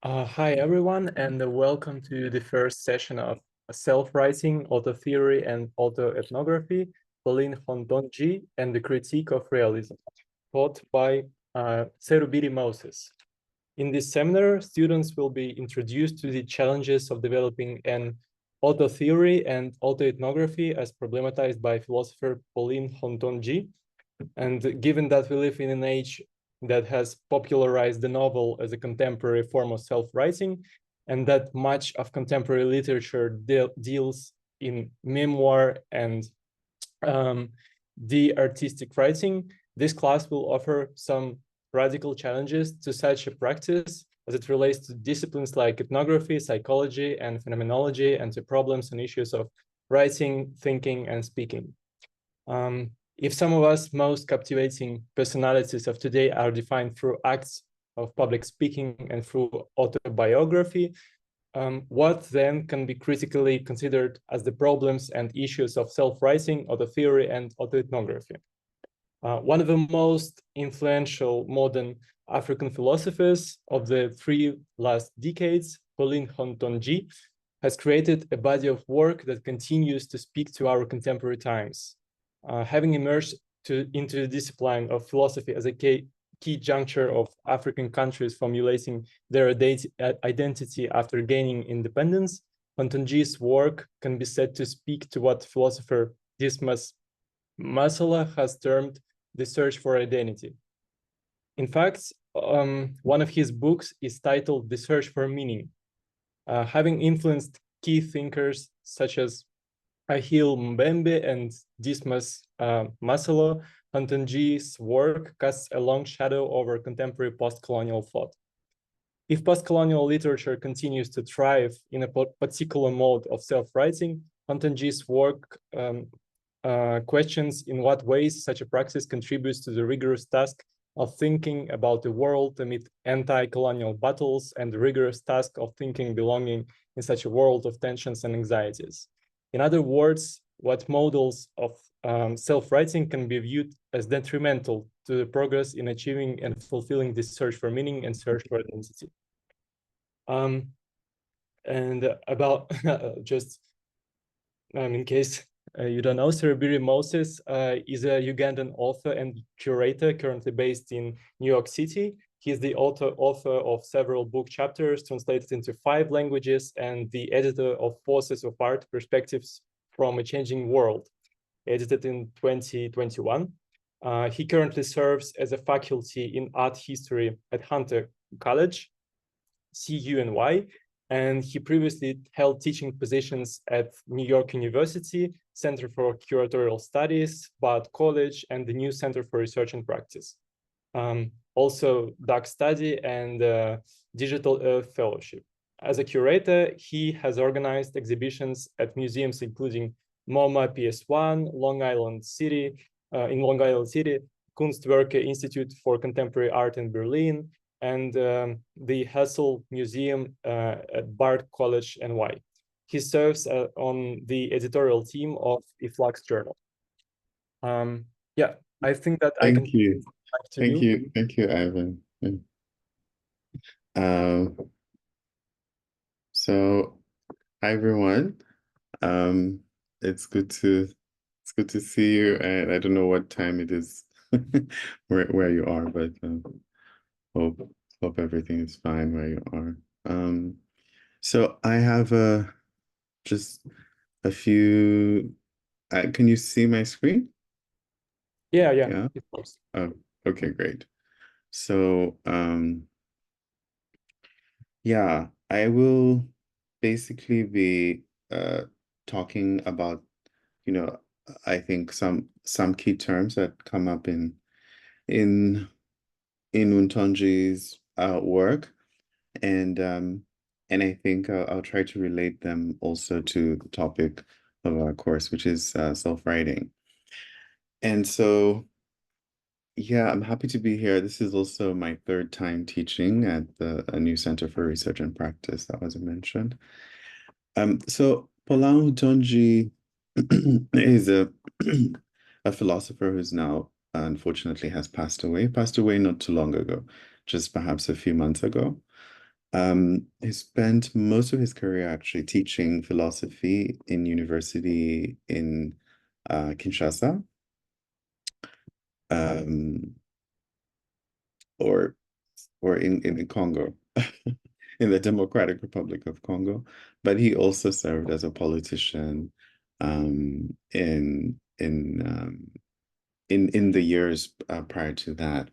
Hi, everyone, and welcome to the first session of Self-Writing, Autotheory and Autoethnography, Paulin Hountondji, and the Critique of Realism, taught by Serubiri Moses. In this seminar, students will be introduced to the challenges of developing an autotheory and autoethnography as problematized by philosopher Paulin Hountondji. And given that we live in an age that has popularized the novel as a contemporary form of self-writing, and that much of contemporary literature deals in memoir and the artistic writing, this class will offer some radical challenges to such a practice as it relates to disciplines like ethnography, psychology, and phenomenology, and to problems and issues of writing, thinking, and speaking. If some of us most captivating personalities of today are defined through acts of public speaking and through autobiography, what then can be critically considered as the problems and issues of self-writing, autotheory, and autoethnography? One of the most influential modern African philosophers of the three last decades, Paulin Hountondji, has created a body of work that continues to speak to our contemporary times. Having emerged into the discipline of philosophy as a key juncture of African countries formulating their identity after gaining independence, Hountondji's work can be said to speak to what philosopher Dismas Masala has termed the search for identity. In fact, one of his books is titled The Search for Meaning. Having influenced key thinkers such as Ahil Mbembe and Dismas Masalo, Hountondji's work casts a long shadow over contemporary post-colonial thought. If post-colonial literature continues to thrive in a particular mode of self-writing, Hountondji's work questions in what ways such a practice contributes to the rigorous task of thinking about the world amid anti-colonial battles and the rigorous task of thinking belonging in such a world of tensions and anxieties. In other words, what models of self-writing can be viewed as detrimental to the progress in achieving and fulfilling this search for meaning and search for identity. And about just in case you don't know, Serubiri Moses is a Ugandan author and curator currently based in New York City. He is the author of several book chapters translated into 5 languages and the editor of Forces of Art, Perspectives from a Changing World, edited in 2021. He currently serves as a faculty in art history at Hunter College, CUNY, and he previously held teaching positions at New York University, Center for Curatorial Studies, Bard College, and the New Center for Research and Practice. Also Dark Study and Digital Earth Fellowship. As a curator, he has organized exhibitions at museums including MoMA PS1, Long Island City, Kunstwerke Institute for Contemporary Art in Berlin, and the Hessel Museum at Bard College NY. He serves on the editorial team of Iflux Journal. Yeah, I think that I can. Thank you, Ivan. So, hi everyone. It's good to see you, and I don't know what time it is where you are, but hope everything is fine where you are. So I have just a few. Can you see my screen? Yeah, Of course. Oh, okay, great. So, yeah, I will basically be talking about, I think some key terms that come up in Hountondji's work, and I think I'll try to relate them also to the topic of our course, which is self-writing. And so, yeah, I'm happy to be here. This is also my 3rd time teaching at a new Center for Research and Practice that was mentioned. So Paulin Hountondji is a philosopher who's now unfortunately has passed away not too long ago, just perhaps a few months ago. He spent most of his career actually teaching philosophy in university in Kinshasa, um, or in Congo, in the Democratic Republic of Congo. But he also served as a politician in the years prior to that.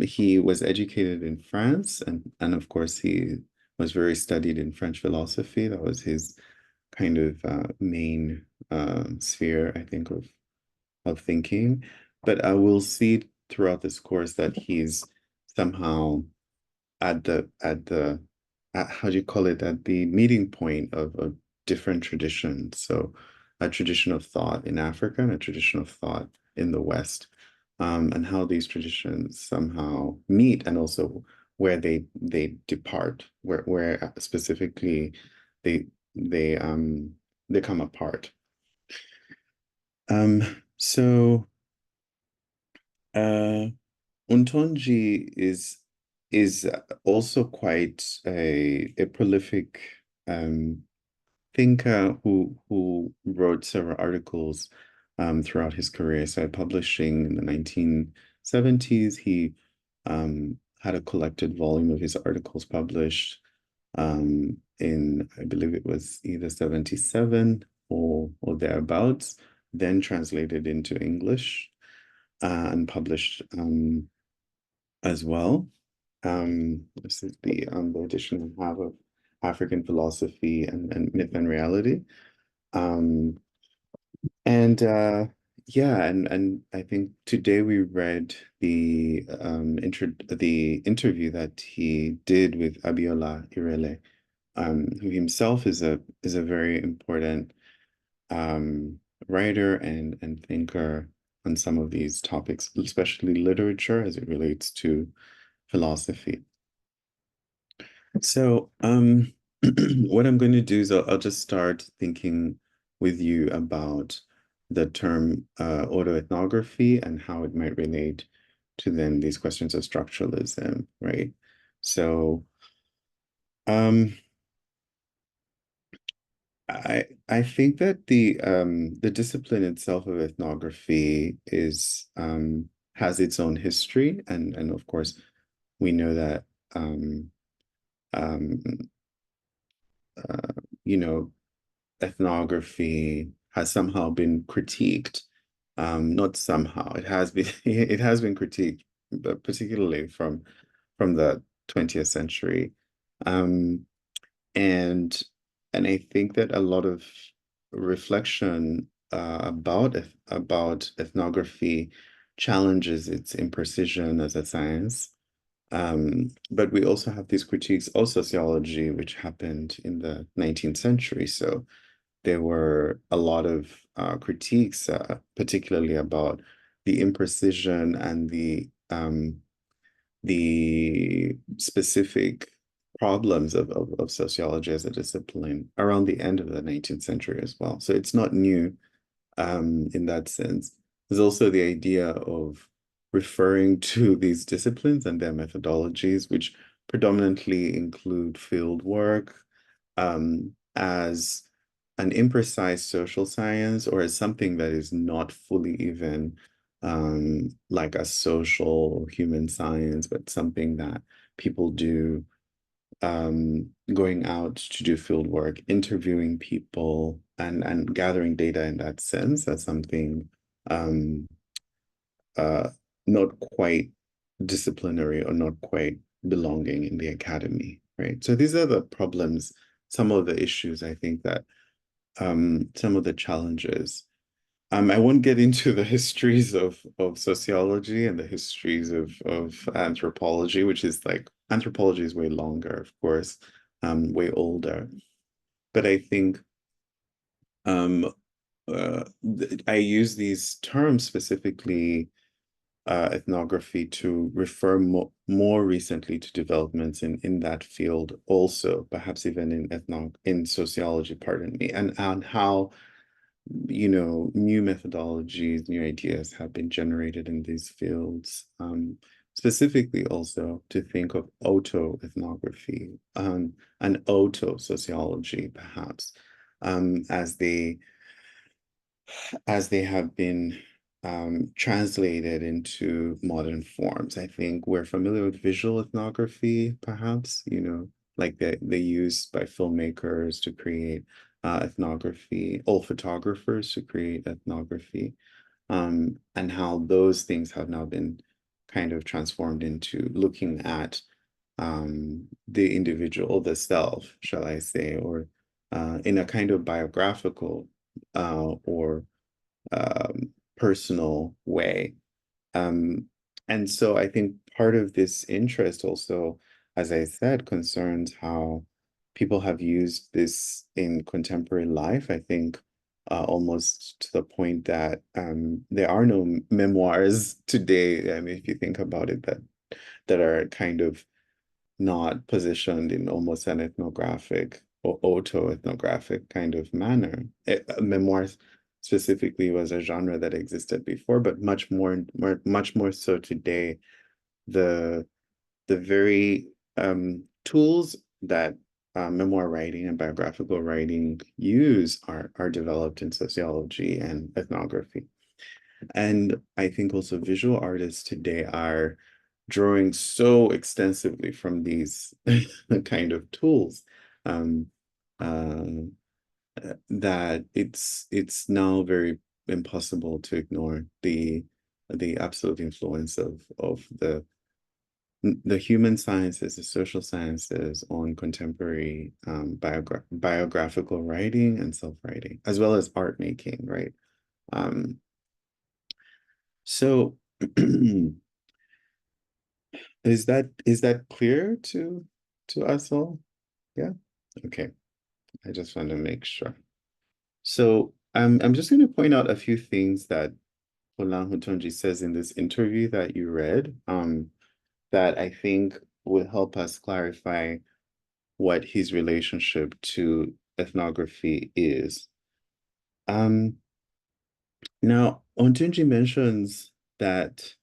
He was educated in France, and of course he was very studied in French philosophy. That was his kind of main sphere, I think, of thinking. But I will see throughout this course that he's somehow at how do you call it, at the meeting point of different traditions. So a tradition of thought in Africa and a tradition of thought in the West, and how these traditions somehow meet, and also where they depart, where specifically they they um they come apart. So Hountondji is also quite a prolific thinker who wrote several articles throughout his career. So publishing in the 1970s, he had a collected volume of his articles published in, I believe it was either 77 or thereabouts, then translated into English and published as well. This is the edition I have of African Philosophy and Myth and Reality. And yeah, and I think today we read the the interview that he did with Abiola Irele, who himself is a very important writer and thinker on some of these topics, especially literature as it relates to philosophy. So what I'm going to do is I'll just start thinking with you about the term autoethnography and how it might relate to then these questions of structuralism, right? So I think that the discipline itself of ethnography is has its own history, and of course we know that um, um, you know, ethnography has somehow been critiqued. Not somehow, it has been it has been critiqued, but particularly from the 20th century. Um, and and I think that a lot of reflection about ethnography challenges its imprecision as a science. But we also have these critiques of sociology, which happened in the 19th century. So there were a lot of critiques, particularly about the imprecision and the specific problems of sociology as a discipline around the end of the 19th century as well. So it's not new in that sense. There's also the idea of referring to these disciplines and their methodologies, which predominantly include field work, as an imprecise social science, or as something that is not fully even like a social human science, but something that people do going out to do field work, interviewing people, and gathering data in that sense as something um, uh, not quite disciplinary or not quite belonging in the academy, right? So these are the problems, some of the issues I think that some of the challenges. I won't get into the histories of sociology and the histories of anthropology, which is like anthropology is way longer, of course, way older. But I think I use these terms specifically ethnography to refer more recently to developments in that field also, perhaps even in sociology, pardon me, and how new methodologies, new ideas have been generated in these fields specifically also to think of autoethnography and auto-sociology, perhaps, as they have been translated into modern forms. I think we're familiar with visual ethnography, perhaps, like they used by filmmakers to create ethnography, or photographers to create ethnography, and how those things have now been kind of transformed into looking at the individual, the self, shall I say, or in a kind of biographical or personal way. And so I think part of this interest also, as I said, concerns how people have used this in contemporary life. I think almost to the point that there are no memoirs today. I mean, if you think about it, that are kind of not positioned in almost an ethnographic or auto-ethnographic kind of manner. Memoirs specifically was a genre that existed before, but much more so today. The very tools that memoir writing and biographical writing use are developed in sociology and ethnography. And I think also visual artists today are drawing so extensively from these kind of tools um, uh, that it's now very impossible to ignore the absolute influence of the human sciences, the social sciences on contemporary biographical writing and self-writing, as well as art making, right? So is that clear to us all? Yeah. Okay. I just want to make sure. So I'm just going to point out a few things that Paulin Hountondji says in this interview that you read, that I think will help us clarify what his relationship to ethnography is. Now, Hountondji mentions that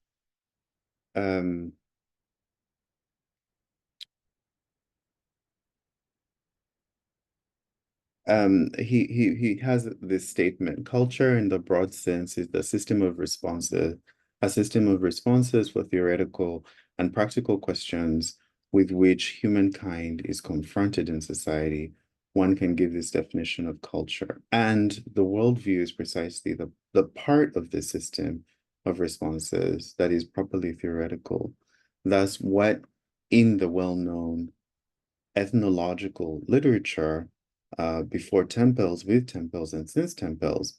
he has this statement: culture in the broad sense is the system of responses, a system of responses for theoretical and practical questions with which humankind is confronted in society. One can give this definition of culture. And the worldview is precisely the part of the system of responses that is properly theoretical. Thus, what in the well-known ethnological literature before temples, with temples, and since temples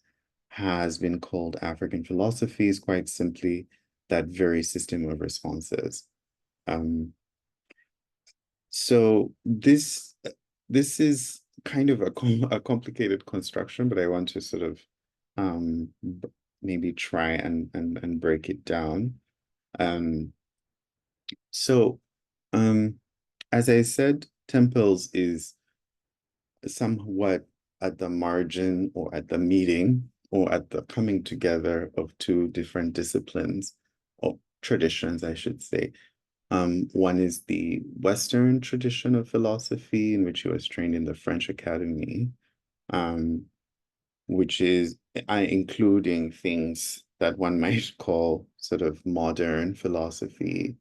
has been called African philosophy is quite simply that very system of responses. So this is kind of a complicated construction, but I want to sort of maybe try and break it down. So as I said, temples is somewhat at the margin or at the meeting or at the coming together of two different disciplines or traditions, I should say. One is the Western tradition of philosophy, in which he was trained in the French Academy, which is including things that one might call sort of modern philosophy,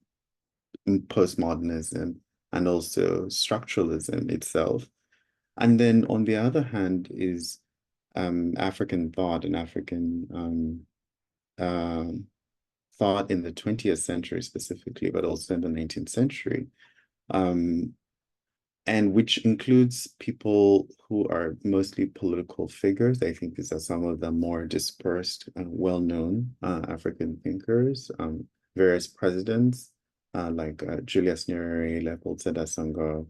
postmodernism, and also structuralism itself. And then on the other hand is African thought and African thought in the 20th century specifically, but also in the 19th century, and which includes people who are mostly political figures. I think these are some of the more dispersed and well-known African thinkers, various presidents like Julius Nyerere, Leopold Sedar Senghor,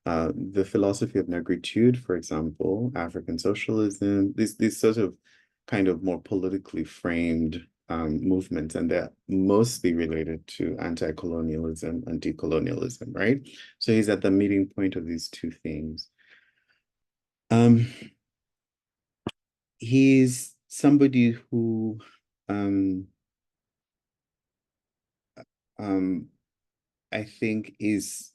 the philosophy of negritude, for example, African socialism, these sort of kind of more politically framed movements, and they're mostly related to anti-colonialism and decolonialism, right? So he's at the meeting point of these two things. He's somebody who I think is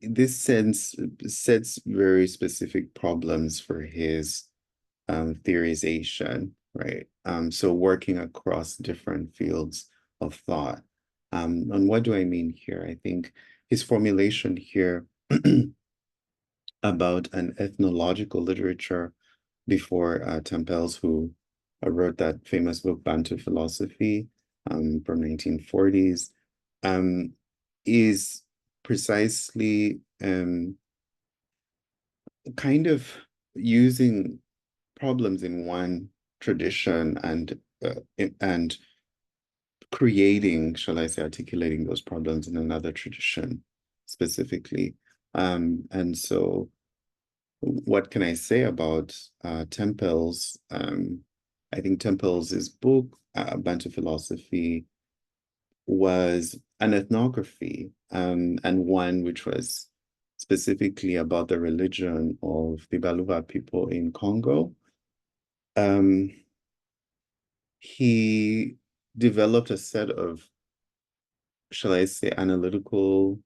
this sense sets very specific problems for his theorization, right? So working across different fields of thought. And what do I mean here? I think his formulation here about an ethnological literature before Tempels, who wrote that famous book, Bantu Philosophy, from 1940s, is precisely kind of using problems in one tradition and creating, shall I say, articulating those problems in another tradition specifically. And so what can I say about Tempels? I think Tempels' book, Bantu Philosophy, was an ethnography, and one which was specifically about the religion of the Baluba people in Congo. He developed a set of, shall I say, analytical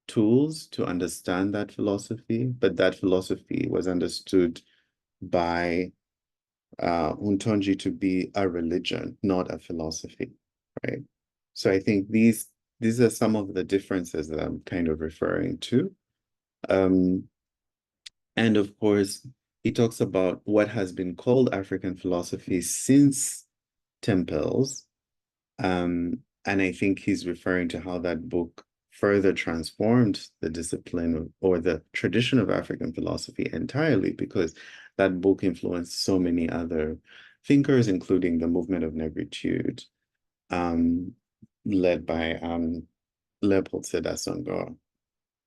tools to understand that philosophy, but that philosophy was understood by Hountondji to be a religion, not a philosophy, right? So I think these are some of the differences that I'm kind of referring to. And of course, he talks about what has been called African philosophy since Tempels. And I think he's referring to how that book further transformed the discipline or the tradition of African philosophy entirely, because that book influenced so many other thinkers, including the movement of negritude, led by Leopold Sedar Senghor,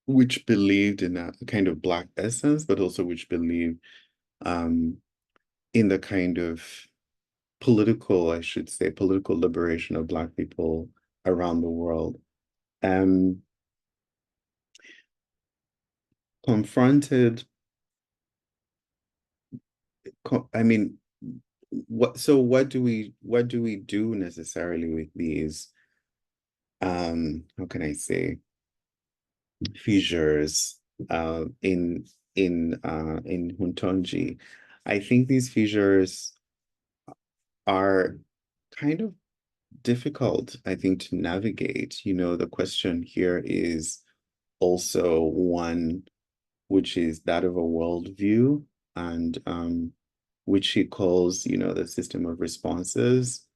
which believed in a kind of Black essence, but also which believed in the kind of political, I should say, political liberation of Black people around the world. Confronted, I mean, what do we do necessarily with these, how can I say, fissures in Hountondji? I think these fissures are kind of difficult, I think, to navigate. You know, the question here is also one which is that of a worldview, and which he calls, you know, the system of responses.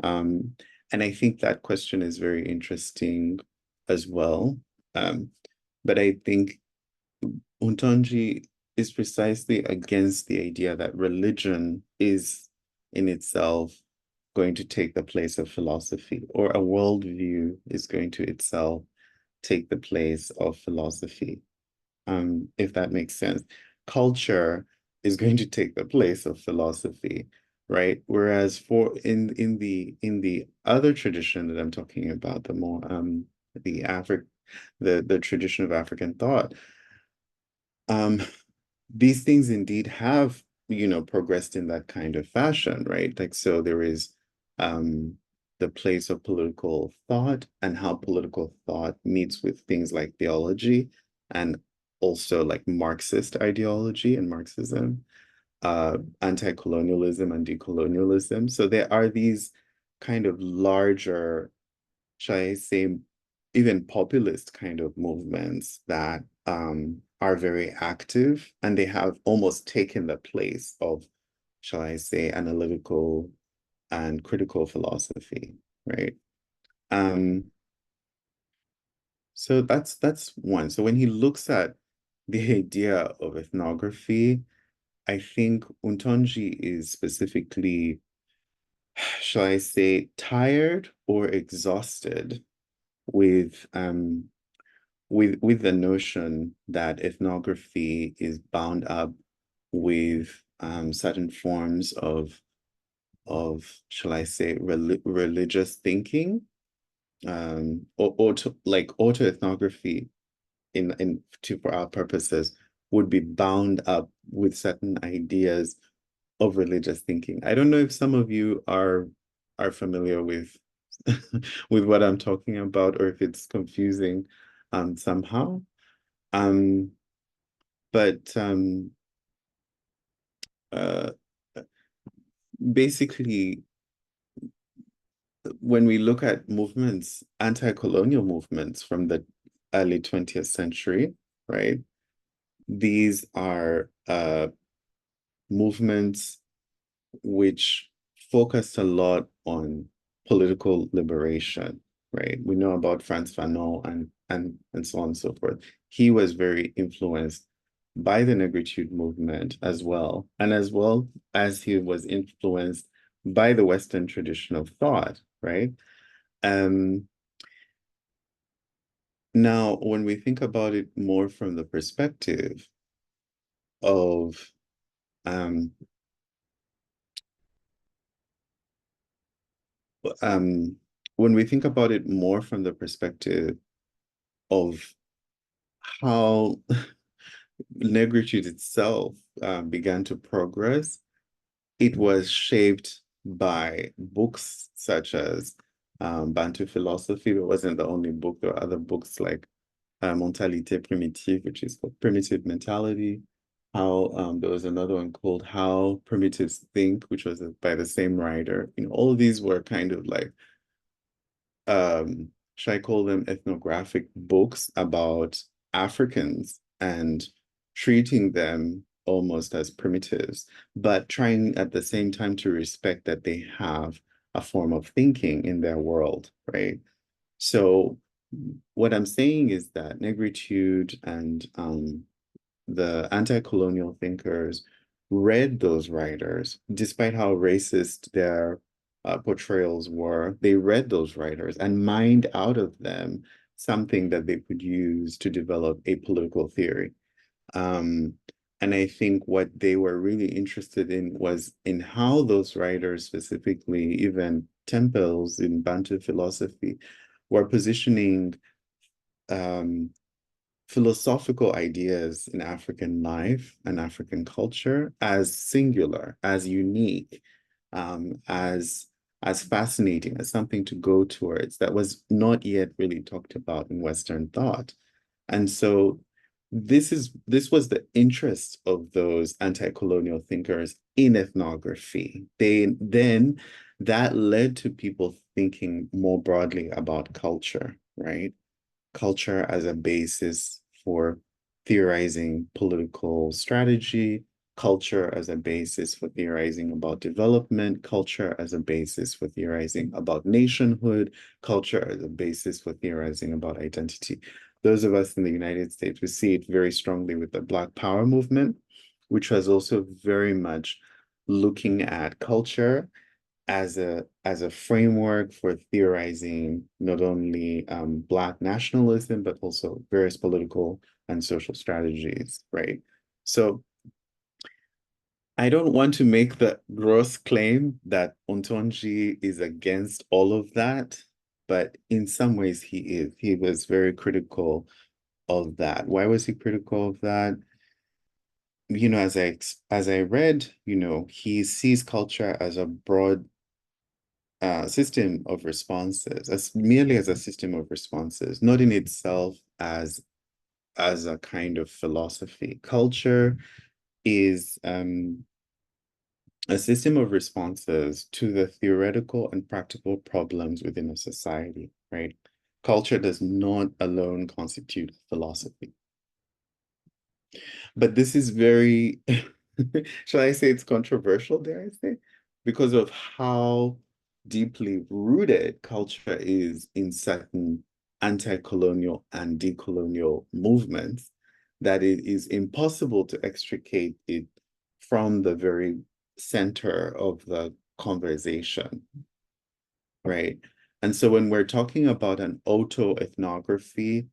And I think that question is very interesting as well. But I think Hountondji is precisely against the idea that religion is in itself going to take the place of philosophy, or a worldview is going to itself take the place of philosophy, if that makes sense. Culture is going to take the place of philosophy, right? Whereas for in the other tradition that I'm talking about, the more the tradition of African thought, these things indeed have, you know, progressed in that kind of fashion, right? Like, so there is the place of political thought and how political thought meets with things like theology, and also like Marxist ideology and Marxism, anti-colonialism and decolonialism. So there are these kind of larger, shall I say, even populist kind of movements that are very active, and they have almost taken the place of, shall I say, analytical and critical philosophy, right? So that's one. So when he looks at the idea of ethnography, I think Hountondji is specifically, shall I say, tired or exhausted with the notion that ethnography is bound up with certain forms of shall I say, religious thinking, or to, like autoethnography for our purposes would be bound up with certain ideas of religious thinking. I don't know if some of you are familiar with with what I'm talking about, or if it's confusing somehow. But basically, when we look at movements, anti-colonial movements from the early 20th century, right? These are movements which focused a lot on political liberation, right? We know about Frantz Fanon and so on and so forth. He was very influenced by the negritude movement as well as he was influenced by the Western tradition of thought, right? Now, when we think about it more from the perspective of when we think about it more from the perspective of how negritude itself began to progress, it was shaped by books such as Bantu philosophy. It wasn't the only book. There were other books like Mentalité Primitive, which is called Primitive Mentality. How there was another one called How Primitives Think, which was by the same writer. You know, all of these were kind of like should I call them ethnographic books about Africans and treating them almost as primitives, but trying at the same time to respect that they have a form of thinking in their world, right? So what I'm saying is that negritude and the anti-colonial thinkers read those writers, despite how racist their portrayals were. They read those writers and mined out of them something that they could use to develop a political theory. And I think what they were really interested in was in how those writers, specifically even temples in Bantu philosophy, were positioning philosophical ideas in African life and African culture as singular, as unique, as fascinating, as something to go towards that was not yet really talked about in Western thought. And so this was the interest of those anti-colonial thinkers in ethnography. Then that led to people thinking more broadly about culture, right? Culture as a basis for theorizing political strategy, culture as a basis for theorizing about development, culture as a basis for theorizing about nationhood, culture as a basis for theorizing about identity. Those of us in the United States, we see it very strongly with the Black Power movement, which was also very much looking at culture as a framework for theorizing not only Black nationalism, but also various political and social strategies, right? So I don't want to make the gross claim that Hountondji is against all of that, but in some ways he is. He was very critical of that. Why was he critical of that? You know, as I read, you know, he sees culture as a broad system of responses, as merely as a system of responses, not in itself as a kind of philosophy. Culture is a system of responses to the theoretical and practical problems within a society, right? Culture does not alone constitute philosophy. But this is very, shall I say it's controversial, dare I say, because of how deeply rooted culture is in certain anti-colonial and decolonial movements, that it is impossible to extricate it from the very center of the conversation, right? And so when we're talking about an autoethnography,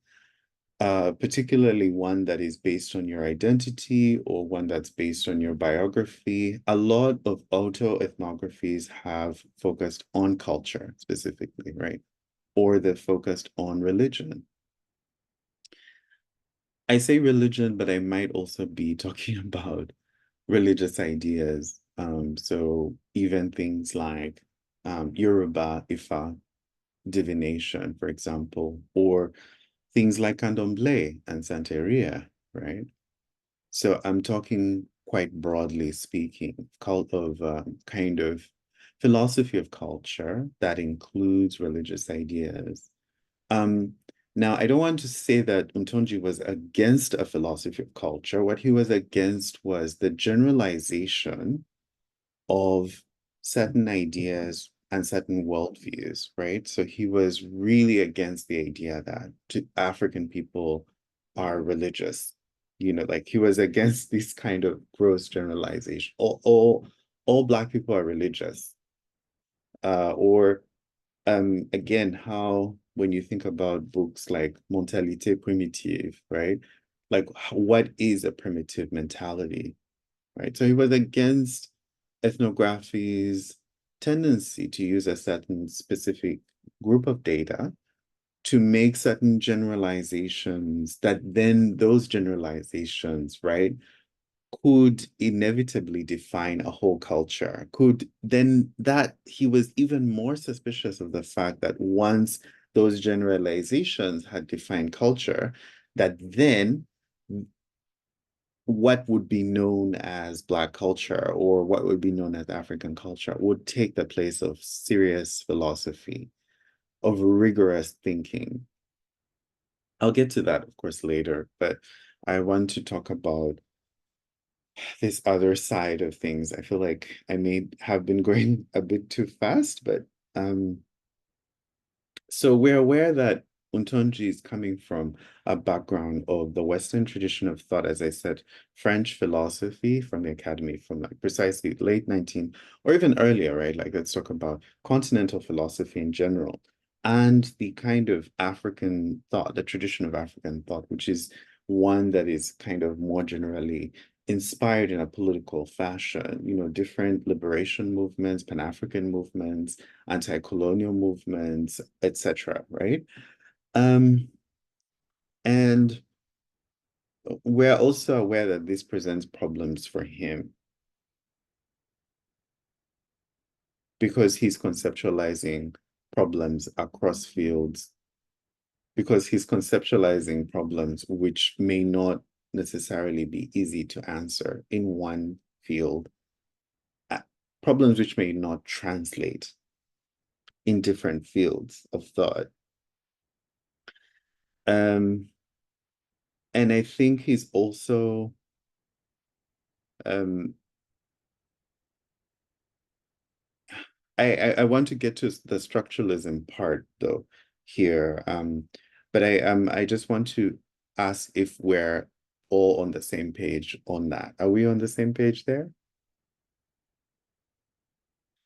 particularly one that is based on your identity or one that's based on your biography. A lot of autoethnographies have focused on culture specifically, right? Or they're focused on religion. I say religion, but I might also be talking about religious ideas. So even things like Yoruba, Ifa, divination, for example, or things like Candomblé and Santeria, right? So I'm talking quite broadly speaking, kind of philosophy of culture that includes religious ideas. Now, I don't want to say that Hountondji was against a philosophy of culture. What he was against was the generalization of certain ideas and certain worldviews, right? So he was really against the idea that African people are religious. You know, like he was against this kind of gross generalization. All Black people are religious. Or again, how when you think about books like Mentalité Primitive, right? Like what is a primitive mentality, right? So he was against ethnography's tendency to use a certain specific group of data to make certain generalizations that then those generalizations, right, could inevitably define a whole culture. Could then that he was even more suspicious of the fact that once those generalizations had defined culture, that then what would be known as Black culture or what would be known as African culture would take the place of serious philosophy, of rigorous thinking. I'll get to that, of course, later, but I want to talk about this other side of things. I feel like I may have been going a bit too fast, but so we're aware that Hountondji is coming from a background of the Western tradition of thought, as I said, French philosophy from the academy from like precisely late 19 or even earlier, right? Like let's talk about continental philosophy in general and the kind of African thought, the tradition of African thought, which is one that is kind of more generally inspired in a political fashion, you know, different liberation movements, Pan-African movements, anti-colonial movements, etc., right? And we're also aware that this presents problems for him because he's conceptualizing problems across fields, because he's conceptualizing problems which may not necessarily be easy to answer in one field, problems which may not translate in different fields of thought. And I think he's also I want to get to the structuralism part though here, but I just want to ask if we're all on the same page on that. Are we on the same page there?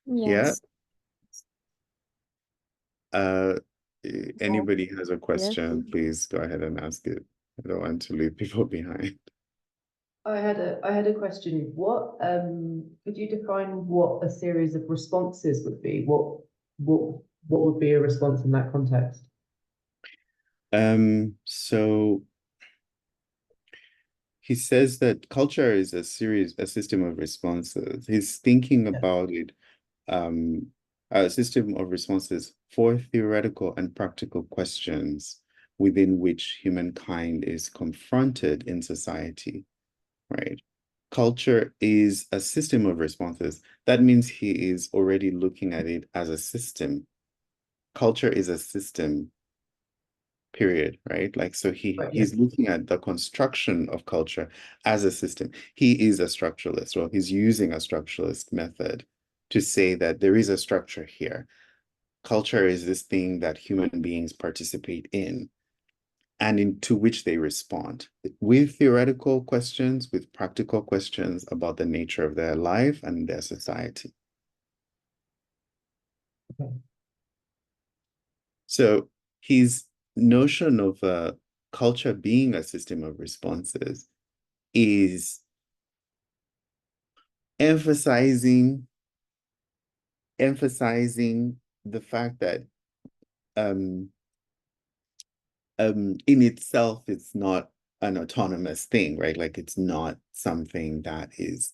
Yeah. Yes. Anybody has a Yes. question, please go ahead and ask it. I don't want to leave people behind. I had a question. What could you define what a series of responses would be? What would be a response in that context? So he says that culture is a system of responses. He's thinking about it, a system of responses for theoretical and practical questions within which humankind is confronted in society, right? Culture is a system of responses. That means he is already looking at it as a system. Culture is a system, period, right? Like, so he's looking at the construction of culture as a system. He is a structuralist. Well, he's using a structuralist method to say that there is a structure here. Culture is this thing that human beings participate in and into which they respond with theoretical questions, with practical questions about the nature of their life and their society. Okay. So his notion of culture being a system of responses is emphasizing the fact that in itself, it's not an autonomous thing, right? Like it's not something that is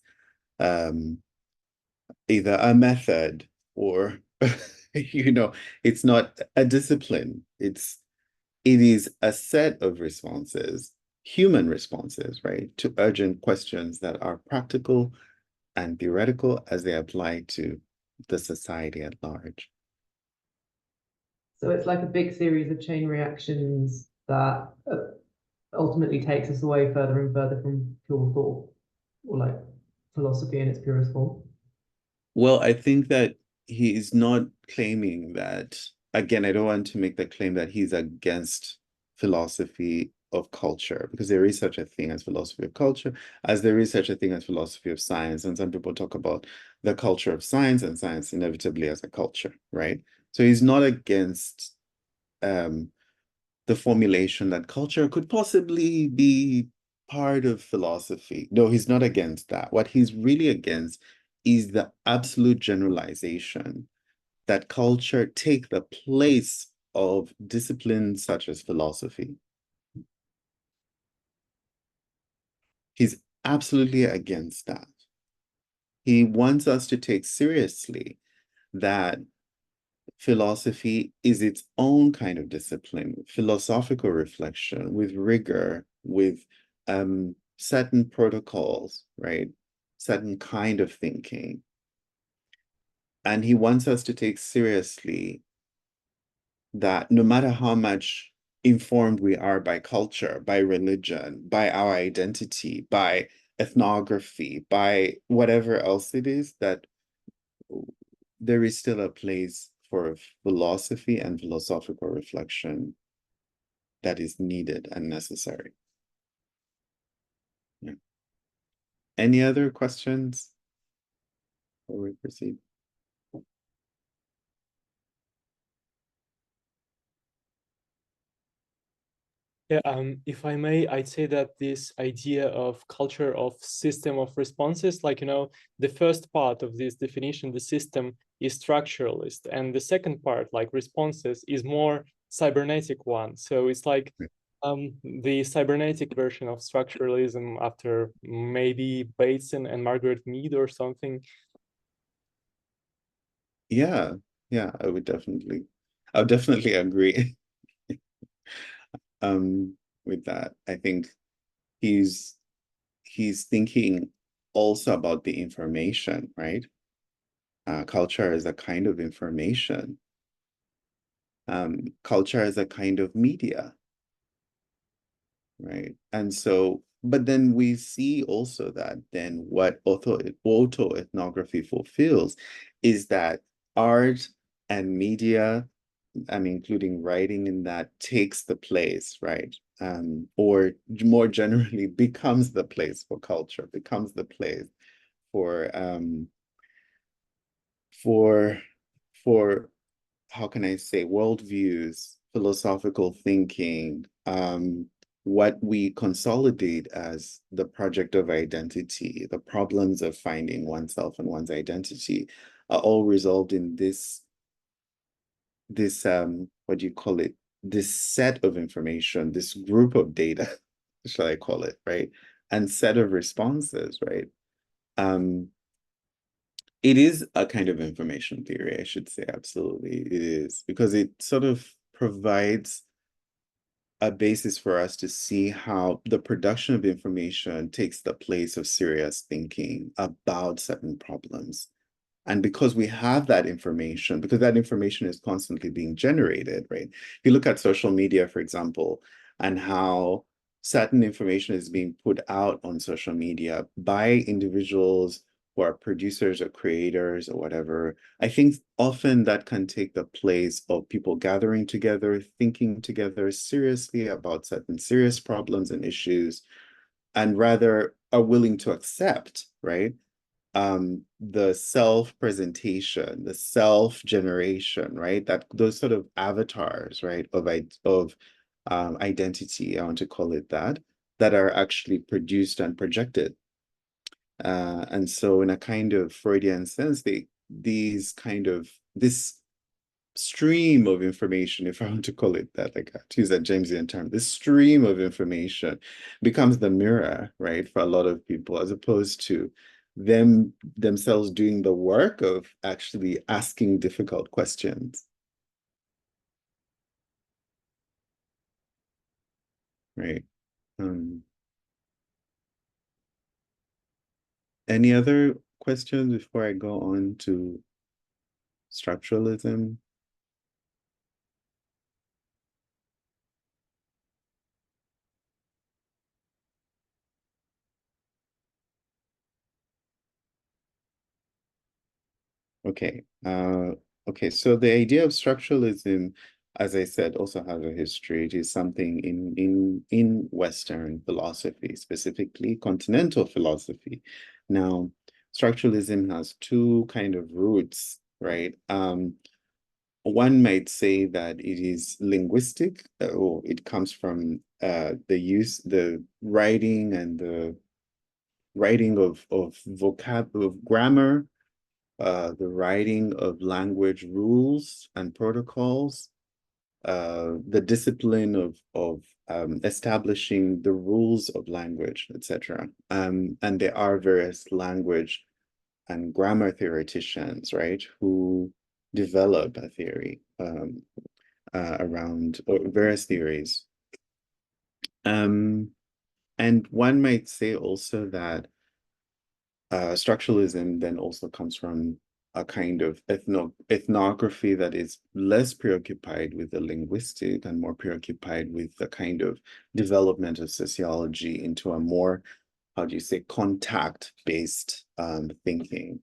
either a method or you know, it's not a discipline. It is a set of responses, human responses, right, to urgent questions that are practical and theoretical as they apply to the society at large. So it's like a big series of chain reactions that ultimately takes us away further and further from pure thought, or like philosophy in its purest form. Well, I think that he is not claiming that, again, I don't want to make the claim that he's against philosophy of culture, because there is such a thing as philosophy of culture, as there is such a thing as philosophy of science. And some people talk about the culture of science and science inevitably as a culture, right? So he's not against the formulation that culture could possibly be part of philosophy. No, he's not against that. What he's really against is the absolute generalization that culture take the place of disciplines such as philosophy. He's absolutely against that. He wants us to take seriously that philosophy is its own kind of discipline, philosophical reflection with rigor, with certain protocols, right? Certain kind of thinking. And he wants us to take seriously that no matter how much informed we are by culture, by religion, by our identity, by ethnography, by whatever else it is, that there is still a place for philosophy and philosophical reflection that is needed and necessary. Yeah. Any other questions before we proceed? Yeah, if I may, I'd say that this idea of culture of system of responses, like, the first part of this definition, the system, is structuralist. And the second part, like responses, is more cybernetic one. So it's like the cybernetic version of structuralism after maybe Bateson and Margaret Mead or something. Yeah, I would definitely agree with that. I think he's thinking also about the information, right? Culture is a kind of information. Culture is a kind of media, right? And so, but then we see also that then what autoethnography fulfills is that art and media, I mean, including writing in that, takes the place, right? Or more generally, becomes the place for culture, becomes the place for for how can I say, worldviews, philosophical thinking, what we consolidate as the project of identity, the problems of finding oneself and one's identity, are all resolved in this what do you call it? This set of information, this group of data, shall I call it, right? And set of responses, right? It is a kind of information theory, I should say, absolutely. It is, because it sort of provides a basis for us to see how the production of information takes the place of serious thinking about certain problems. And because we have that information, because that information is constantly being generated, right? If you look at social media, for example, and how certain information is being put out on social media by individuals who are producers or creators or whatever, I think often that can take the place of people gathering together, thinking together seriously about certain serious problems and issues, and rather are willing to accept, right? The self-presentation, the self-generation, right? That those sort of avatars, right, of identity, I want to call it that, that are actually produced and projected. And so in a kind of Freudian sense, this stream of information, if I want to call it that, like to use that Jamesian term, this stream of information becomes the mirror, right, for a lot of people, as opposed to themselves doing the work of actually asking difficult questions. Right. Any other questions before I go on to structuralism? Okay. Okay. So the idea of structuralism, as I said, also has a history. It is something in Western philosophy, specifically continental philosophy. Now, structuralism has two kind of roots, right? One might say that it is linguistic, or it comes from the writing and the writing of grammar, the writing of language rules and protocols, the discipline of establishing the rules of language, etc. And there are various language and grammar theoreticians, right, who develop a theory around or various theories. And one might say also that structuralism then also comes from a kind of ethnography that is less preoccupied with the linguistic and more preoccupied with the kind of development of sociology into a more, how do you say, contact-based thinking.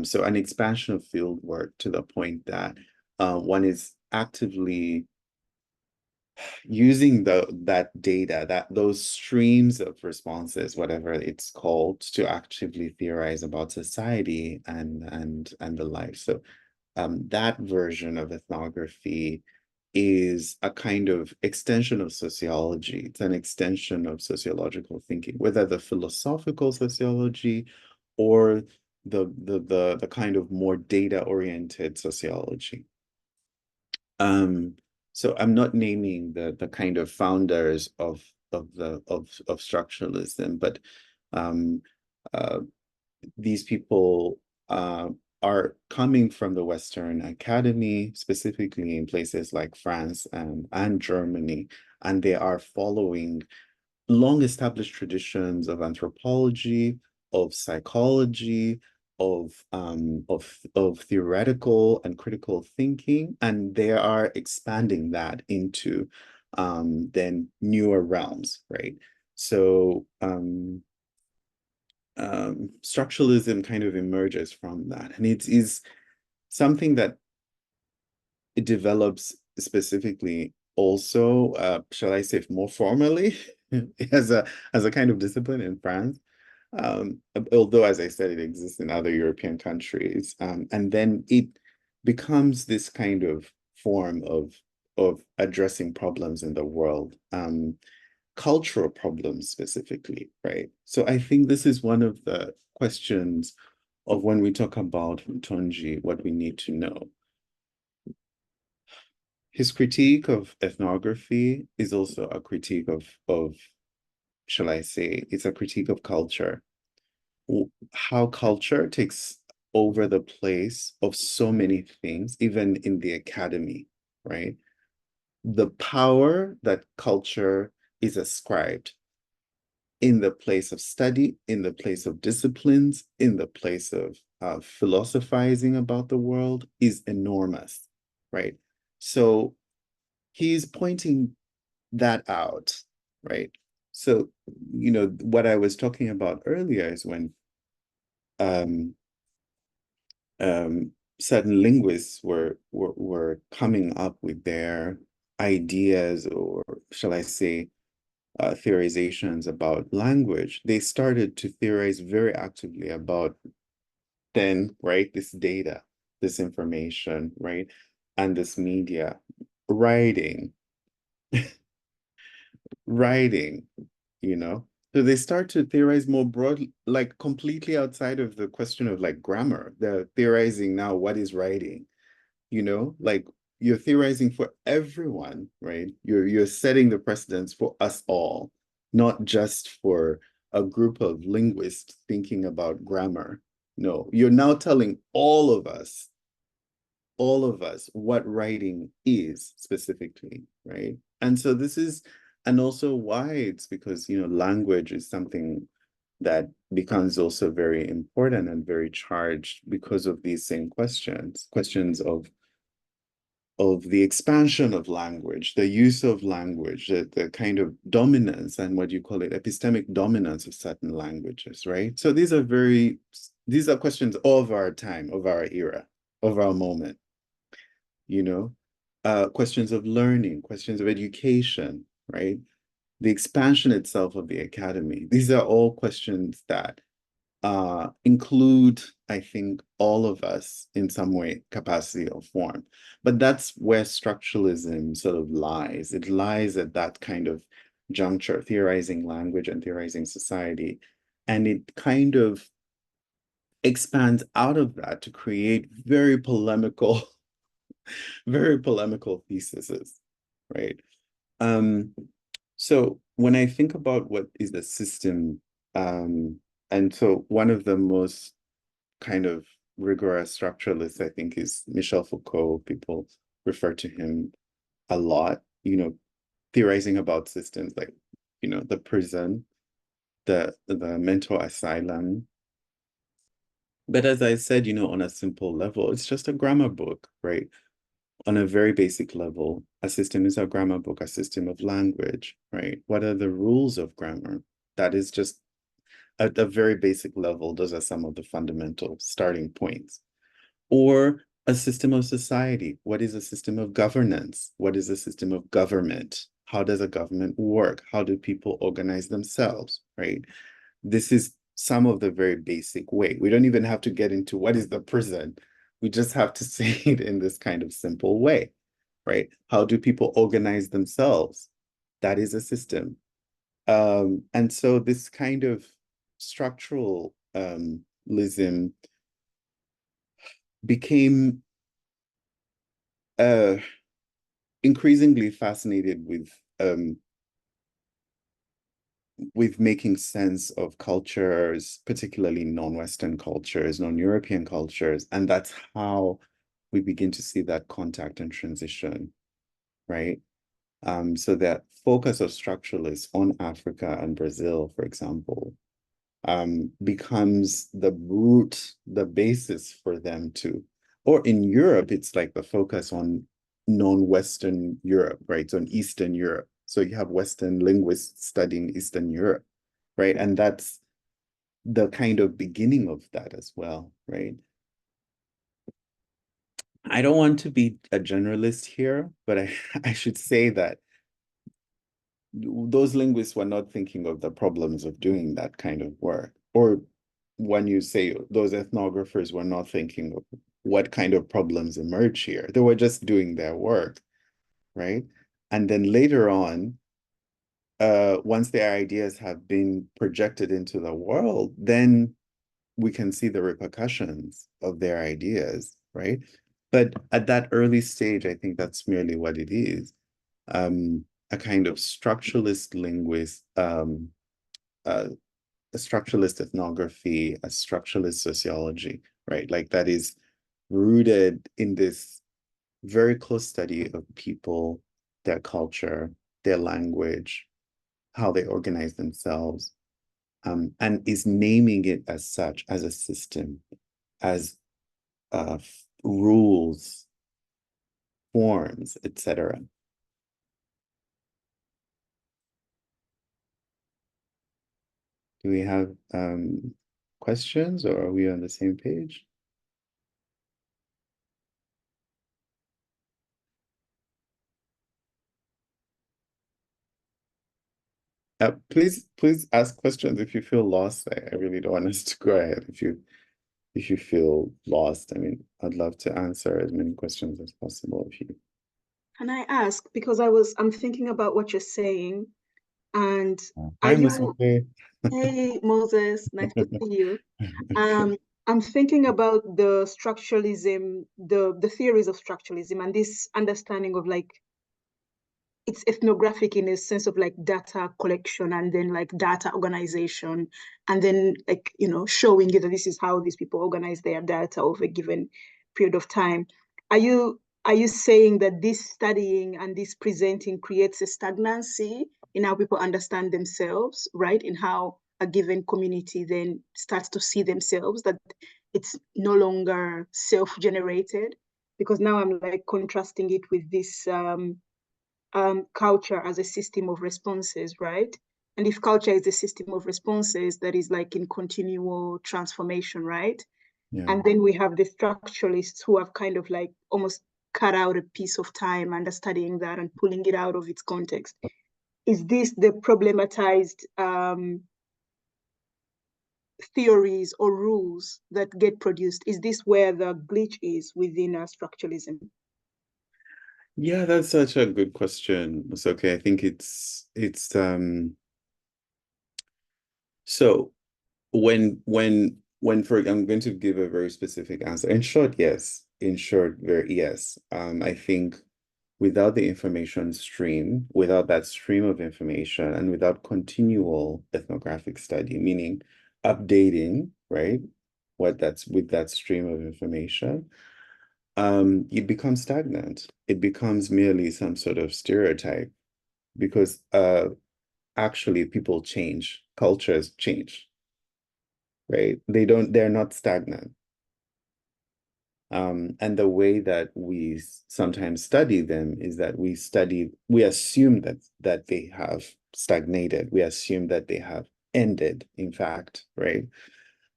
So an expansion of field work to the point that one is actively using that data, those streams of responses, whatever it's called, to actively theorize about society and the life. So that version of ethnography is a kind of extension of sociology. It's an extension of sociological thinking, whether the philosophical sociology or the kind of more data-oriented sociology. So I'm not naming the kind of founders of structuralism, but these people are coming from the Western Academy, specifically in places like France and Germany, and they are following long-established traditions of anthropology, of psychology, of theoretical and critical thinking, and they are expanding that into then newer realms, right? So structuralism kind of emerges from that, and it is something that it develops specifically also, shall I say, more formally as a kind of discipline in France. Although, as I said, it exists in other European countries, and then it becomes this kind of form of addressing problems in the world, cultural problems specifically, right? So I think this is one of the questions of when we talk about Hountondji, what we need to know. His critique of ethnography is also a critique of, shall I say, it's a critique of culture. How culture takes over the place of so many things, even in the academy, right? The power that culture is ascribed in the place of study, in the place of disciplines, in the place of philosophizing about the world is enormous, right? So he's pointing that out, right? So, you know, what I was talking about earlier is when certain linguists were coming up with their ideas, or shall I say, theorizations about language, they started to theorize very actively about then, right, this data, this information, right, and this media, writing, writing, you know. So they start to theorize more broadly, like completely outside of the question of like grammar. They're theorizing now what is writing, you know, like you're theorizing for everyone, right? You're setting the precedents for us all, not just for a group of linguists thinking about grammar. No, you're now telling all of us, what writing is specifically, right? And so this is, and also why it's because, you know, language is something that becomes also very important and very charged because of these same questions of the expansion of language, the use of language, the kind of dominance and what you call it, epistemic dominance of certain languages, right? So these are questions of our time, of our era, of our moment, you know, questions of learning, questions of education, right? The expansion itself of the academy. These are all questions that include, I think, all of us in some way, capacity or form. But that's where structuralism sort of lies. It lies at that kind of juncture, theorizing language and theorizing society. And it kind of expands out of that to create very polemical theses, right? So when I think about what is the system, and so one of the most kind of rigorous structuralists, I think, is Michel Foucault. People refer to him a lot, you know, theorizing about systems like, you know, the prison, the mental asylum. But as I said, you know, on a simple level, it's just a grammar book, right? On a very basic level, a system is a grammar book, a system of language, right? What are the rules of grammar? That is just at a very basic level, those are some of the fundamental starting points. Or a system of society. What is a system of governance? What is a system of government? How does a government work? How do people organize themselves, right? This is some of the very basic way. We don't even have to get into what is the prison. We just have to say it in this kind of simple way, right? How do people organize themselves? That is a system. And so this kind of structuralism became increasingly fascinated with making sense of cultures, particularly non-Western cultures, non-European cultures. And that's how we begin to see that contact and transition, right? So that focus of structuralists on Africa and Brazil, for example, becomes the root, the basis for them to, or in Europe, it's like the focus on non-Western Europe, right? So in Eastern Europe. So you have Western linguists studying Eastern Europe, right? And that's the kind of beginning of that as well, right? I don't want to be a generalist here, but I should say that those linguists were not thinking of the problems of doing that kind of work. Or when you say those ethnographers were not thinking of what kind of problems emerge here, they were just doing their work, right? And then later on, once their ideas have been projected into the world, then we can see the repercussions of their ideas, right? But at that early stage, I think that's merely what it is. A kind of structuralist linguist, a structuralist ethnography, a structuralist sociology, right? Like that is rooted in this very close study of people, their culture, their language, how they organize themselves, and is naming it as such, as a system, as rules, forms, etc. Do we have questions, or are we on the same page? Please ask questions if you feel lost. I really don't want us to go ahead if you feel lost. I mean, I'd love to answer as many questions as possible if you. Can I ask, because I'm thinking about what you're saying, and Hi, Musafe. Hey, Moses, nice to see you. I'm thinking about the structuralism, the theories of structuralism, and this understanding of like it's ethnographic in a sense of like data collection and then like data organization, and then like, you know, showing you that this is how these people organize their data over a given period of time. Are you saying that this studying and this presenting creates a stagnancy in how people understand themselves, right? In how a given community then starts to see themselves, that it's no longer self-generated? Because now I'm like contrasting it with this culture as a system of responses, right? And if culture is a system of responses that is like in continual transformation, right? Yeah. And then we have the structuralists who have kind of like almost cut out a piece of time under studying that and pulling it out of its context. Is this the problematized theories or rules that get produced? Is this where the glitch is within structuralism? Yeah, that's such a good question. It's okay. I think it's so when for I'm going to give a very specific answer. In short, yes. In short, very yes. I think without the information stream, without that stream of information, and without continual ethnographic study, meaning updating, right? What that's with that stream of information, it becomes stagnant. It becomes merely some sort of stereotype because actually people change, cultures change, right? They're not stagnant. And the way that we sometimes study them is that we assume that they have stagnated. We assume that they have ended, in fact, right?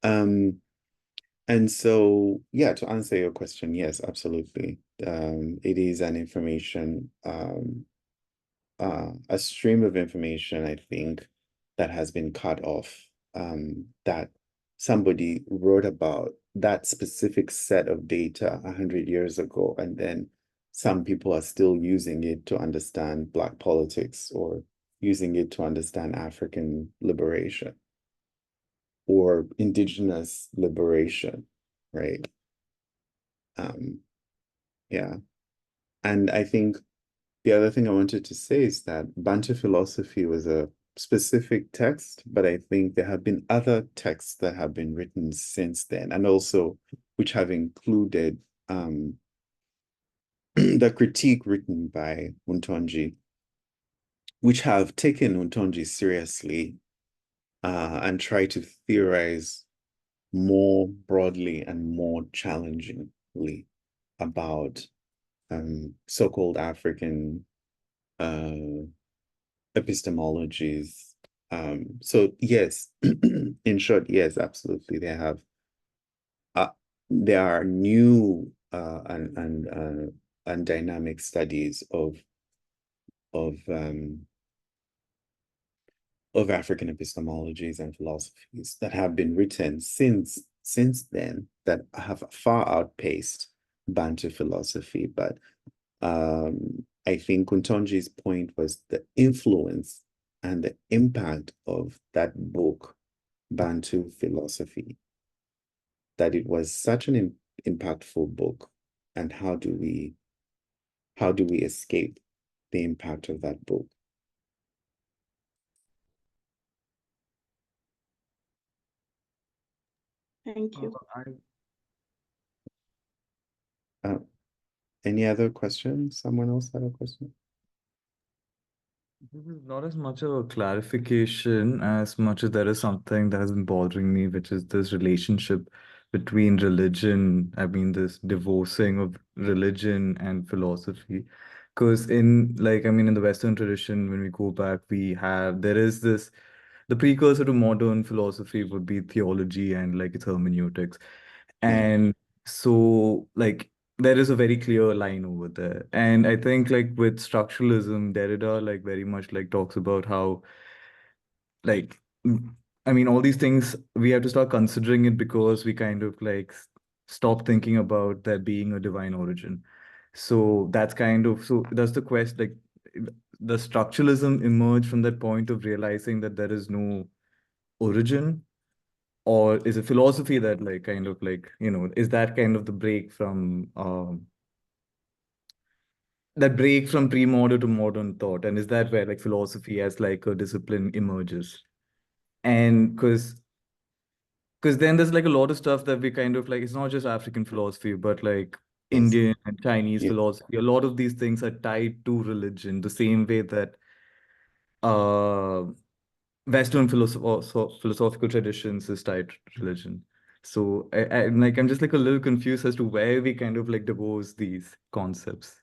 And so, yeah, to answer your question, yes, absolutely. It is an information, a stream of information, I think, that has been cut off, that somebody wrote about that specific set of data 100 years ago, and then some people are still using it to understand Black politics or using it to understand African liberation or indigenous liberation, right? Yeah. And I think the other thing I wanted to say is that Bantu philosophy was a specific text, but I think there have been other texts that have been written since then, and also which have included the critique written by Hountondji, which have taken Hountondji seriously and try to theorize more broadly and more challengingly about so-called African epistemologies. So yes, in short, yes, absolutely. There are new and dynamic studies of African epistemologies and philosophies that have been written since then that have far outpaced Bantu philosophy. But I think Hountondji's point was the influence and the impact of that book, Bantu Philosophy, that it was such an impactful book. And how do we escape the impact of that book? Thank you. Any other questions? Someone else had a question? This is not as much of a clarification as much as there is something that has been bothering me, which is this relationship between religion, I mean, this divorcing of religion and philosophy. Because in the Western tradition, when we go back, there is this, the precursor to modern philosophy would be theology and like its hermeneutics. And so there is a very clear line over there. And I think like with structuralism, Derrida like very much like talks about how all these things we have to start considering it because we kind of like stop thinking about there being a divine origin. So that's the quest, like the structuralism emerge from that point of realizing that there is no origin, or is it philosophy that is that kind of the break from that break from pre-modern to modern thought, and is that where like philosophy as like a discipline emerges? And because then there's like a lot of stuff that we kind of like, it's not just African philosophy, but like Yes. Indian and Chinese Yeah. philosophy. A lot of these things are tied to religion, the same way that uh Western philosophical traditions is tied to religion. So I'm just like a little confused as to where we kind of like divorce these concepts.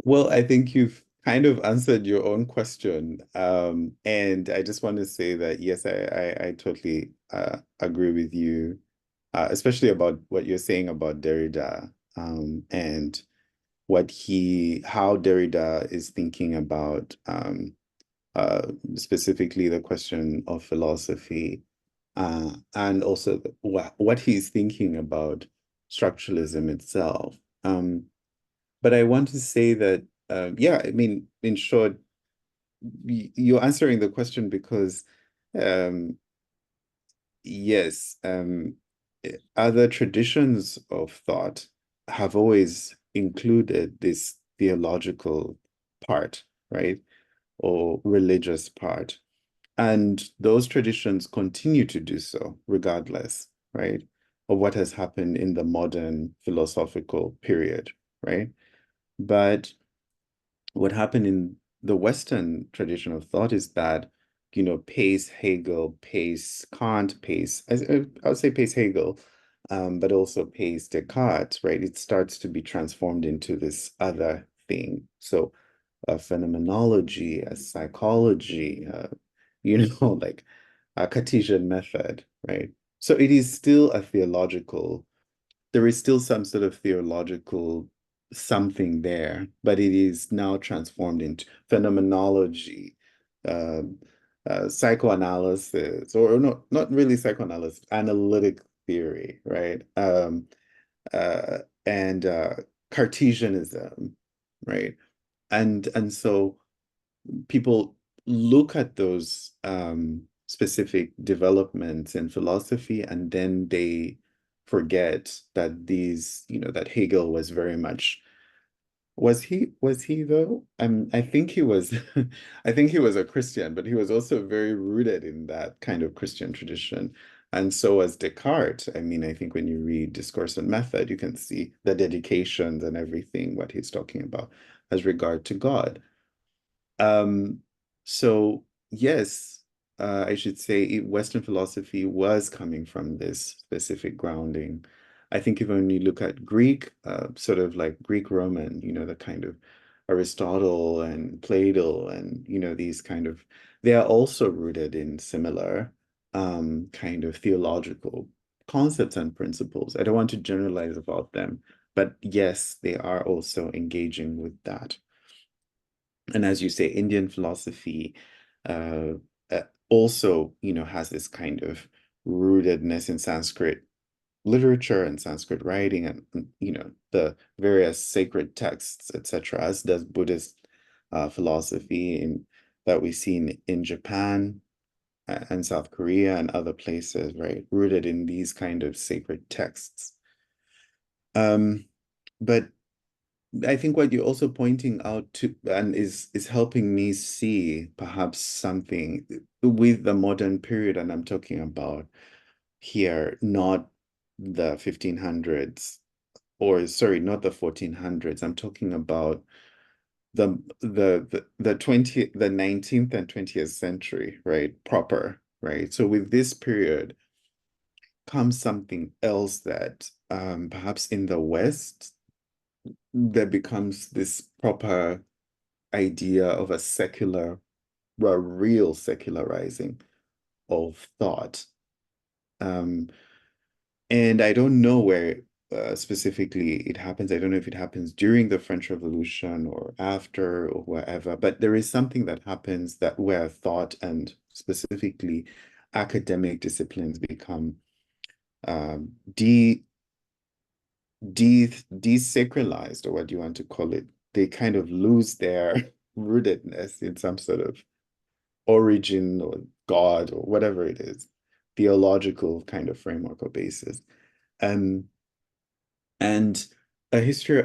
Well, I think you've kind of answered your own question. And I just want to say that, yes, I totally agree with you, especially about what you're saying about Derrida, and how Derrida is thinking about specifically the question of philosophy, and also what he's thinking about structuralism itself. But I want to say that, yeah, I mean, in short, you're answering the question because, yes, other traditions of thought have always included this theological part, right? Or religious part. And those traditions continue to do so regardless, right, of what has happened in the modern philosophical period, right? But what happened in the Western tradition of thought is that, pace Hegel, pace Kant, pace, I would say pace Hegel, but also pace Descartes, right? It starts to be transformed into this other thing. So a phenomenology, a psychology, like a Cartesian method, right? So it is still there is still some sort of theological something there, but it is now transformed into phenomenology, um, psychoanalysis, or not really psychoanalysis, analytic theory, right? And Cartesianism, right? And so people look at those specific developments in philosophy, and then they forget that that Hegel was very much, was he though? I think he was I think he was a Christian, but he was also very rooted in that kind of Christian tradition. And so was Descartes. I mean, I think when you read Discourse and Method, you can see the dedications and everything, what he's talking about as regard to God. So yes, I should say Western philosophy was coming from this specific grounding. I think even when you look at Greek, sort of like Greek Roman, the kind of Aristotle and Plato and, these kind of, they are also rooted in similar kind of theological concepts and principles. I don't want to generalize about them, but yes, they are also engaging with that. And as you say, Indian philosophy uh, also, has this kind of rootedness in Sanskrit literature and Sanskrit writing, and the various sacred texts, etc., as does Buddhist philosophy that we see in Japan and South Korea and other places, right? Rooted in these kind of sacred texts. But I think what you're also pointing out to, and is helping me see perhaps something with the modern period, and I'm talking about here, not the 1500s, or sorry, not the 1400s. I'm talking about the 19th and 20th century, right? Proper, right? So with this period comes something else that perhaps in the West there becomes this proper idea of a real secularizing of thought. And I don't know where specifically it happens. I don't know if it happens during the French Revolution or after or wherever, but there is something that happens where thought and specifically academic disciplines become desacralized, or what do you want to call it? They kind of lose their rootedness in some sort of origin or God or whatever it is, theological kind of framework or basis. And a history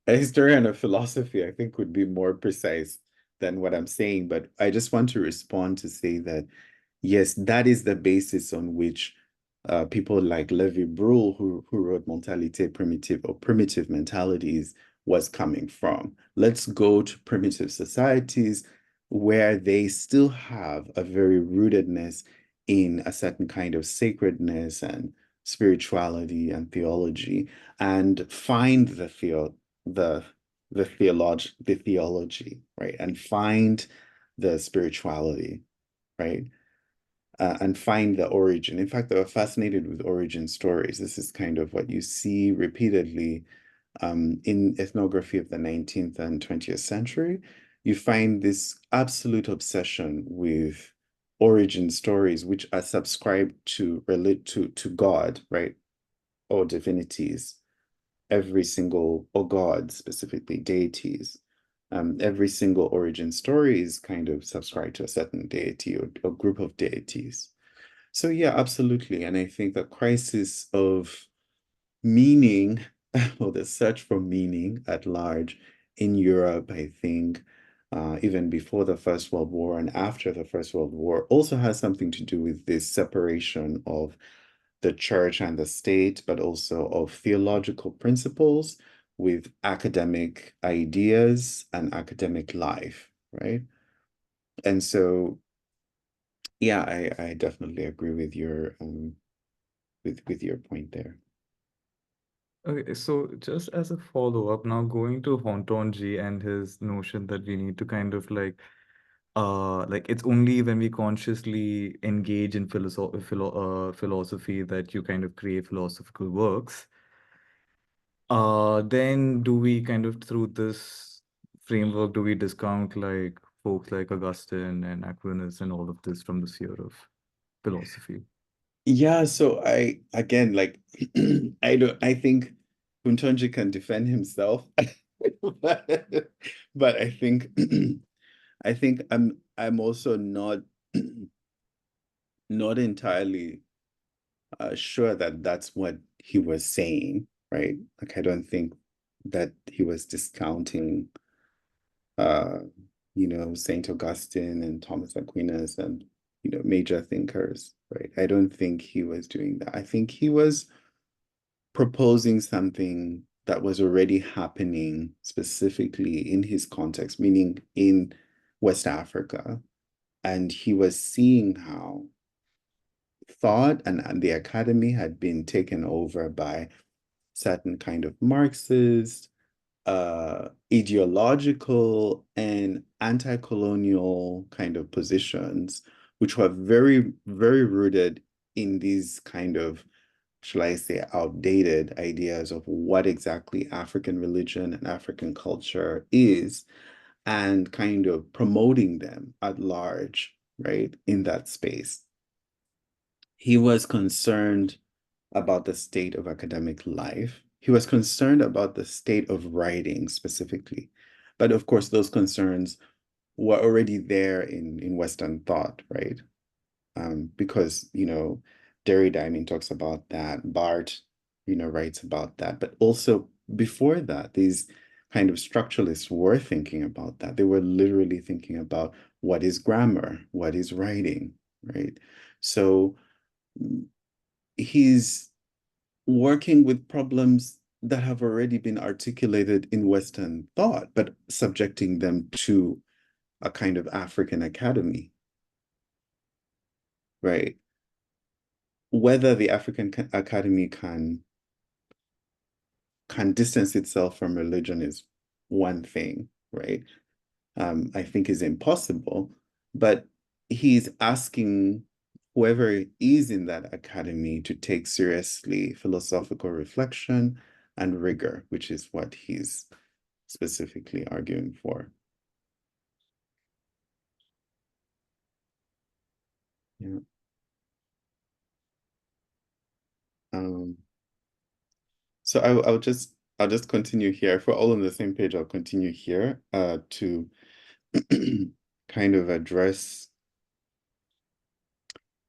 a historian of philosophy, I think, would be more precise than what I'm saying. But I just want to respond to say that, yes, that is the basis on which people like Levi Bruhl, who wrote Mentalité Primitive or Primitive Mentalities, was coming from. Let's go to primitive societies where they still have a very rootedness in a certain kind of sacredness and spirituality and theology, and find the theology, right? And find the spirituality, right? And find the origin. In fact, they were fascinated with origin stories. This is kind of what you see repeatedly in ethnography of the 19th and 20th century. You find this absolute obsession with origin stories, which are subscribed to relate to God, right? Or divinities, every single, or God specifically, deities. Every single origin story is kind of subscribed to a certain deity or group of deities. So yeah, absolutely. And I think the crisis of meaning or the search for meaning at large in Europe, I think, even before the First World War and after the First World War, also has something to do with this separation of the church and the state, but also of theological principles with academic ideas and academic life, right? And so, yeah, I definitely agree with your point there. Okay, so just as a follow-up, now going to Hountondji and his notion that we need to kind of like it's only when we consciously engage in philosophy that you kind of create philosophical works. Then do we kind of, through this framework, do we discount like folks like Augustine and Aquinas and all of this from the sphere of philosophy? Yeah, so again, like, I think Hountondji can defend himself, but I think, I think I'm also not entirely sure that that's what he was saying, right? Like, I don't think that he was discounting, Saint Augustine and Thomas Aquinas and, major thinkers, right? I don't think he was doing that. I think he was proposing something that was already happening specifically in his context, meaning in West Africa. And he was seeing how thought and the academy had been taken over by certain kind of Marxist, ideological and anti-colonial kind of positions, which were very, very rooted in these kind of, shall I say, outdated ideas of what exactly African religion and African culture is, and kind of promoting them at large, right, in that space. He was concerned about the state of academic life. He was concerned about the state of writing specifically. But of course, those concerns were already there in Western thought, right? Because, Derrida, I mean, talks about that. Barthes, writes about that. But also before that, these kind of structuralists were thinking about that. They were literally thinking about what is grammar, what is writing, right? So he's working with problems that have already been articulated in Western thought, but subjecting them to a kind of African academy, right? Whether the African academy can distance itself from religion is one thing, right? I think is impossible, but he's asking whoever is in that academy to take seriously philosophical reflection and rigor, which is what he's specifically arguing for. Yeah. So I'll just continue here. If we're all on the same page, I'll continue here to kind of address.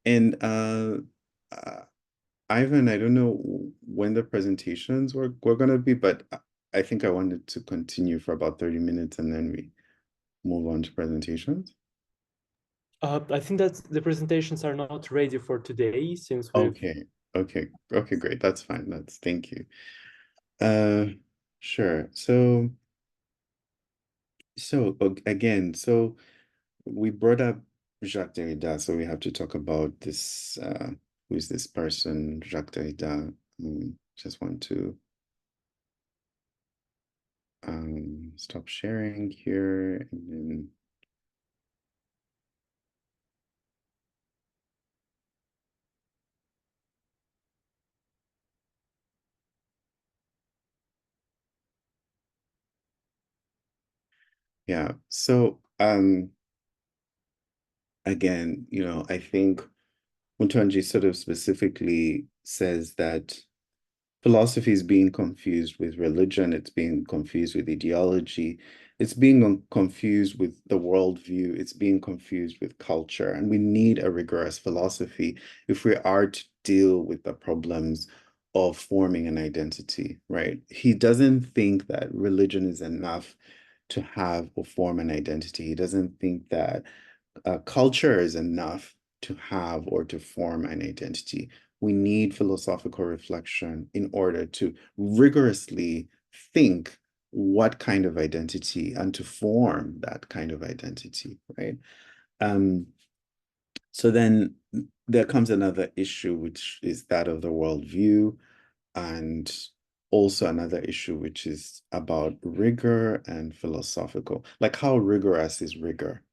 And Ivan, I don't know when the presentations were going to be, but I think I wanted to continue for about 30 minutes and then we move on to presentations. I think that the presentations are not ready for today since we've... Okay, great. That's fine. Thank you. Sure. So again, so we brought up Jacques Derrida, so we have to talk about this, who is this person, Jacques Derrida. Just want to stop sharing here and then yeah, so again, I think Hountondji sort of specifically says that philosophy is being confused with religion, it's being confused with ideology, it's being confused with the worldview, it's being confused with culture, and we need a rigorous philosophy if we are to deal with the problems of forming an identity, right? He doesn't think that religion is enough to have or form an identity. He doesn't think that culture is enough to have or to form an identity. We need philosophical reflection in order to rigorously think what kind of identity and to form that kind of identity, right? So then there comes another issue, which is that of the worldview, and also another issue, which is about rigor and philosophical, like how rigorous is rigor?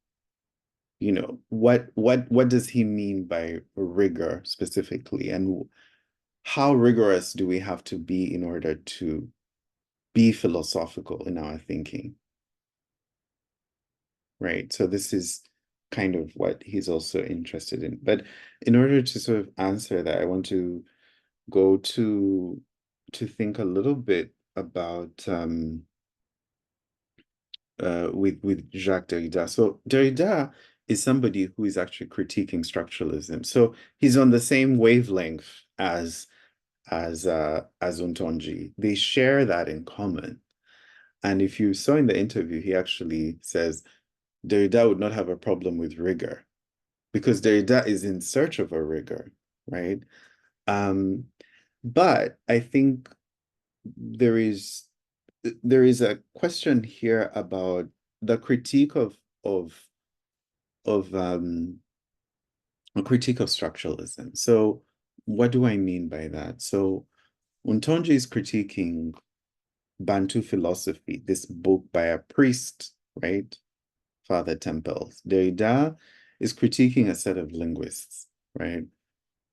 What does he mean by rigor specifically, and how rigorous do we have to be in order to be philosophical in our thinking, right? So this is kind of what he's also interested in. But in order to sort of answer that, I want to go to think a little bit about with Jacques Derrida. So Derrida is somebody who is actually critiquing structuralism. So he's on the same wavelength as Hountondji. They share that in common. And if you saw in the interview, he actually says Derrida would not have a problem with rigor because Derrida is in search of a rigor, right? But I think there is a question here about the critique of a critique of structuralism. So what do I mean by that? So Hountondji is critiquing Bantu philosophy, this book by a priest, right? Father Temples. Derrida is critiquing a set of linguists, right?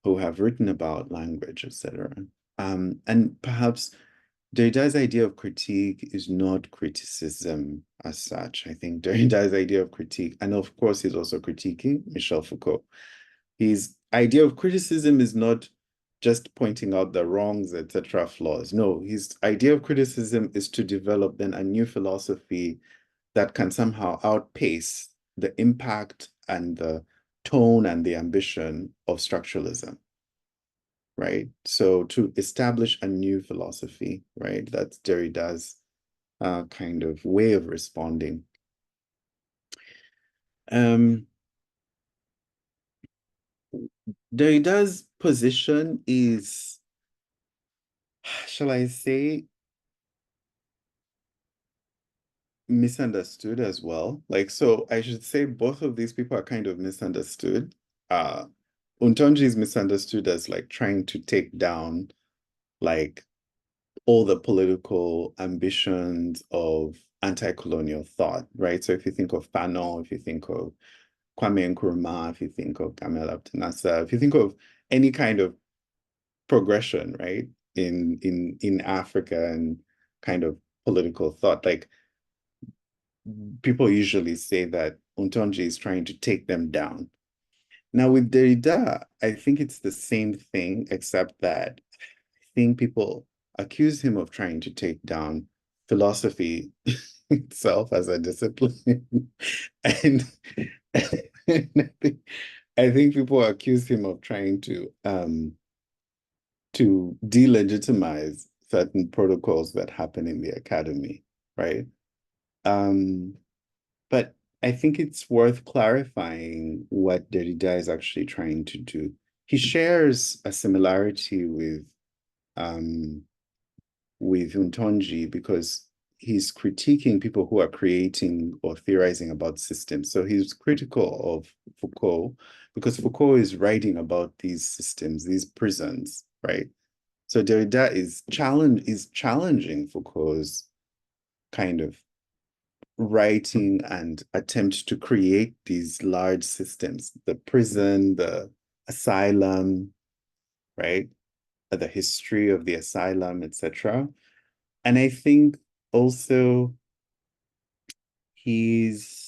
Who have written about language, etc. And perhaps Derrida's idea of critique is not criticism as such. I think Derrida's idea of critique, and of course he's also critiquing Michel Foucault. His idea of criticism is not just pointing out the wrongs, etc., flaws. No, his idea of criticism is to develop then a new philosophy that can somehow outpace the impact and the tone and the ambition of structuralism, right? So to establish a new philosophy, right? That's Derrida's kind of way of responding. Derrida's position is, shall I say, misunderstood as well. Like, so I should say both of these people are kind of misunderstood. Hountondji is misunderstood as like trying to take down like all the political ambitions of anti-colonial thought, right? So if you think of Fanon, if you think of Kwame Nkrumah, if you think of Gamal Abdel Nasser, if you think of any kind of progression, right, in Africa and kind of political thought, like people usually say that Hountondji is trying to take them down. Now with Derrida, I think it's the same thing, except that I think people accuse him of trying to take down philosophy itself as a discipline. and, I think people accuse him of trying to delegitimize certain protocols that happen in the academy, right? But I think it's worth clarifying what Derrida is actually trying to do. He shares a similarity with Hountondji because he's critiquing people who are creating or theorizing about systems. So he's critical of Foucault because Foucault is writing about these systems, these prisons, right? So Derrida is challenging Foucault's kind of writing and attempt to create these large systems, the prison, the asylum, right? The history of the asylum, etc. And I think also he's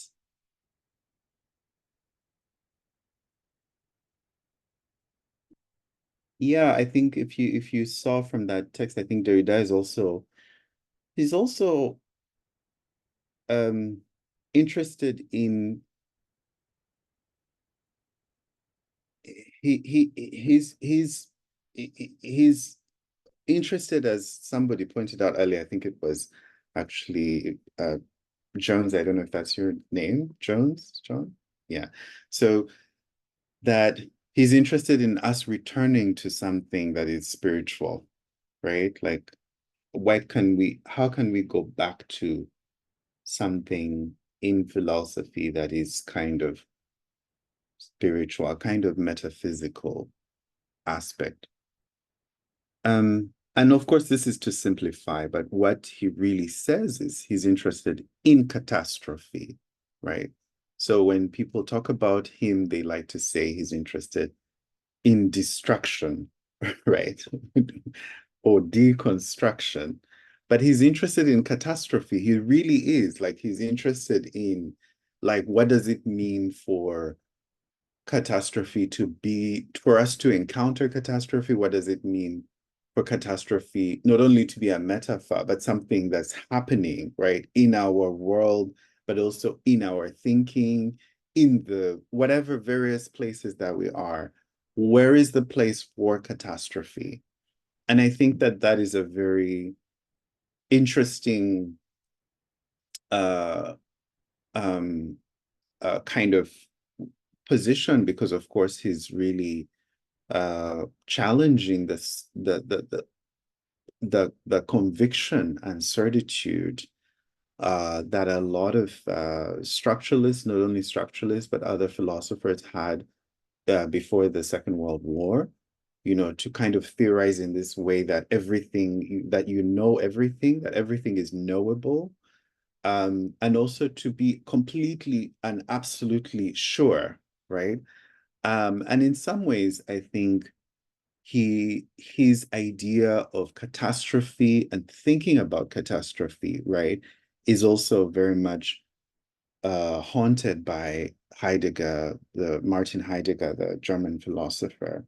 I think if you saw from that text, I think Derrida is also interested in he's interested, as somebody pointed out earlier, I think it was actually Jones, I don't know if that's your name, John? Yeah. So that he's interested in us returning to something that is spiritual, right? Like, how can we go back to something in philosophy that is kind of spiritual, a kind of metaphysical aspect? And of course, this is to simplify, but what he really says is he's interested in catastrophe, right? So when people talk about him, they like to say he's interested in destruction, right? Or deconstruction. But he's interested in catastrophe. He really is. Like, he's interested in, like, what does it mean for catastrophe for us to encounter catastrophe? What does it mean for catastrophe not only to be a metaphor, but something that's happening, right, in our world, but also in our thinking, in the whatever various places that we are? Where is the place for catastrophe? And I think that that is a very interesting kind of position, because of course he's really challenging the conviction and certitude that a lot of structuralists, not only structuralists, but other philosophers had before the Second World War, to kind of theorize in this way that everything, that that everything is knowable, and also to be completely and absolutely sure, right? And in some ways, I think his idea of catastrophe and thinking about catastrophe, right, is also very much haunted by Heidegger, Martin Heidegger, the German philosopher,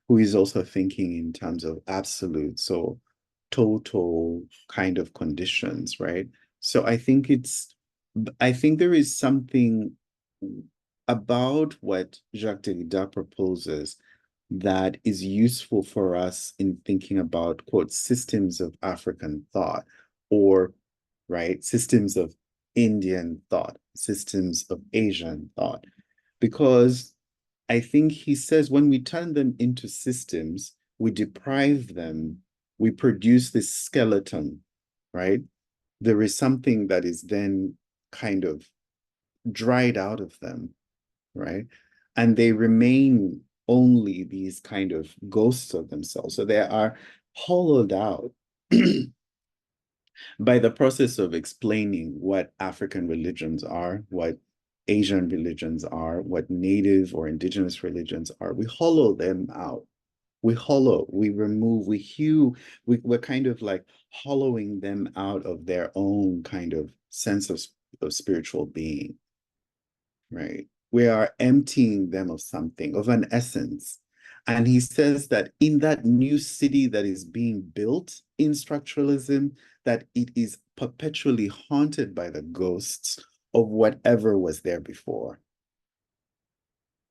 who is also thinking in terms of absolute, so total kind of conditions, right? So I think there is something about what Jacques Derrida proposes that is useful for us in thinking about, quote, systems of African thought, or, right, systems of Indian thought, systems of Asian thought, because I think he says when we turn them into systems, we deprive them, we produce this skeleton, right? There is something that is then kind of dried out of them, right? And they remain only these kind of ghosts of themselves. So they are hollowed out by the process of explaining what African religions are, what Asian religions are, what native or indigenous religions are. We hollow them out. We remove, we hew, we're kind of like hollowing them out of their own kind of sense of spiritual being, right? We are emptying them of something, of an essence. And he says that in that new city that is being built in structuralism, that it is perpetually haunted by the ghosts of whatever was there before.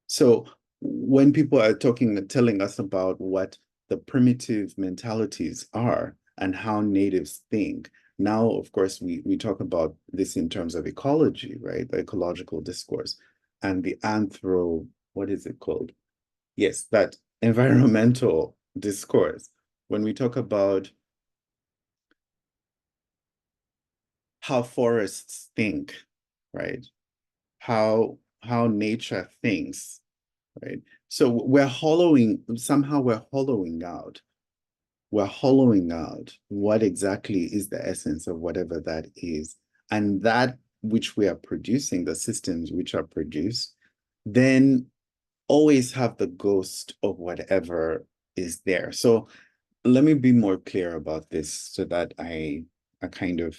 So when people are telling us about what the primitive mentalities are, and how natives think. Now, of course, we talk about this in terms of ecology, right? The ecological discourse and the what is it called? Yes, that environmental discourse. When we talk about how forests think, right? How nature thinks, right? So somehow we're hollowing out what exactly is the essence of whatever that is. And that which we are producing, the systems which are produced, then always have the ghost of whatever is there. So let me be more clear about this so that I kind of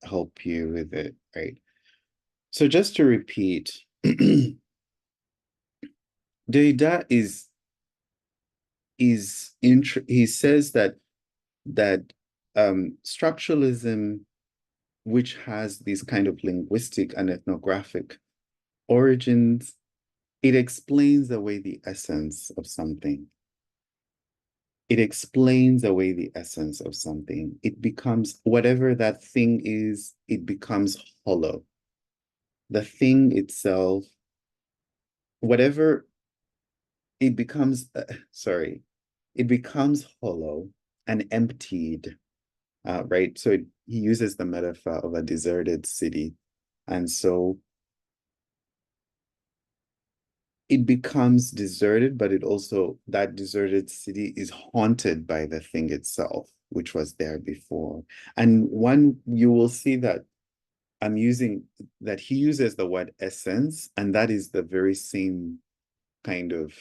help you with it, right? So just to repeat, Derrida he says that structuralism, which has these kind of linguistic and ethnographic origins, it explains away the essence of something. It explains away the essence of something. It becomes, whatever that thing is, it becomes hollow. The thing itself, whatever, it becomes, it becomes hollow and emptied, right? So he uses the metaphor of a deserted city. And so it becomes deserted, but it also, that deserted city is haunted by the thing itself, which was there before. And you will see that he uses the word essence, and that is the very same kind of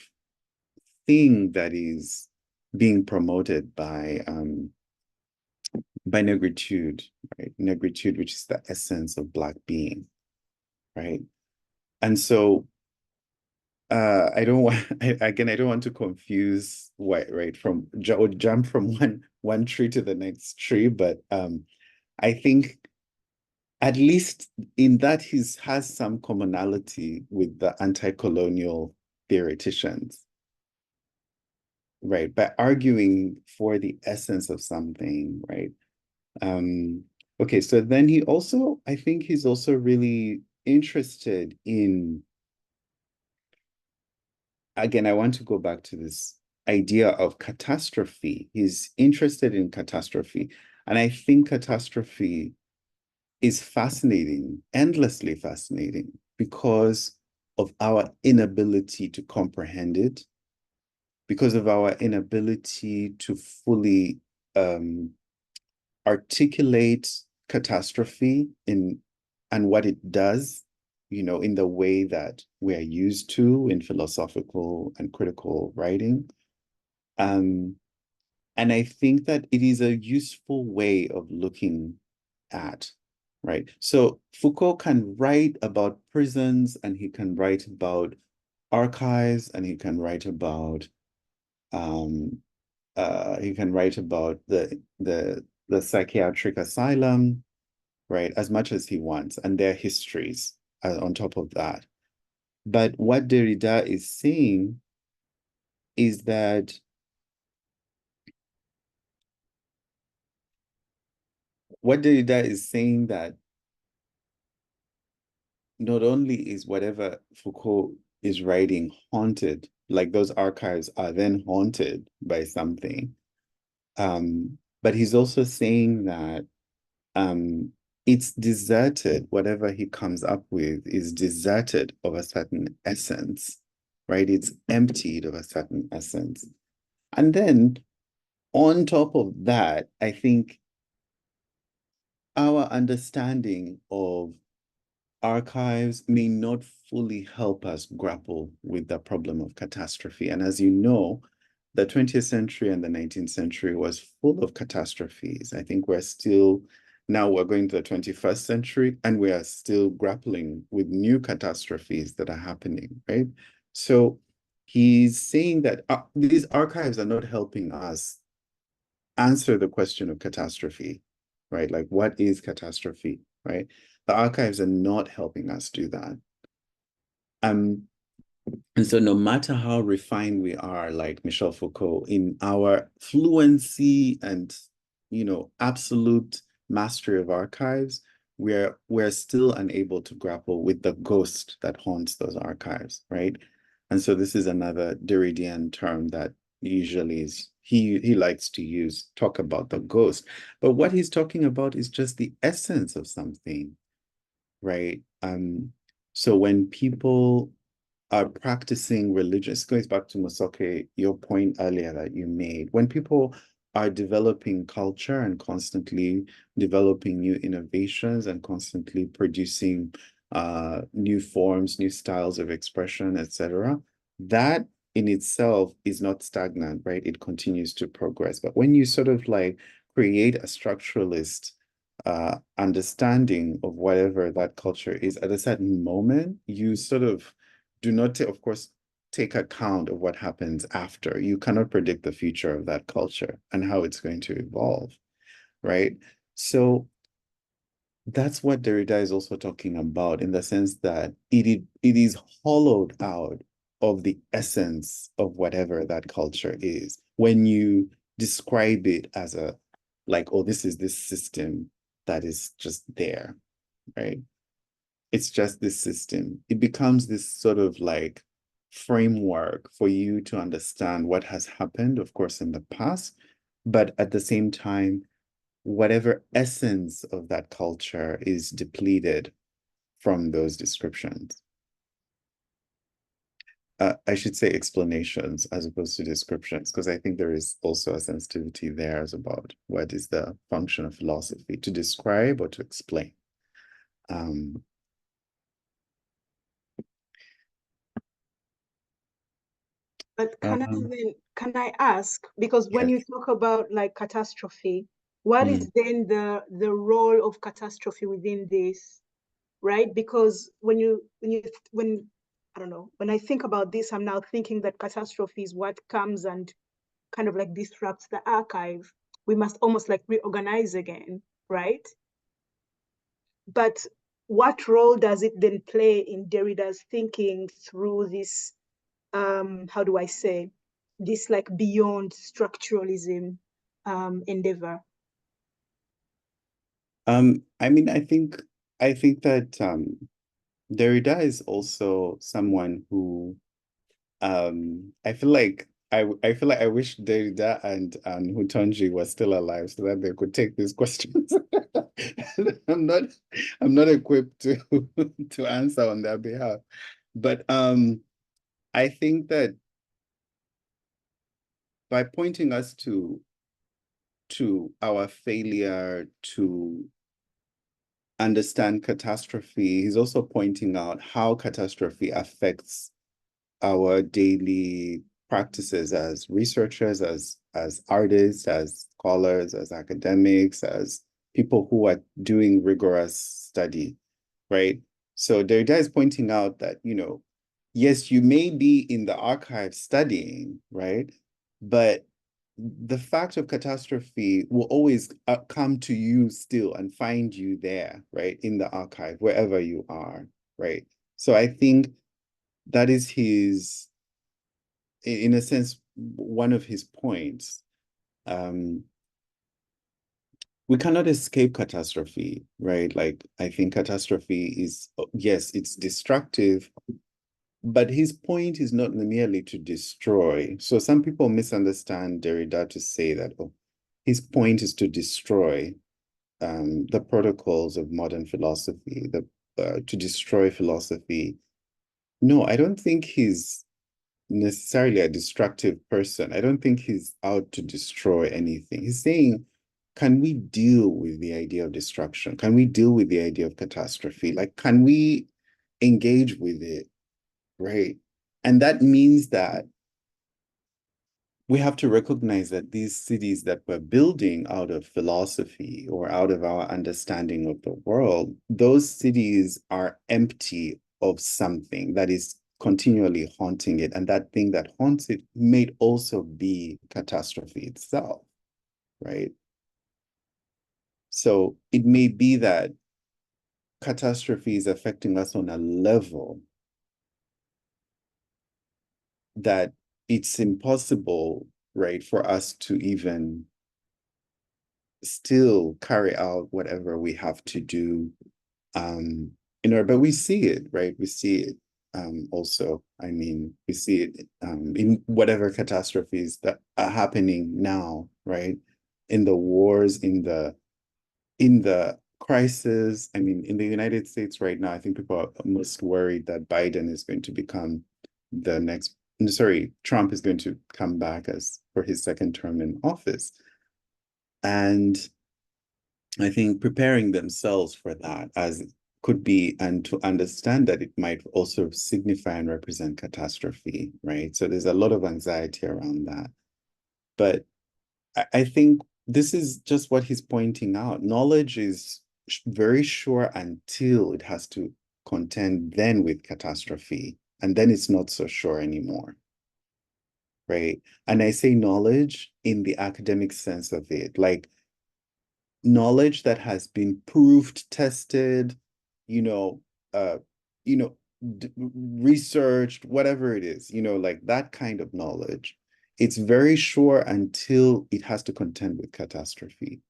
thing that is being promoted by negritude, right? Negritude, which is the essence of Black being, right? And so I don't want to confuse right from jump from one tree to the next tree, but I think at least in that he has some commonality with the anti-colonial theoreticians, right? By arguing for the essence of something, right? Okay, so then I think he's also really interested in, again, I want to go back to this idea of catastrophe. He's interested in catastrophe. And I think catastrophe is fascinating, endlessly fascinating, because of our inability to comprehend it, because of our inability to fully articulate catastrophe and what it does, in the way that we are used to in philosophical and critical writing. And I think that it is a useful way of looking at, right? So Foucault can write about prisons, and he can write about archives, and he can write about the psychiatric asylum, right, as much as he wants, and their histories on top of that. But what Derrida is saying is that not only is whatever Foucault is writing haunted, like those archives are then haunted by something, but he's also saying that it's deserted, whatever he comes up with is deserted of a certain essence, right? It's emptied of a certain essence. And then on top of that, I think our understanding of archives may not fully help us grapple with the problem of catastrophe. And as you know, the 20th century and the 19th century was full of catastrophes. I think now we're going to the 21st century, and we are still grappling with new catastrophes that are happening, right? So he's saying that these archives are not helping us answer the question of catastrophe, right? Like, what is catastrophe, right? The archives are not helping us do that. And so no matter how refined we are, like Michel Foucault, in our fluency and, absolute mastery of archives, we're still unable to grapple with the ghost that haunts those archives, right? And so this is another Derridian term that usually is he likes to talk about the ghost. But what he's talking about is just the essence of something, right? So when people are practicing religion, this goes back to Musoke, your point earlier that you made. When people are developing culture and constantly developing new innovations and constantly producing new forms, new styles of expression, etc., that in itself is not stagnant, right? It continues to progress. But when you sort of like create a structuralist understanding of whatever that culture is at a certain moment, you sort of do not, of course, take account of what happens after. You cannot predict the future of that culture and how it's going to evolve, right? So that's what Derrida is also talking about, in the sense that it is hollowed out of the essence of whatever that culture is. When you describe it as oh, this is this system that is just there, right? It's just this system. It becomes this sort of like framework for you to understand what has happened, of course, in the past, but at the same time, whatever essence of that culture is depleted from those descriptions. I should say explanations as opposed to descriptions, because I think there is also a sensitivity there as about what is the function of philosophy, to describe or to explain. But can I ask, because when you talk about like catastrophe, what is then the role of catastrophe within this, right? Because when I don't know, when I think about this, I'm now thinking that catastrophe is what comes and kind of like disrupts the archive. We must almost like reorganize again, right? But what role does it then play in Derrida's thinking through this, how do I say, this like beyond structuralism endeavor? I mean, I think that Derrida is also someone who I feel like I wish Derrida and Hountondji were still alive so that they could take these questions. I'm not equipped to answer on their behalf. But I think that by pointing us to our failure to understand catastrophe, he's also pointing out how catastrophe affects our daily practices as researchers, as artists, as scholars, as academics, as people who are doing rigorous study, right? So Derrida is pointing out that, yes, you may be in the archive studying, right? But the fact of catastrophe will always come to you still and find you there, right? In the archive, wherever you are, right? So I think that is his, in a sense, one of his points. We cannot escape catastrophe, right? Like, I think catastrophe is, yes, it's destructive, but his point is not merely to destroy. So some people misunderstand Derrida to say that, oh, his point is to destroy the protocols of modern philosophy, to destroy philosophy. No, I don't think he's necessarily a destructive person. I don't think he's out to destroy anything. He's saying, can we deal with the idea of destruction? Can we deal with the idea of catastrophe? Like, can we engage with it, right? And that means that we have to recognize that these cities that we're building out of philosophy or out of our understanding of the world, those cities are empty of something that is continually haunting it. And that thing that haunts it may also be catastrophe itself, right? So it may be that catastrophe is affecting us on a level that it's impossible, right, for us to even still carry out whatever we have to do in order, but we see it, right? We see it also. I mean, we see it in whatever catastrophes that are happening now, right? In the wars, in the crisis. I mean, in the United States right now, I think people are most worried that Biden is going to become the next, sorry, Trump is going to come back as for his second term in office. And I think preparing themselves for that as could be, and to understand that it might also signify and represent catastrophe, right? So there's a lot of anxiety around that. But I think this is just what he's pointing out. Knowledge is very sure until it has to contend then with catastrophe, and then it's not so sure anymore, right? And I say knowledge in the academic sense of it, like knowledge that has been proved, tested, you know, researched, whatever it is, like that kind of knowledge. It's very sure until it has to contend with catastrophe,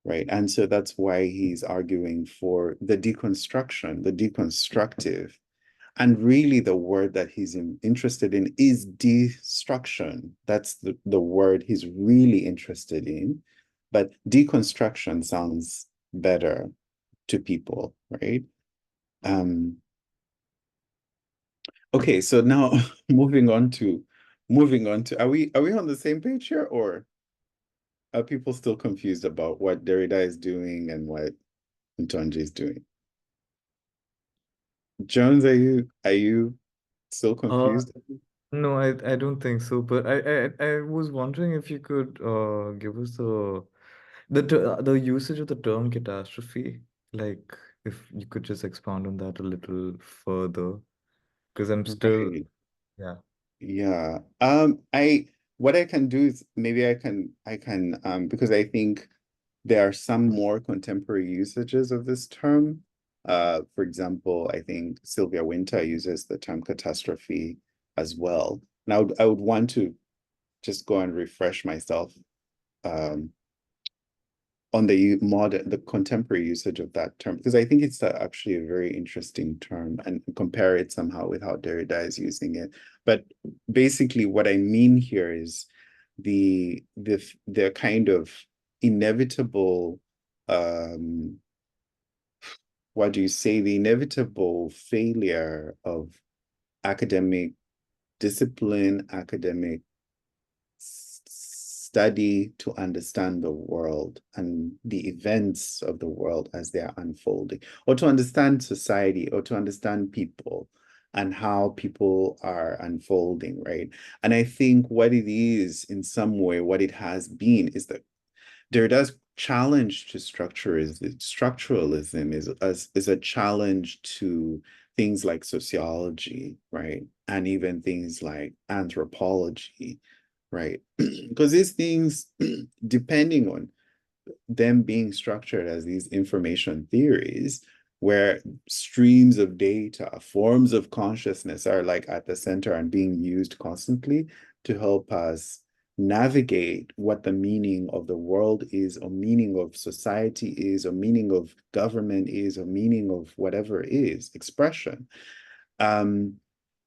right? And so that's why he's arguing for the deconstruction, the deconstructive. And really the word that he's interested in is destruction. That's the word he's really interested in. But deconstruction sounds better to people, right? Okay, so now moving on to, are we on the same page here, or are people still confused about what Derrida is doing and what Hountondji is doing? Jones, are you still confused? No, I don't think so. But I was wondering if you could give us the usage of the term catastrophe. Like, if you could just expound on that a little further, because I'm still, Right. yeah. Yeah. What I can do is maybe I can because I think there are some more contemporary usages of this term. For example, I think Sylvia Winter uses the term catastrophe as well. Now, I would want to just go and refresh myself on the contemporary usage of that term, because I think it's actually a very interesting term, and compare it somehow with how Derrida is using it. But basically what I mean here is the kind of inevitable, what do you say, the inevitable failure of academic discipline, academic study to understand the world and the events of the world as they are unfolding, or to understand society, or to understand people and how people are unfolding, right? And I think what it is, in some way, what it has been, is that Derrida's challenge to structuralism is a challenge to things like sociology, right? And even things like anthropology, right? Because these things, depending on them being structured as these information theories, where streams of data, forms of consciousness are like at the center and being used constantly to help us navigate what the meaning of the world is, or meaning of society is, or meaning of government is, or meaning of whatever is, expression.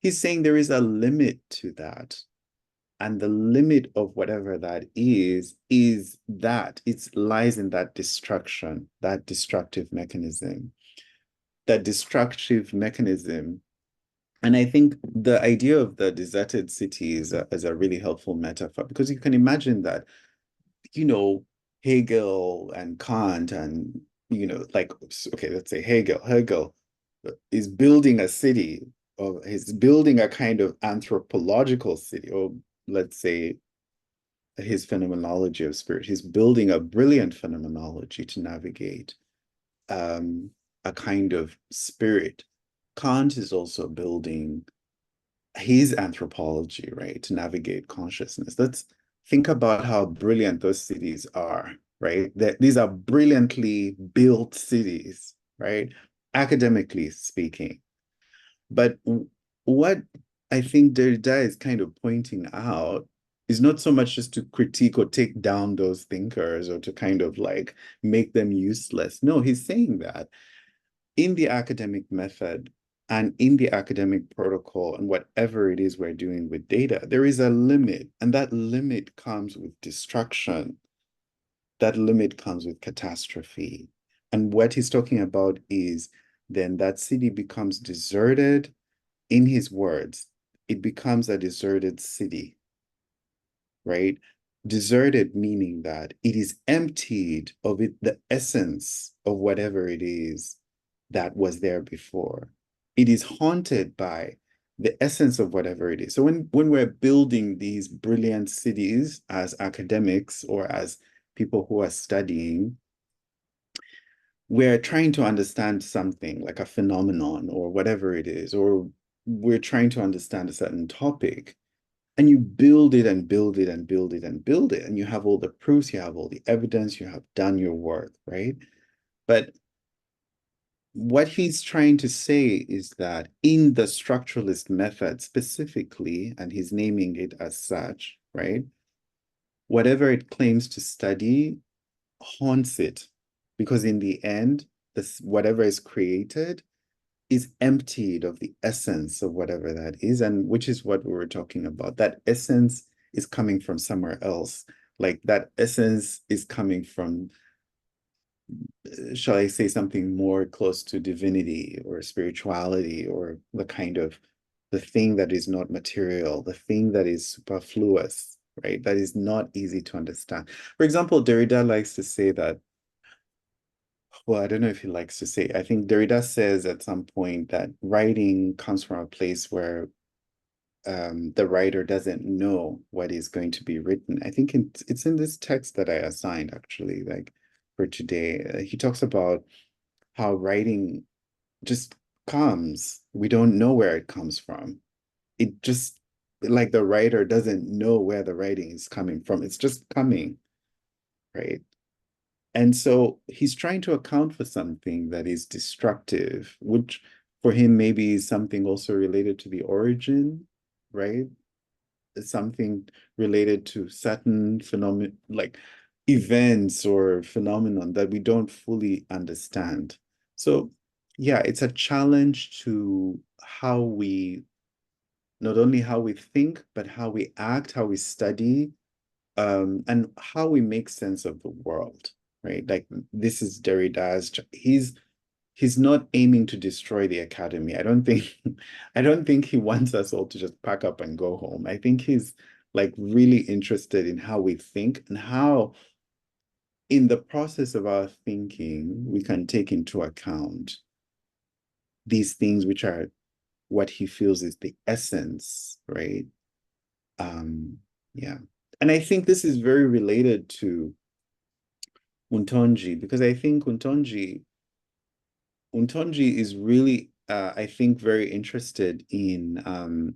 He's saying there is a limit to that. And the limit of whatever that is that it lies in that destruction, that destructive mechanism. That destructive mechanism. And I think the idea of the deserted city is a really helpful metaphor, because you can imagine that, Hegel and Kant and, like, okay, let's say Hegel is building a city, or he's building a kind of anthropological city, or let's say his phenomenology of spirit. He's building a brilliant phenomenology to navigate a kind of spirit. Kant is also building his anthropology, right, to navigate consciousness. Let's think about how brilliant those cities are, right? These are brilliantly built cities, right? Academically speaking. But what I think Derrida is kind of pointing out is not so much just to critique or take down those thinkers or to kind of like make them useless. No, he's saying that in the academic method and in the academic protocol and whatever it is we're doing with data, there is a limit, and that limit comes with destruction. That limit comes with catastrophe. And what he's talking about is then that city becomes deserted. In his words, it becomes a deserted city, right? Deserted meaning that it is emptied of it, the essence of whatever it is that was there before. It is haunted by the essence of whatever it is. So when we're building these brilliant cities as academics or as people who are studying, we're trying to understand something like a phenomenon or whatever it is, or we're trying to understand a certain topic, and you build it and build it and build it and build it, and you have all the proofs, you have all the evidence, you have done your work, right? But what he's trying to say is that in the structuralist method specifically, and he's naming it as such, right? Whatever it claims to study haunts it, because in the end, this whatever is created is emptied of the essence of whatever that is, and which is what we were talking about. That essence is coming from somewhere else. Like that essence is coming from, shall I say, something more close to divinity or spirituality, or the kind of the thing that is not material, the thing that is superfluous, right? That is not easy to understand. For example, Derrida likes to say that, well, I don't know if he likes to say, I think Derrida says at some point that writing comes from a place where the writer doesn't know what is going to be written. I think it's in this text that I assigned, actually, like for today. He talks about how writing just comes. We don't know where it comes from. It just, like the writer doesn't know where the writing is coming from. It's just coming, right? And so he's trying to account for something that is destructive, which for him maybe is something also related to the origin, right? It's something related to certain phenomena, like events or phenomenon that we don't fully understand. So yeah, it's a challenge to how we, not only how we think, but how we act, how we study, and how we make sense of the world, right? Like this is Derrida's, he's not aiming to destroy the academy. I don't think he wants us all to just pack up and go home. I think he's like really interested in how we think and how in the process of our thinking, we can take into account these things which are what he feels is the essence, right? Yeah. And I think this is very related to Hountondji, because I think Hountondji is really, I think, very interested in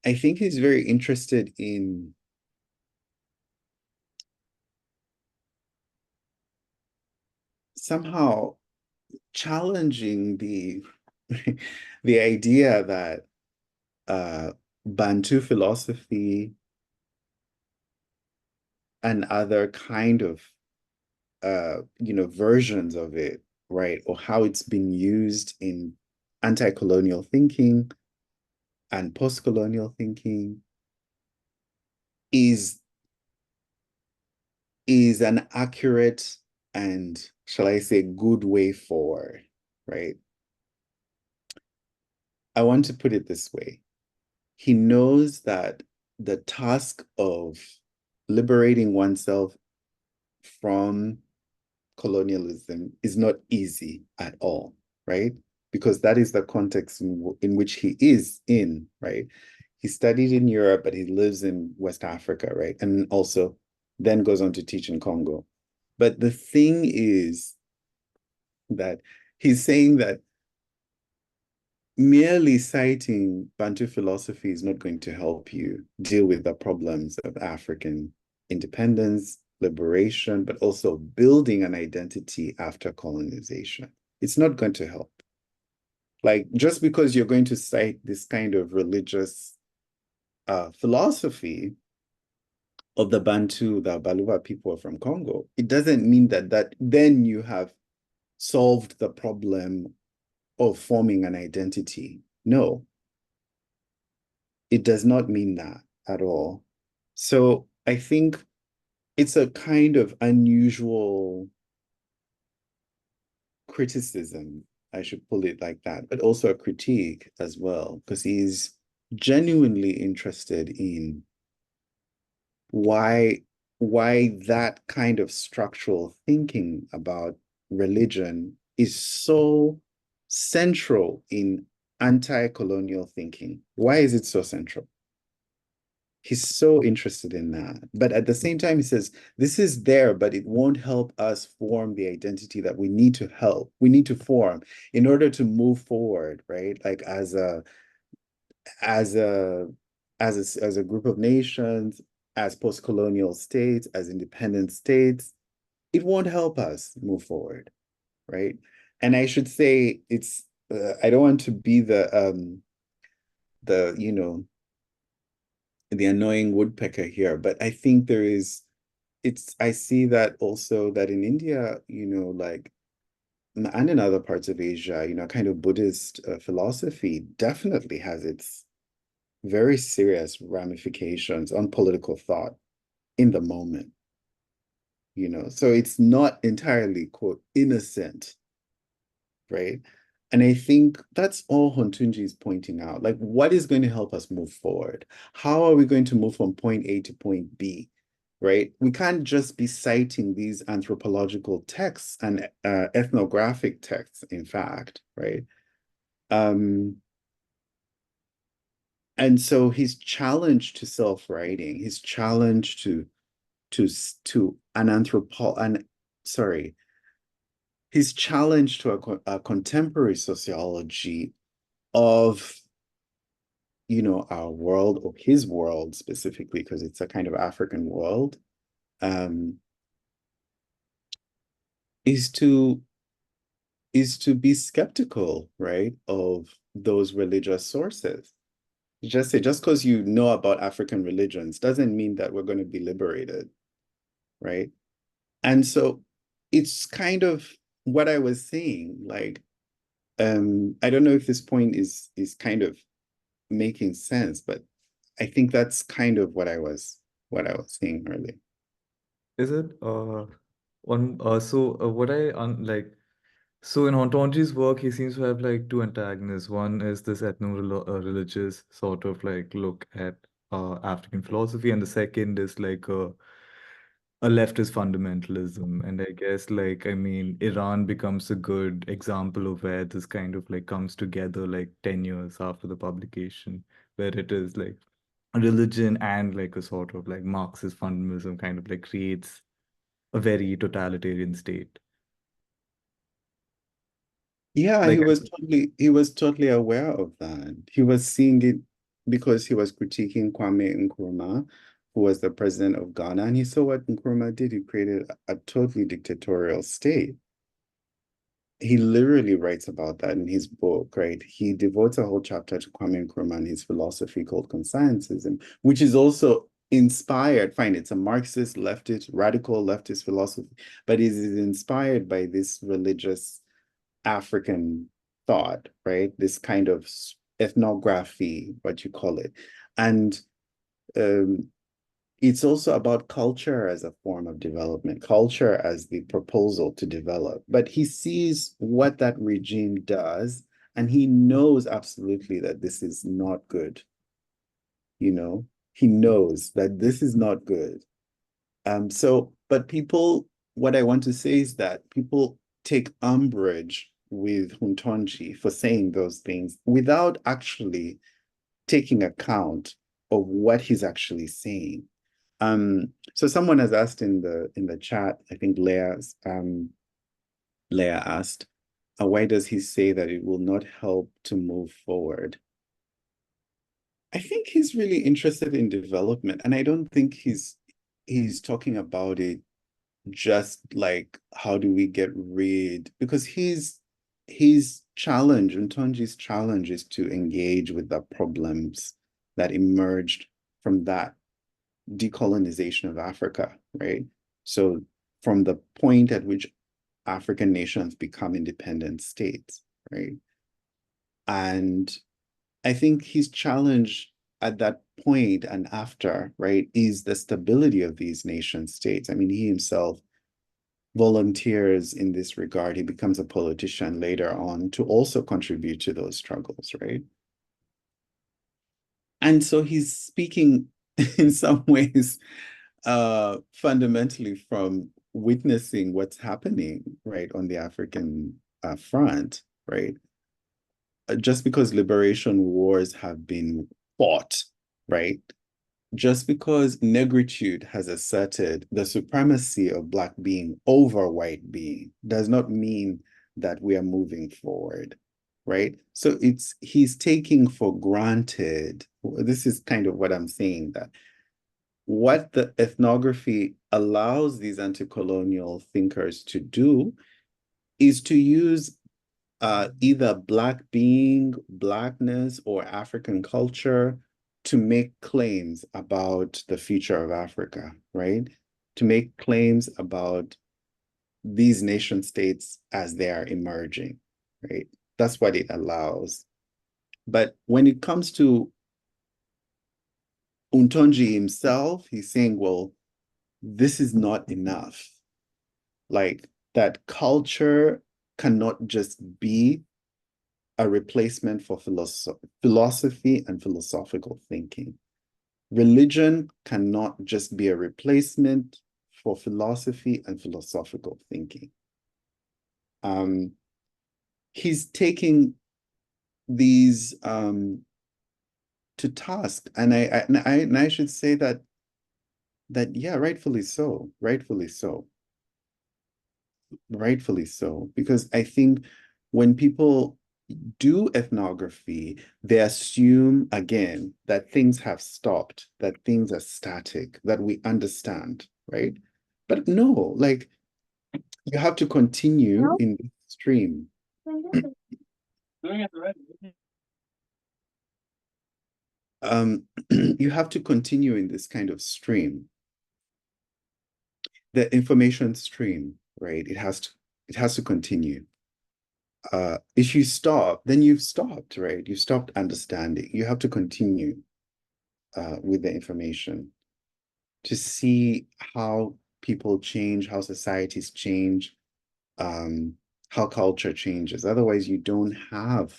I think he's very interested in somehow challenging the the idea that Bantu philosophy and other kind of versions of it, right, or how it's been used in anti-colonial thinking and post-colonial thinking is an accurate and, shall I say, good way forward, right? I want to put it this way. He knows that the task of liberating oneself from colonialism is not easy at all, right? Because that is the context in which he is in, right? He studied in Europe, but he lives in West Africa, right? And also then goes on to teach in Congo. But the thing is that he's saying that merely citing Bantu philosophy is not going to help you deal with the problems of African independence, liberation, but also building an identity after colonization. It's not going to help. Like, just because you're going to cite this kind of religious philosophy of the Bantu, the Baluba people from Congo, it doesn't mean that then you have solved the problem of forming an identity. No, it does not mean that at all. So I think it's a kind of unusual criticism, I should put it like that, but also a critique as well, because he's genuinely interested in why that kind of structural thinking about religion is so central in anti-colonial thinking. Why is it so central? He's so interested in that. But at the same time, he says, this is there, but it won't help us form the identity that we need to form in order to move forward, right? Like as a group of nations, as post-colonial states, as independent states, it won't help us move forward, right? And I should say it's, I don't want to be the annoying woodpecker here, but I think I see that also that in India, like, and in other parts of Asia, kind of Buddhist philosophy definitely has its very serious ramifications on political thought in the moment, so it's not entirely, quote, innocent, right? And I think that's all Hountondji is pointing out. Like, what is going to help us move forward? How are we going to move from point A to point B, right? We can't just be citing these anthropological texts and ethnographic texts, in fact, right? And so his challenge to self-writing, his challenge to his challenge to a contemporary sociology of our world, or his world specifically, because it's a kind of African world, is to be skeptical, right, of those religious sources. Just because you know about African religions doesn't mean that we're going to be liberated, right? And so it's kind of what I was saying, like, I don't know if this point is kind of making sense, but I think that's kind of what I was saying earlier. Is it what I like, so in Hountondji's work, he seems to have like two antagonists. One is this ethno-religious sort of like look at African philosophy, and the second is like a leftist fundamentalism. And I guess, like, I mean, Iran becomes a good example of where this kind of like comes together like 10 years after the publication, where it is like religion and like a sort of like Marxist fundamentalism kind of like creates a very totalitarian state. Yeah, Like, he was totally aware of that. He was seeing it because he was critiquing Kwame Nkrumah, who was the president of Ghana, and he saw what Nkrumah did. He created a totally dictatorial state. He literally writes about that in his book, right? He devotes a whole chapter to Kwame Nkrumah and his philosophy called conscientism, which is also inspired, fine, it's a Marxist, leftist, radical leftist philosophy, but it is inspired by this religious African thought, right? This kind of ethnography, what you call it. And it's also about culture as a form of development, culture as the proposal to develop. But he sees what that regime does, and he knows absolutely that this is not good. He knows that this is not good. But people, what I want to say is that people take umbrage with Hountondji for saying those things without actually taking account of what he's actually saying. So someone has asked in the chat, I think Leah asked, why does he say that it will not help to move forward? I think he's really interested in development, and I don't think he's talking about it just like, how do we get rid, because he's his challenge, Hountondji's challenge, is to engage with the problems that emerged from that decolonization of Africa, right? So from the point at which African nations become independent states, right? And I think his challenge at that point and after, right, is the stability of these nation states. I mean, he himself volunteers in this regard. He becomes a politician later on to also contribute to those struggles, right? And so he's speaking in some ways fundamentally from witnessing what's happening, right, on the African front, right? Just because liberation wars have been fought, right? Just because negritude has asserted the supremacy of Black being over white being does not mean that we are moving forward, right? So he's taking for granted, this is kind of what I'm saying, that what the ethnography allows these anti-colonial thinkers to do is to use either Black being, Blackness, or African culture to make claims about the future of Africa, right? To make claims about these nation states as they are emerging, right? That's what it allows. But when it comes to Hountondji himself, he's saying, well, this is not enough. Like, that culture cannot just be a replacement for philosophy and philosophical thinking. Religion cannot just be a replacement for philosophy and philosophical thinking. He's taking these to task, and I should say that yeah, rightfully so, because I think when people do ethnography, they assume again that things have stopped, that things are static, that we understand, right? But no, like, you have to continue in the stream. You have to continue in this kind of stream. The information stream, right? It has to continue. If you stop, then you've stopped, right? You stopped understanding. You have to continue with the information to see how people change, how societies change, how culture changes. Otherwise, you don't have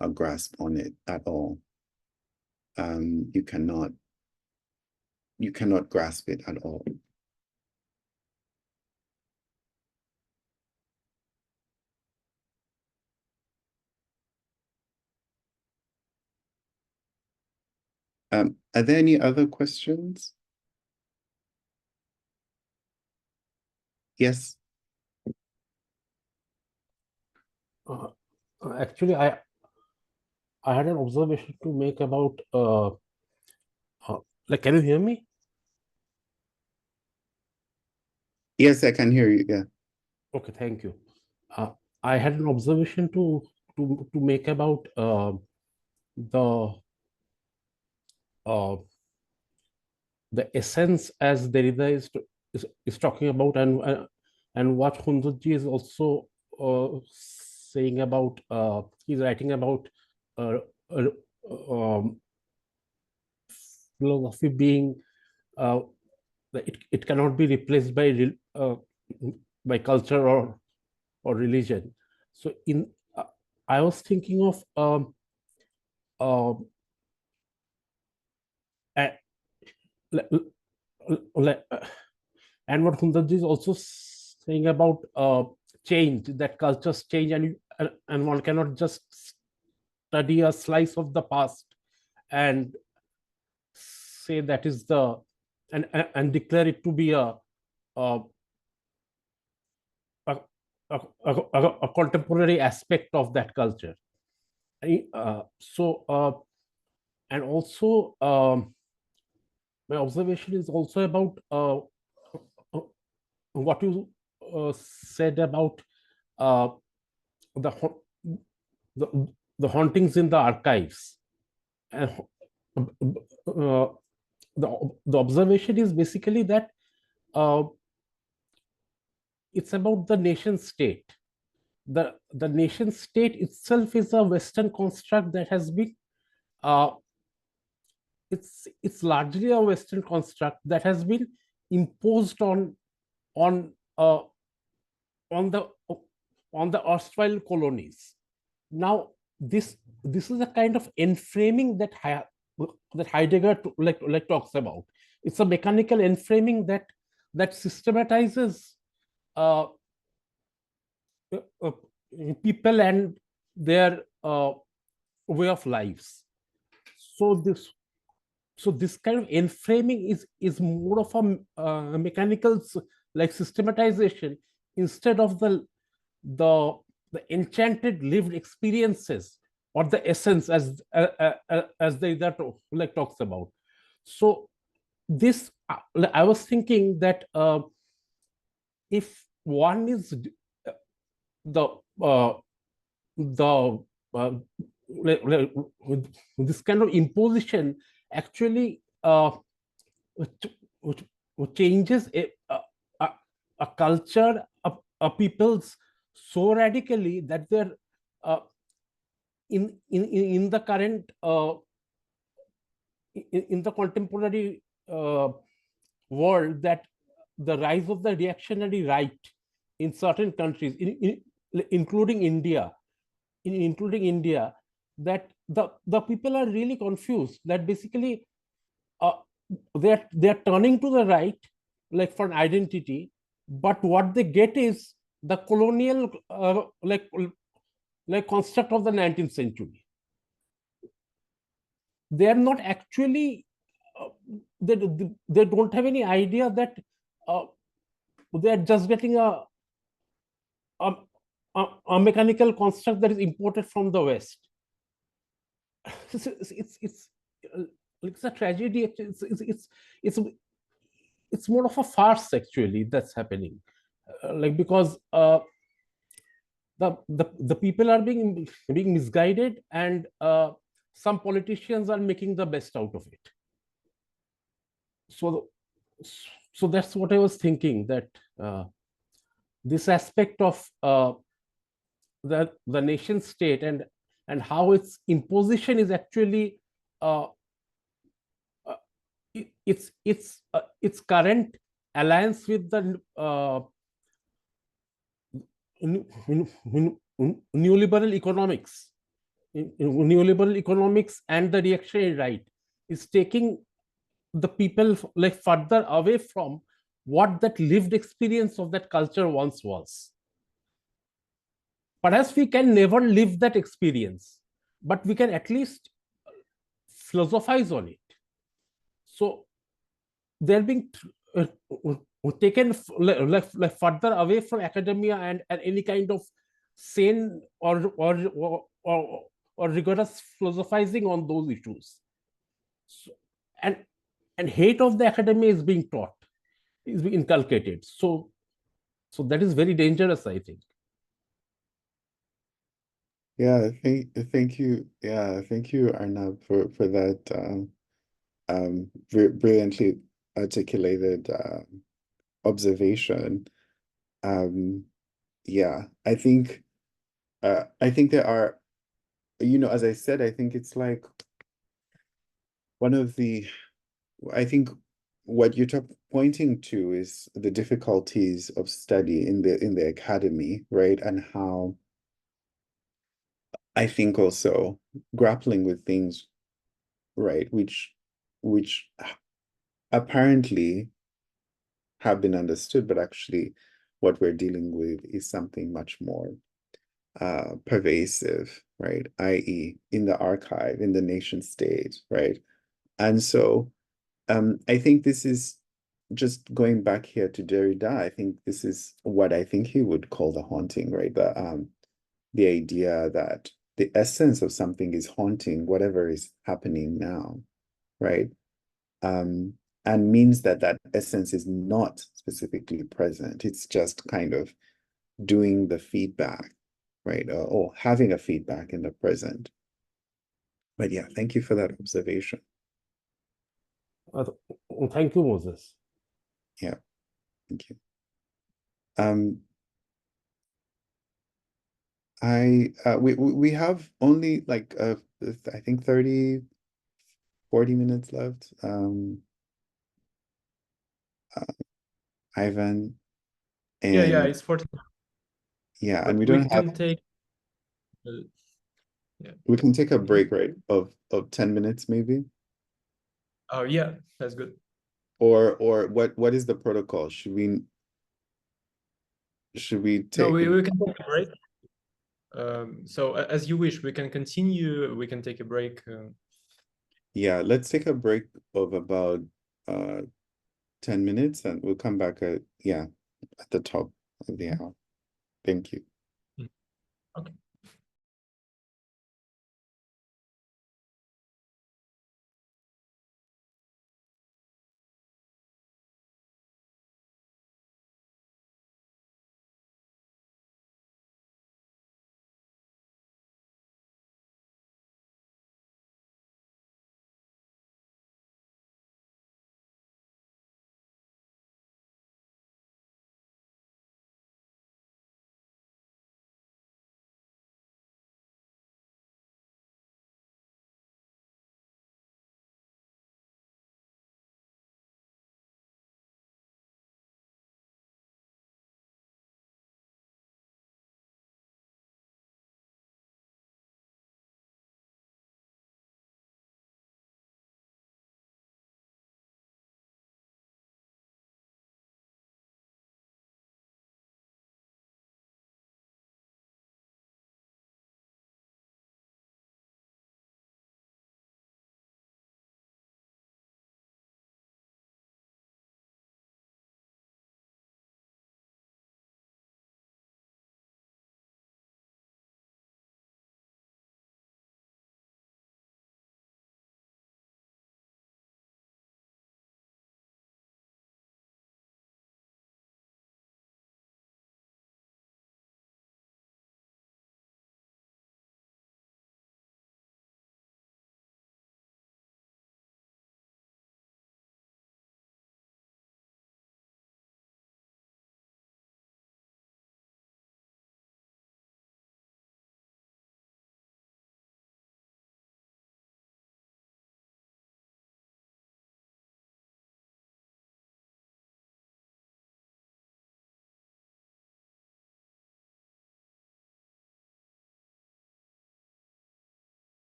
a grasp on it at all. You cannot grasp it at all. Are there any other questions? Yes. Actually, I had an observation to make about like, can you hear me? Yes, I can hear you. Yeah. Okay, thank you. I had an observation to make about the essence, as Derrida is talking about, and what Hountondji is also saying about. He's writing about philosophy being it cannot be replaced by culture or religion. So I was thinking of and what Hountondji is also saying about change, that cultures change, and one cannot just study a slice of the past and say that is the and declare it to be a contemporary aspect of that culture. And also my observation is also about what you said about the the hauntings in the archives. And the observation is basically that it's about the nation state. The nation state itself is a Western construct that has been it's largely a Western construct that has been imposed on the erstwhile colonies. Now, this is a kind of enframing that Heidegger talks about. It's a mechanical enframing that systematizes people and their way of lives. So this kind of enframing is more of a mechanical systematization instead of the enchanted lived experiences or the essence as Derrida talks about. So this I was thinking that if one is this kind of imposition actually changes a culture, a people's so radically that they're in the current in the contemporary world, that the rise of the reactionary right in certain countries, including India, that the people are really confused, that basically they're turning to the right for an identity, but what they get is the colonial construct of the 19th century. They are not actually they don't have any idea that they are just getting a mechanical construct that is imported from the West. It's a tragedy. It's more of a farce actually that's happening, because the people are being misguided, and some politicians are making the best out of it. So that's what I was thinking, that this aspect of the nation state and how its imposition is actually its current alliance with the neoliberal economics. Neoliberal economics and the reactionary right is taking the people further away from what that lived experience of that culture once was. Perhaps we can never live that experience, but we can at least philosophize on it. So they're being taken further away from academia and any kind of sane or rigorous philosophizing on those issues. So, and hate of the academia is being taught, is being inculcated. So that is very dangerous, I think. Yeah, thank you. Yeah, thank you, Arnab, for that brilliantly articulated observation. Yeah, I think there are, as I said, I think it's like one of the, I think what you're pointing to is the difficulties of study in the academy, right? And how I think also grappling with things, right, which apparently have been understood, but actually what we're dealing with is something much more pervasive, right? i.e. in the archive, in the nation state, right? And so I think this is just going back here to Derrida. I think this is what I think he would call the haunting, right? The idea that the essence of something is haunting whatever is happening now, right? And means that essence is not specifically present. It's just kind of doing the feedback, right? Or having a feedback in the present. But yeah, thank you for that observation. Thank you, Moses. Yeah, thank you. We have only like I think 30, 40 minutes left. Ivan and Yeah, it's 40. yeah, But and we we don't can have take we can take a break, right? Of 10 minutes maybe. Oh yeah, that's good. Or what is the protocol? Should we No, take we can take a break. So as you wish, we can continue, we can take a break. Yeah, let's take a break of about 10 minutes and we'll come back at the top of the hour. Thank you. Okay.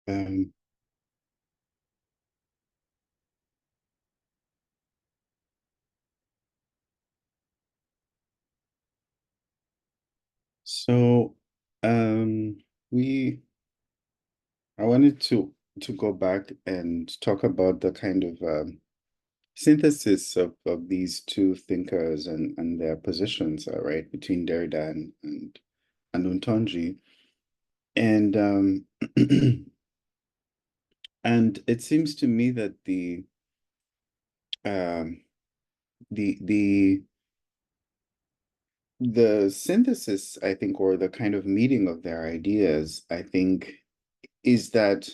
Um, so I wanted to go back and talk about the kind of synthesis of these two thinkers and their positions, right, between Derrida and Hountondji. And and it seems to me that um, the synthesis, I think, or the kind of meeting of their ideas, I think, is that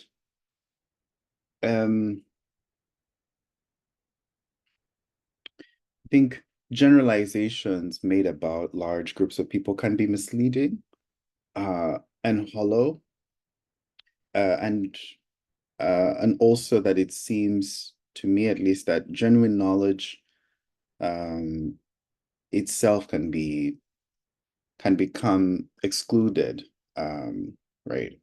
I think generalizations made about large groups of people can be misleading and hollow, and also that it seems to me, at least, that genuine knowledge itself can become excluded, right,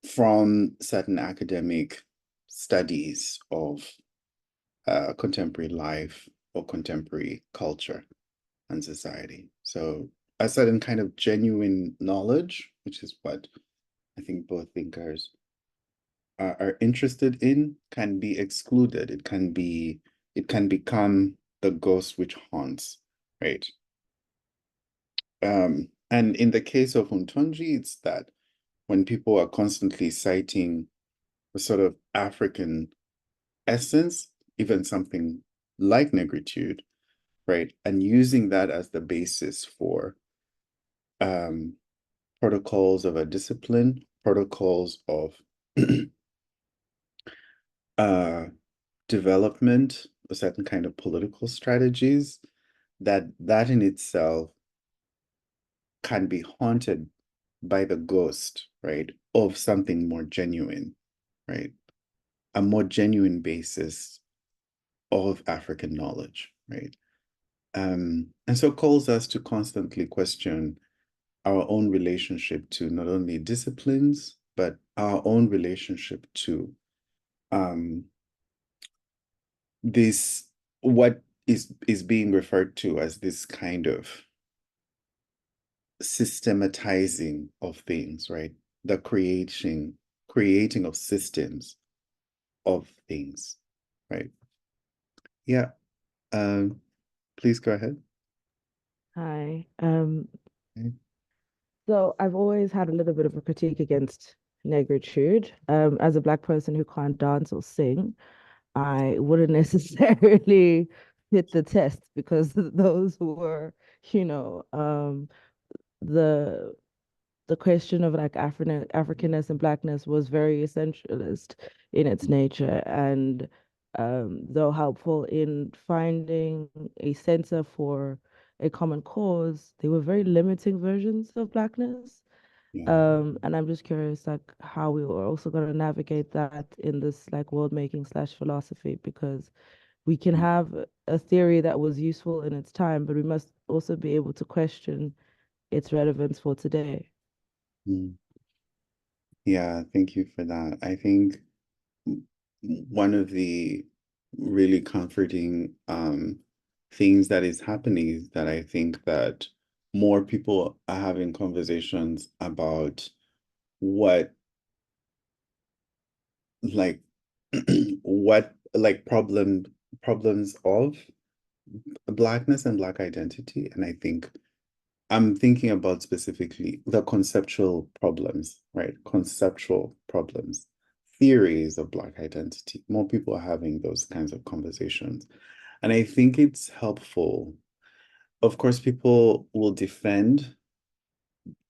from certain academic studies of contemporary life or contemporary culture and society. So a certain kind of genuine knowledge, which is what I think both thinkers are interested in, can be excluded. It can become the ghost which haunts, right? And in the case of Hountondji, it's that when people are constantly citing a sort of African essence, even something like negritude, right, and using that as the basis for protocols of a discipline, protocols of development, a certain kind of political strategies, that in itself can be haunted by the ghost, right, of something more genuine, right? A more genuine basis of African knowledge, right? And so it calls us to constantly question our own relationship to not only disciplines, but our own relationship to this, what is being referred to as this kind of systematizing of things, right? The creating of systems of things, right? Yeah. Please go ahead. Hi. Okay. So I've always had a little bit of a critique against negritude. As a Black person who can't dance or sing, I wouldn't necessarily fit the test because those were, you know, the question of like Africanness and Blackness was very essentialist in its nature, and though helpful in finding a center for a common cause, they were very limiting versions of Blackness. Yeah. And I'm just curious, like, how we were also going to navigate that in this like world making / philosophy, because we can have a theory that was useful in its time, but we must also be able to question its relevance for today. Mm. Yeah, thank you for that. I think one of the really comforting things that is happening is that I think that more people are having conversations about what, like, what, like, problems of Blackness and Black identity. And I think I'm thinking about specifically the conceptual problems, right? Conceptual problems, theories of Black identity. More people are having those kinds of conversations. And I think it's helpful. Of course, people will defend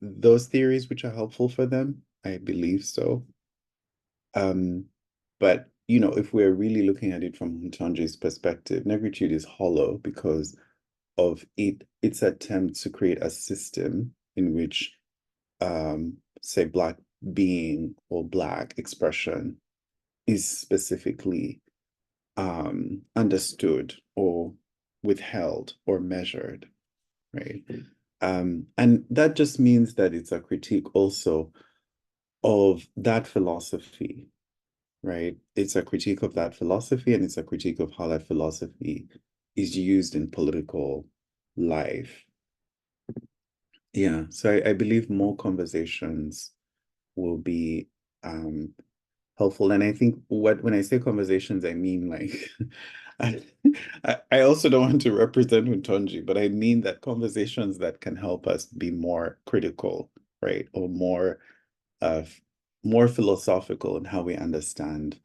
those theories which are helpful for them. I believe so. But, you know, if we're really looking at it from Hountondji's perspective, negritude is hollow because of its attempt to create a system in which, say, Black being or Black expression is specifically understood or withheld or measured, right? And that just means that it's a critique also of that philosophy, right? It's a critique of that philosophy, and it's a critique of how that philosophy is used in political life. Yeah, so I believe more conversations will be helpful. And I think when I say conversations, I mean like, I also don't want to represent Hountondji, but I mean that conversations that can help us be more critical, right? Or more philosophical in how we understand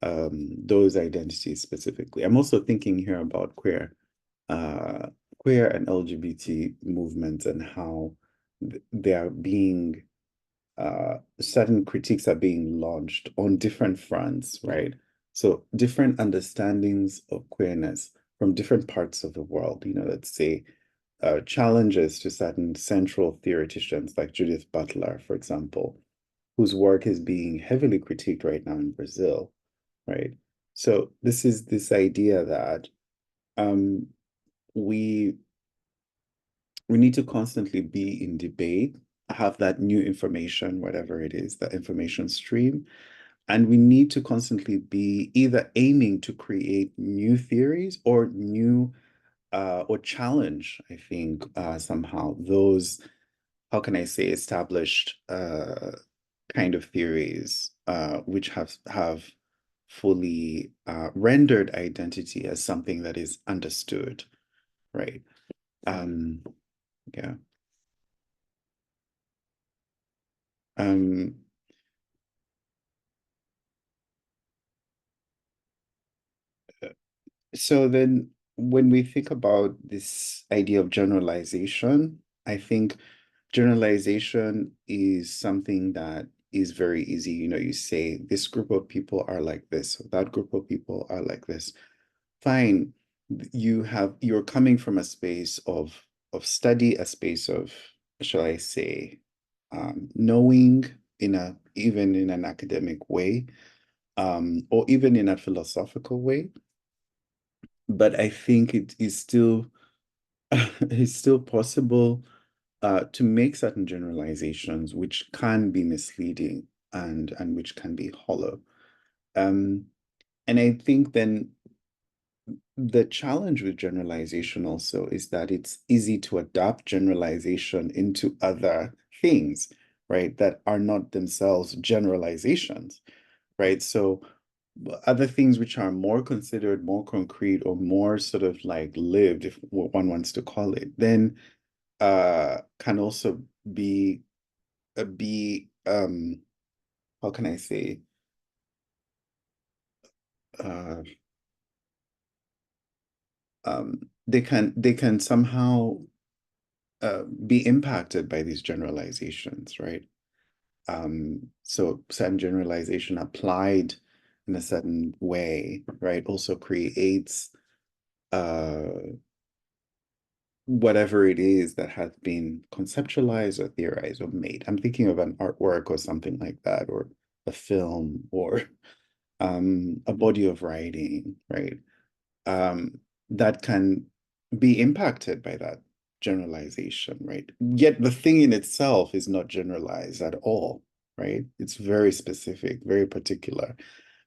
those identities specifically. I'm also thinking here about queer and LGBT movements and how they are being certain critiques are being launched on different fronts, right? So different understandings of queerness from different parts of the world, let's say challenges to certain central theoreticians like Judith Butler, for example, whose work is being heavily critiqued right now in Brazil, right? So this is this idea that we need to constantly be in debate, have that new information, whatever it is, that information stream. And we need to constantly be either aiming to create new theories or or challenge, I think, somehow those, how can I say, established kind of theories, which have fully rendered identity as something that is understood, right? Yeah. So then when we think about this idea of generalization, I think generalization is something that is very easy. You say this group of people are like this, or that group of people are like this. Fine. You're coming from a space of study, a space of, shall I say, knowing even in an academic way, or even in a philosophical way. But I think it is still it's still possible to make certain generalizations which can be misleading and which can be hollow. And I think then the challenge with generalization also is that it's easy to adapt generalization into other things, right, that are not themselves generalizations, right? So other things which are more considered, more concrete, or more sort of like lived, if one wants to call it, then can also be how can I say, they can somehow be impacted by these generalizations, right? So certain generalization applied in a certain way, right, also creates whatever it is that has been conceptualized or theorized or made. I'm thinking of an artwork or something like that, or a film, or a body of writing, right? That can be impacted by that generalization, right? Yet the thing in itself is not generalized at all, right? It's very specific, very particular.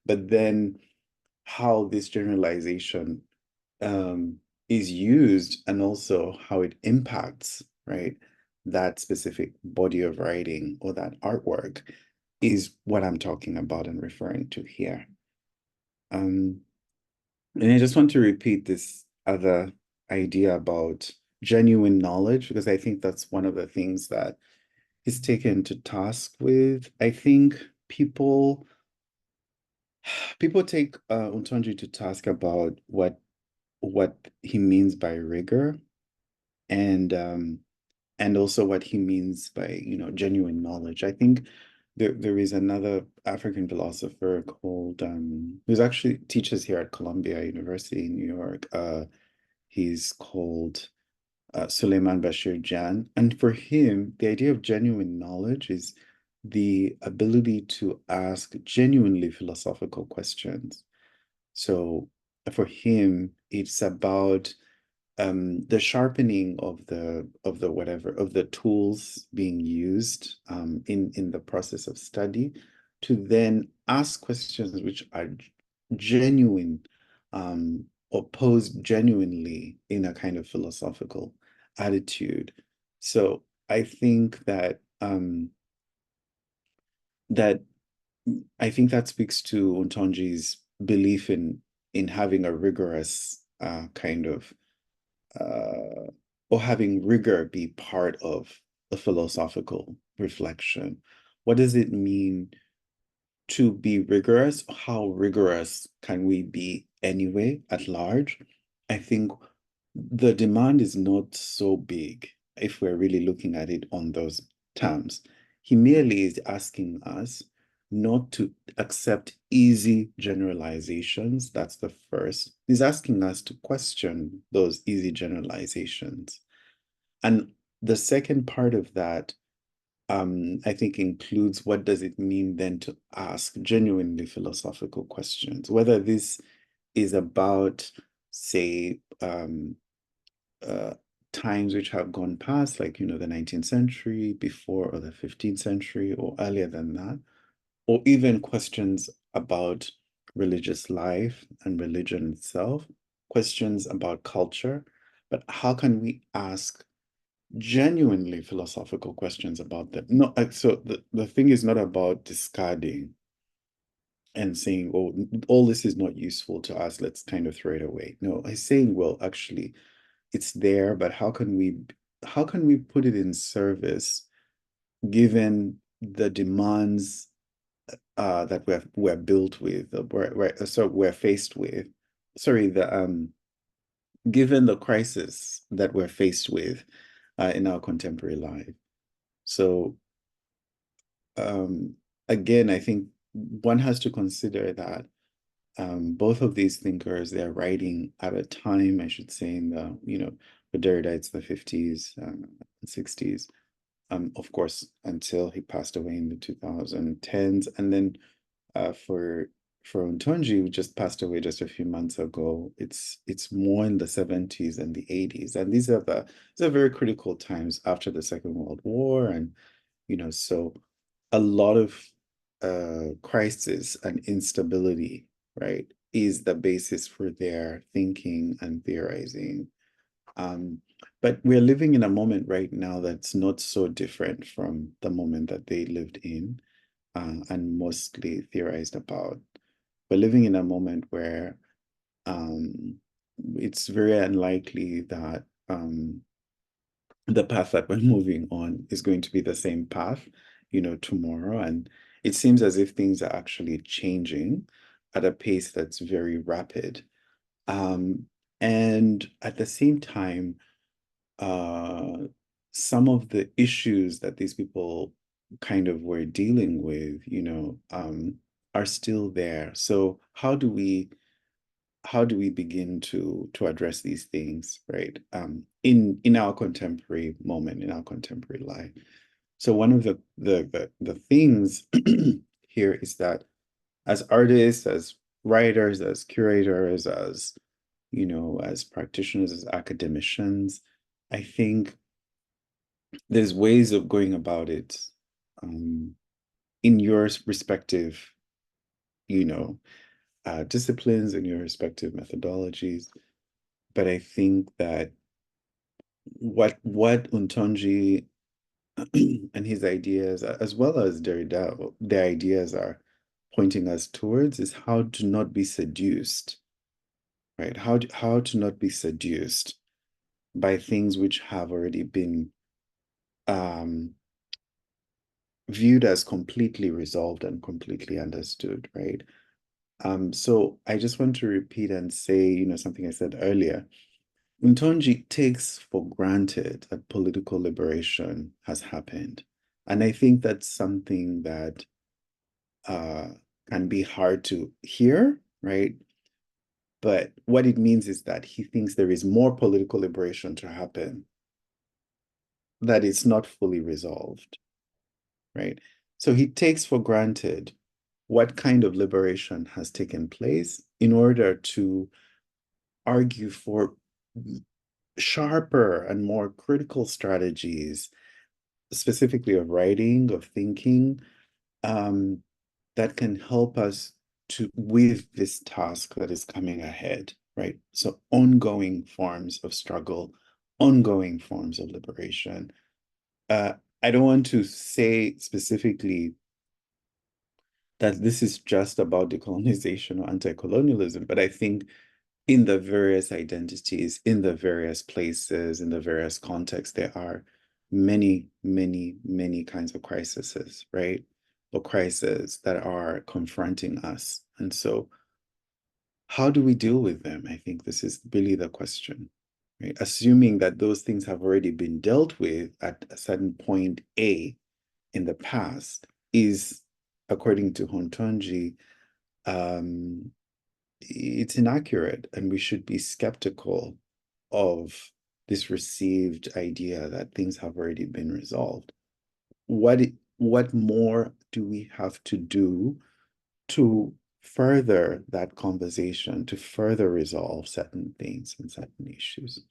But then how this generalization is used and also how it impacts, right, that specific body of writing or that artwork is what I'm talking about and referring to here. And I just want to repeat this other idea about genuine knowledge, because I think that's one of the things that is taken to task with. I think people take Hountondji to task about what he means by rigor, and also what he means by genuine knowledge. I think there is another African philosopher called who's actually teaches here at Columbia University in New York. He's called Suleiman Bashir Jan, and for him, the idea of genuine knowledge is the ability to ask genuinely philosophical questions. So for him, it's about the sharpening of the whatever of the tools being used in the process of study, to then ask questions which are genuine or posed genuinely in a kind of philosophical attitude. So I think that that speaks to Hountondji's belief in having a rigorous kind of or having rigor be part of the philosophical reflection. What does it mean to be rigorous? How rigorous can we be anyway at large? I think the demand is not so big if we're really looking at it on those terms. He merely is asking us not to accept easy generalizations. That's the first. He's asking us to question those easy generalizations. And the second part of that, I think, includes what does it mean then to ask genuinely philosophical questions, whether this is about, say, times which have gone past, like, the 19th century, before, or the 15th century, or earlier than that, or even questions about religious life and religion itself, questions about culture. But how can we ask genuinely philosophical questions about them? No, so the thing is not about discarding and saying, oh, all this is not useful to us, let's kind of throw it away. No, I'm saying, well, actually, it's there, but how can we put it in service given the demands that we're built with, we're faced with, given the crisis that we're faced with in our contemporary life. So again, I think one has to consider that both of these thinkers, they're writing at a time, I should say, in the, for Derrida, it's the 50s and 60s. Of course, until he passed away in the 2010s. And then for Hountondji, who just passed away just a few months ago, it's more in the 70s and the 80s. And these are very critical times after the Second World War. And, so a lot of crisis and instability, right, is the basis for their thinking and theorizing. But we're living in a moment right now that's not so different from the moment that they lived in and mostly theorized about. We're living in a moment where it's very unlikely that the path that we're moving on is going to be the same path, tomorrow. And it seems as if things are actually changing at a pace that's very rapid. And at the same time, some of the issues that these people kind of were dealing with, are still there. So how do we begin to address these things, right? In our contemporary moment, in our contemporary life. So one of the things here is that as artists, as writers, as curators, as as practitioners, as academicians, I think there's ways of going about it in your respective, disciplines, in your respective methodologies. But I think that what Hountondji and his ideas, as well as Derrida, their ideas are pointing us towards is how to not be seduced, right? How to not be seduced by things which have already been viewed as completely resolved and completely understood, right? So I just want to repeat and say, something I said earlier. Hountondji takes for granted that political liberation has happened. And I think that's something that can be hard to hear, right? But what it means is that he thinks there is more political liberation to happen, that it's not fully resolved, right? So he takes for granted what kind of liberation has taken place in order to argue for sharper and more critical strategies, specifically of writing, of thinking, that can help us with this task that is coming ahead, right? So ongoing forms of struggle, ongoing forms of liberation. I don't want to say specifically that this is just about decolonization or anti-colonialism, but I think in the various identities, in the various places, in the various contexts, there are many, many, many kinds of crises, right? Or crises that are confronting us. And so how do we deal with them? I think this is really the question, right? Assuming that those things have already been dealt with at a certain point A in the past is, according to Hountondji, it's inaccurate, and we should be skeptical of this received idea that things have already been resolved. What more do we have to do to further that conversation, to further resolve certain things and certain issues?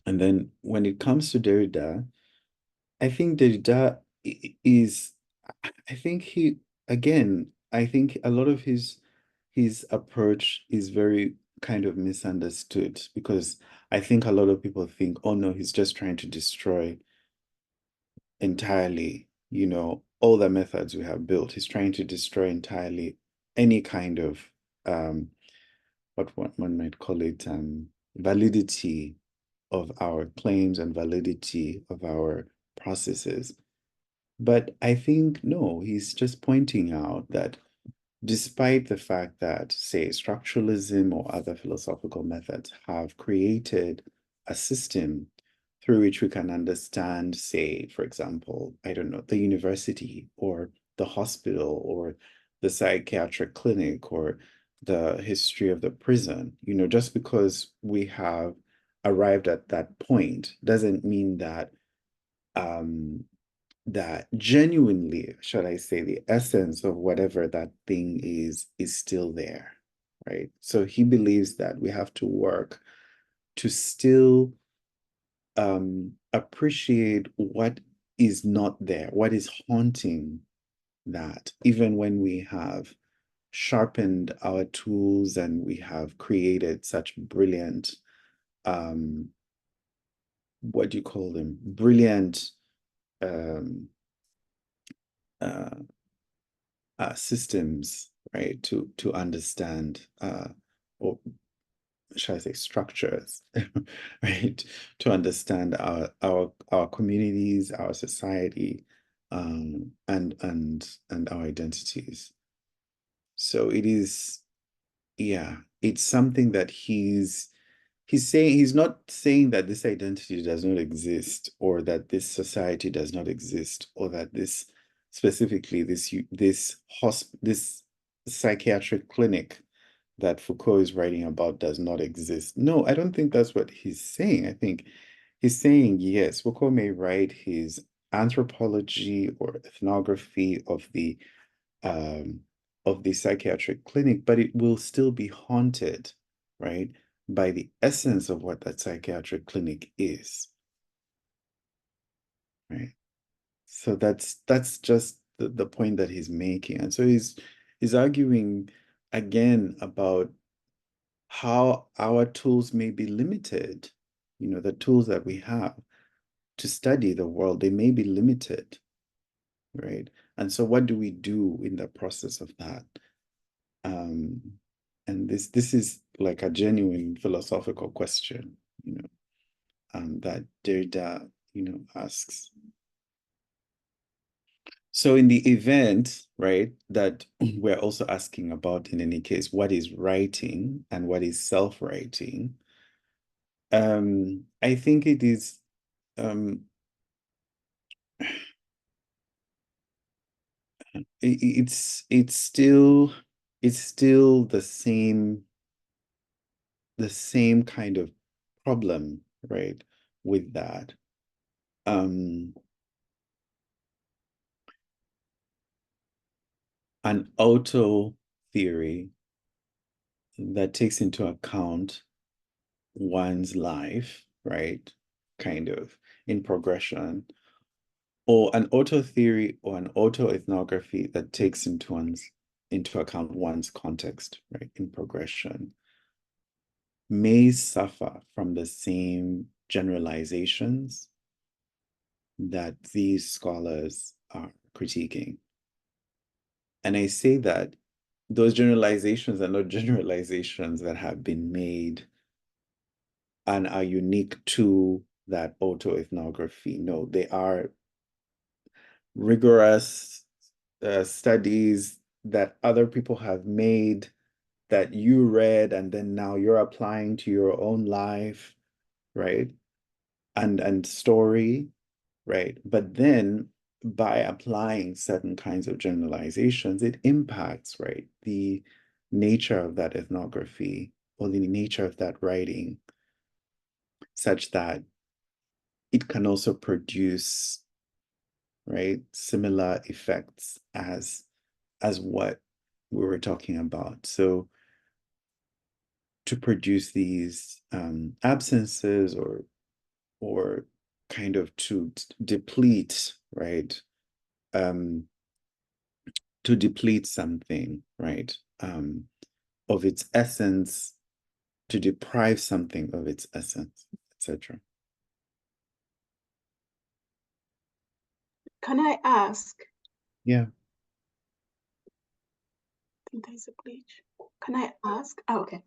And then when it comes to Derrida, I think Derrida is, I think he, again, I think a lot of his approach is very kind of misunderstood, because I think a lot of people think, oh no, he's just trying to destroy entirely, you know, all the methods we have built. He's trying to destroy entirely any kind of what one might call it, validity of our claims and validity of our processes. But I think, no, he's just pointing out that despite the fact that, say, structuralism or other philosophical methods have created a system through which we can understand, say, for example, I don't know, the university or the hospital or the psychiatric clinic or the history of the prison, you know, just because we have arrived at that point doesn't mean that that genuinely, should I say, the essence of whatever that thing is still there, right? So he believes that we have to work to still appreciate what is not there, what is haunting that, even when we have sharpened our tools and we have created such brilliant, what do you call them? Brilliant systems, right, to understand, or shall I say, structures, right, to understand our communities, our society, and our identities. So it is, yeah, it's something that he's saying. He's not saying that this identity does not exist, or that this society does not exist, or that this specifically this psychiatric clinic that Foucault is writing about does not exist. No, I don't think that's what he's saying. I think he's saying, yes, Foucault may write his anthropology or ethnography of the psychiatric clinic, but it will still be haunted, right, by the essence of what that psychiatric clinic is, right? So that's just the point that he's making. And so he's arguing again about how our tools may be limited. You know, the tools that we have to study the world, they may be limited, right? And so what do we do in the process of that? And this is like a genuine philosophical question, you know, that Derrida, you know, asks. So in the event, right, that we're also asking about, in any case, what is writing and what is self-writing, I think it is it's still the same kind of problem, right, with that. An auto theory that takes into account one's life, right? Kind of in progression, or an auto theory or an autoethnography that takes into account one's context, right, in progression, may suffer from the same generalizations that these scholars are critiquing. And I say that those generalizations are not generalizations that have been made and are unique to that autoethnography. No, they are rigorous studies that other people have made, that you read, and then now you're applying to your own life, right? And story, right? But then by applying certain kinds of generalizations, it impacts, right, the nature of that ethnography or the nature of that writing, such that it can also produce, right, similar effects as what we were talking about. So to produce these absences or kind of to deplete, right, to deplete something, right, of its essence, to deprive something of its essence, etc. Can I ask? Yeah. I think there's a glitch. Can I ask? Oh, okay.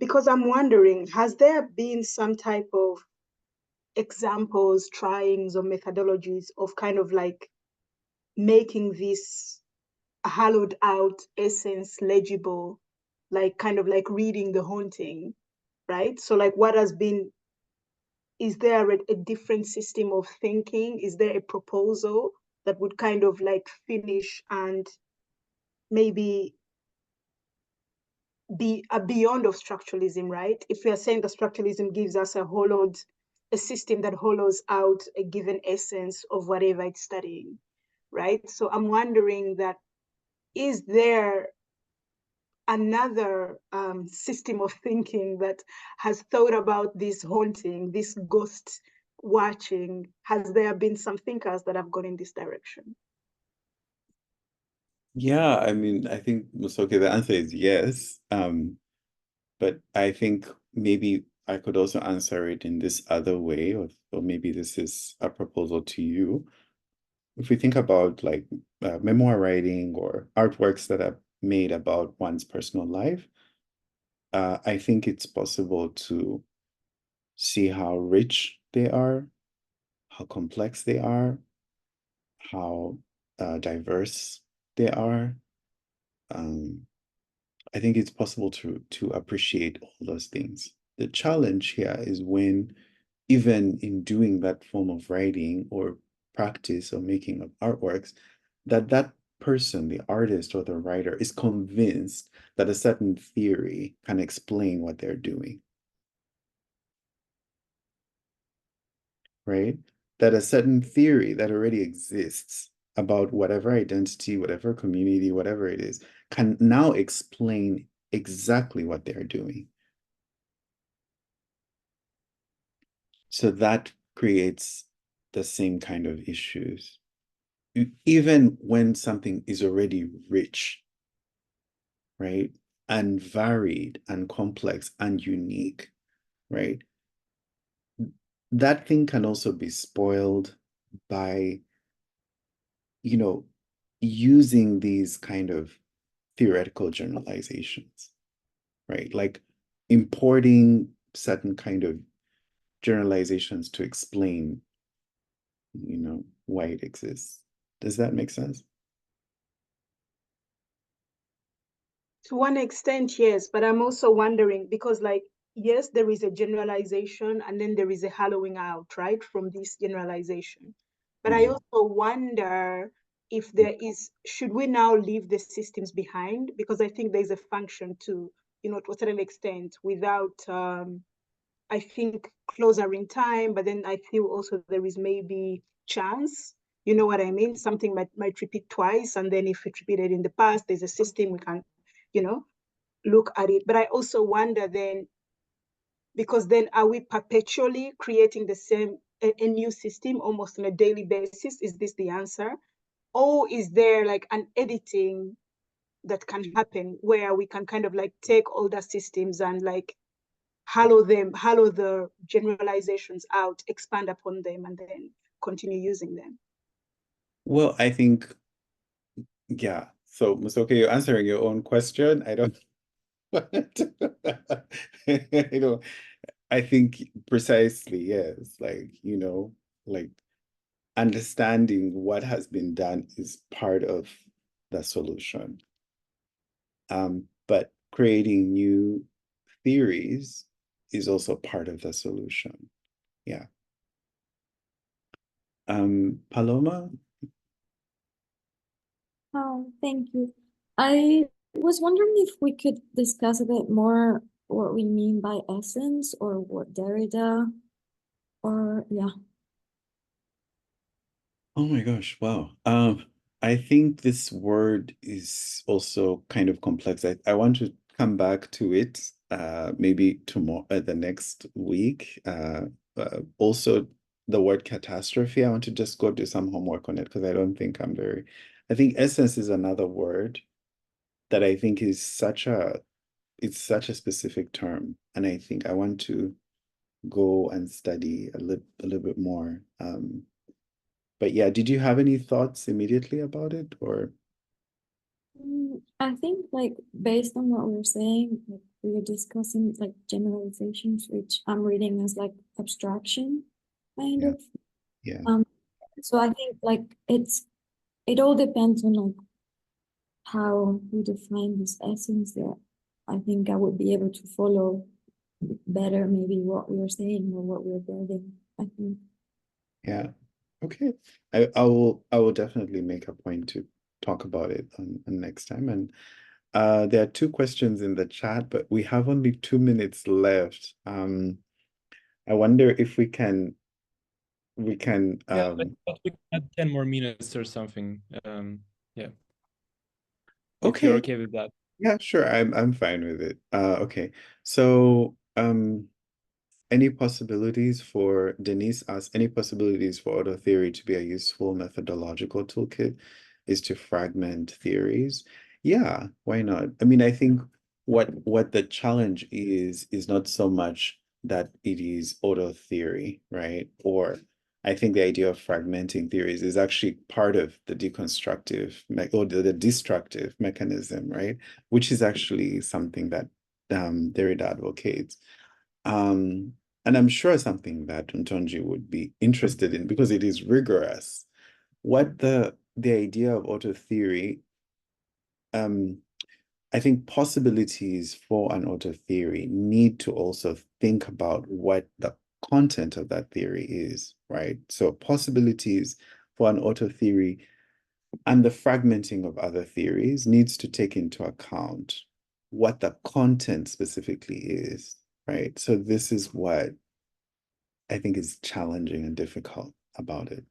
Because I'm wondering, has there been some type of examples, tryings, or methodologies of kind of like making this hollowed out essence legible, like kind of like reading The Haunting, right? So like what has been, is there a different system of thinking? Is there a proposal that would kind of like finish and maybe be beyond of structuralism, right? If we are saying that structuralism gives us a system that hollows out a given essence of whatever it's studying, right? So I'm wondering that, is there another system of thinking that has thought about this haunting, this ghost watching? Has there been some thinkers that have gone in this direction? Yeah, I mean, I think, Musoke, the answer is yes. But I think maybe I could also answer it in this other way, or maybe this is a proposal to you. If we think about like memoir writing or artworks that are made about one's personal life, I think it's possible to see how rich they are, how complex they are, how diverse they are. I think it's possible to appreciate all those things. The challenge here is when, even in doing that form of writing or practice or making of artworks, that person, the artist or the writer, is convinced that a certain theory can explain what they're doing, right? That a certain theory that already exists about whatever identity, whatever community, whatever it is, can now explain exactly what they're doing. So that creates the same kind of issues. Even when something is already rich, right, and varied and complex and unique, right, that thing can also be spoiled by, using these kind of theoretical generalizations, right? Like importing certain kind of generalizations to explain, why it exists. Does that make sense? To one extent, yes, but I'm also wondering because, like, yes, there is a generalization and then there is a hollowing out, right, from this generalization. But I also wonder if there is, should we now leave the systems behind? Because I think there's a function to, to a certain extent without, I think, closer in time, but then I feel also there is maybe chance. You know what I mean? Something might repeat twice, and then if it repeated in the past, there's a system we can, look at it. But I also wonder then, Because then are we perpetually creating the same, a new system almost on a daily basis? Is this the answer? Or is there like an editing that can happen where we can kind of like take older systems and like hollow the generalizations out, expand upon them, and then continue using them? Well, I think, yeah. So, Musoke, you're answering your own question. I don't, you know, I think precisely, yes. Like, like understanding what has been done is part of the solution. But creating new theories is also part of the solution. Yeah. Paloma? Oh, thank you. I was wondering if we could discuss a bit more what we mean by essence or what Derrida, or yeah. Oh my gosh, wow. I think this word is also kind of complex. I want to come back to it maybe tomorrow, the next week. Also, the word catastrophe, I want to just go do some homework on it because I don't think I think essence is another word that I think is it's such a specific term. And I think I want to go and study a little bit more. But yeah, did you have any thoughts immediately about it, or? I think like based on what we were saying, like we were discussing like generalizations, which I'm reading as like abstraction, kind of. Yeah. So I think like it all depends on like how we define this essence there. I think I would be able to follow better maybe what we were saying or what we were building, I think. Yeah. Okay. I will definitely make a point to talk about it on next time. And there are two questions in the chat, but we have only 2 minutes left. I wonder if we can I thought we had 10 more minutes or something. Yeah. If you're okay with that. Yeah, sure. I'm fine with it. Okay. So any possibilities for Denise asks, any possibilities for auto theory to be a useful methodological toolkit is to fragment theories? Yeah, why not? I mean, I think what the challenge is not so much that it is auto theory, right? Or I think the idea of fragmenting theories is actually part of the deconstructive or the destructive mechanism, right? Which is actually something that Derrida advocates. And I'm sure something that Hountondji would be interested in because it is rigorous. What the idea of auto theory, I think possibilities for an auto theory need to also think about what the content of that theory is, right? So possibilities for an auto theory and the fragmenting of other theories needs to take into account what the content specifically is, right? So this is what I think is challenging and difficult about it.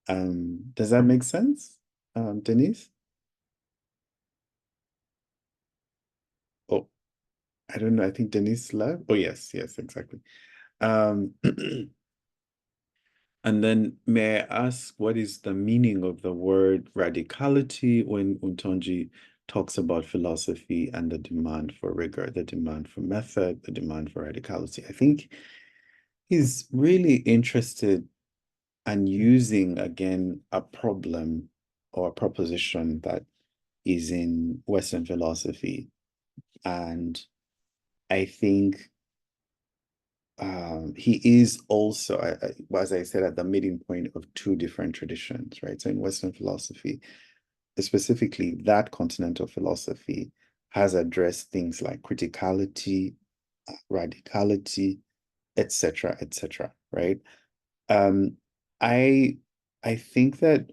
Does that make sense, Denise? Oh, I don't know. I think Denise left. Oh, yes, exactly. And then may I ask, what is the meaning of the word radicality when Hountondji talks about philosophy and the demand for rigor, the demand for method, the demand for radicality? I think he's really interested and using, again, a problem or a proposition that is in Western philosophy. And I think he is also, as I said, at the meeting point of two different traditions, right? So in Western philosophy, specifically that continental philosophy has addressed things like criticality, radicality, etc., right? I think that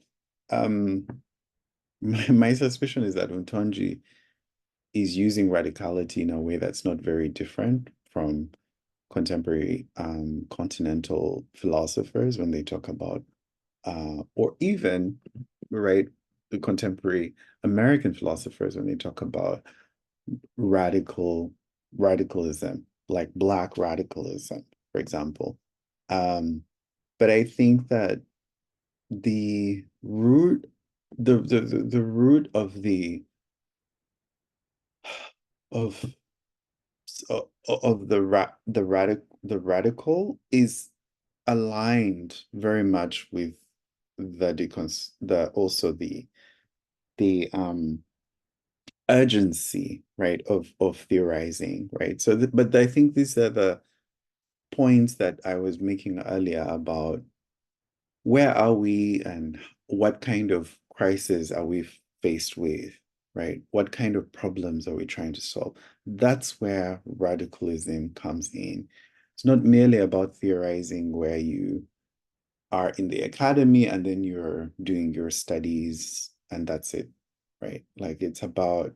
my suspicion is that Hountondji is using radicality in a way that's not very different from contemporary continental philosophers when they talk about, or even, right, the contemporary American philosophers when they talk about radicalism, like Black radicalism, for example. But I think that the root, the root of the radical is aligned very much with the urgency, right, of theorizing, right? So but I think these are the points that I was making earlier about where are we and what kind of crisis are we faced with, right? What kind of problems are we trying to solve? That's where radicalism comes in. It's not merely about theorizing where you are in the academy and then you're doing your studies and that's it, right? Like it's about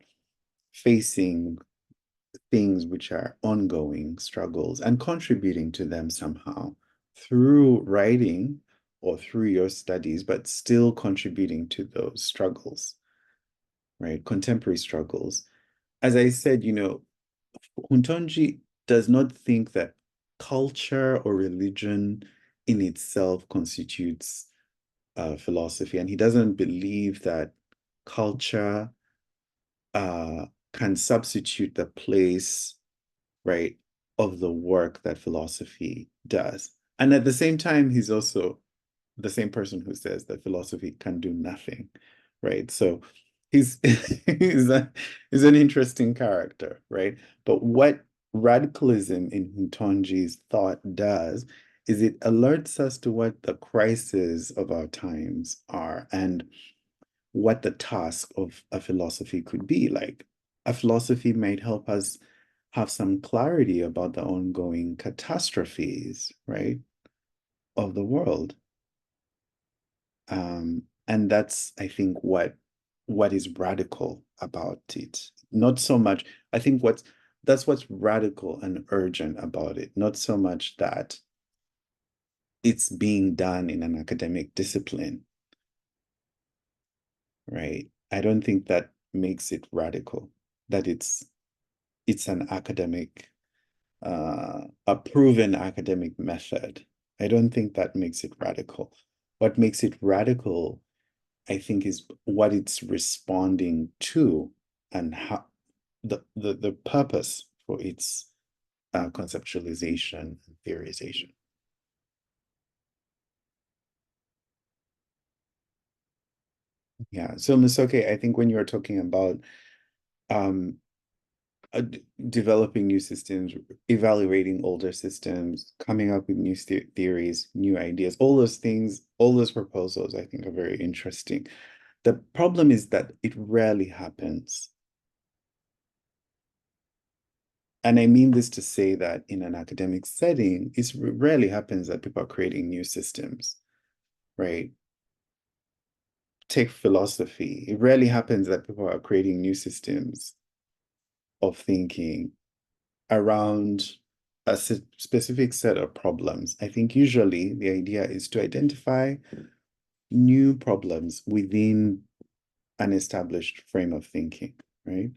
facing things which are ongoing struggles and contributing to them somehow through writing or through your studies, but still contributing to those struggles, right? Contemporary struggles. As I said, Hountondji does not think that culture or religion in itself constitutes philosophy, and he doesn't believe that culture can substitute the place, right, of the work that philosophy does. And at the same time, he's also the same person who says that philosophy can do nothing, right? So he's he's an interesting character, right? But what radicalism in Hountondji's thought does is it alerts us to what the crises of our times are and what the task of a philosophy could be. Like a philosophy might help us have some clarity about the ongoing catastrophes, right, of the world. And that's, I think, what is radical about it. Not so much, I think that's what's radical and urgent about it. Not so much that it's being done in an academic discipline, right? I don't think that makes it radical, that it's an academic, a proven academic method. I don't think that makes it radical. What makes it radical, I think, is what it's responding to and how the purpose for its conceptualization and theorization. Yeah, so Musoke, I think when you were talking about developing new systems, evaluating older systems, coming up with new theories, new ideas, all those things, all those proposals, I think are very interesting. The problem is that it rarely happens. And I mean this to say that in an academic setting, it rarely happens that people are creating new systems, right? Take philosophy. It rarely happens that people are creating new systems of thinking around a specific set of problems. I think usually the idea is to identify new problems within an established frame of thinking, right?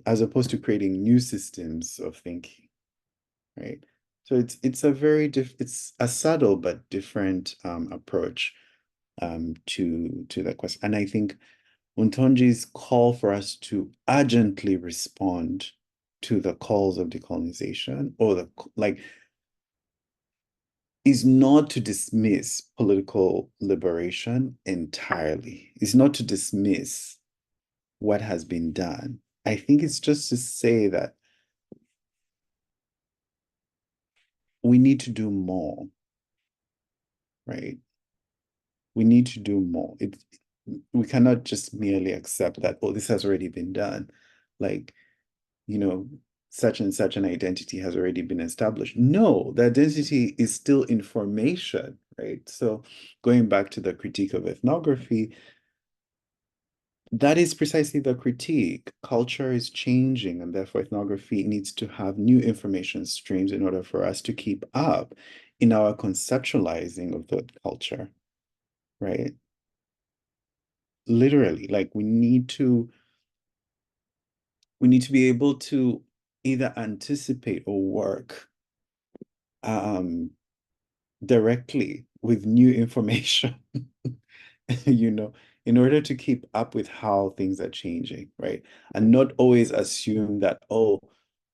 As opposed to creating new systems of thinking, right? So it's a very it's a subtle but different approach to that question. And I think Hountondji's call for us to urgently respond to the calls of decolonization, or is not to dismiss political liberation entirely. It's not to dismiss what has been done. I think it's just to say that we need to do more, right? We need to do more. We cannot just merely accept that, oh, this has already been done. Like, such and such an identity has already been established. No, the identity is still information, right? So going back to the critique of ethnography, that is precisely the critique. Culture is changing, and therefore ethnography needs to have new information streams in order for us to keep up in our conceptualizing of the culture, right? Literally, like we need to be able to either anticipate or work directly with new information, you know, in order to keep up with how things are changing, right? And not always assume that, oh,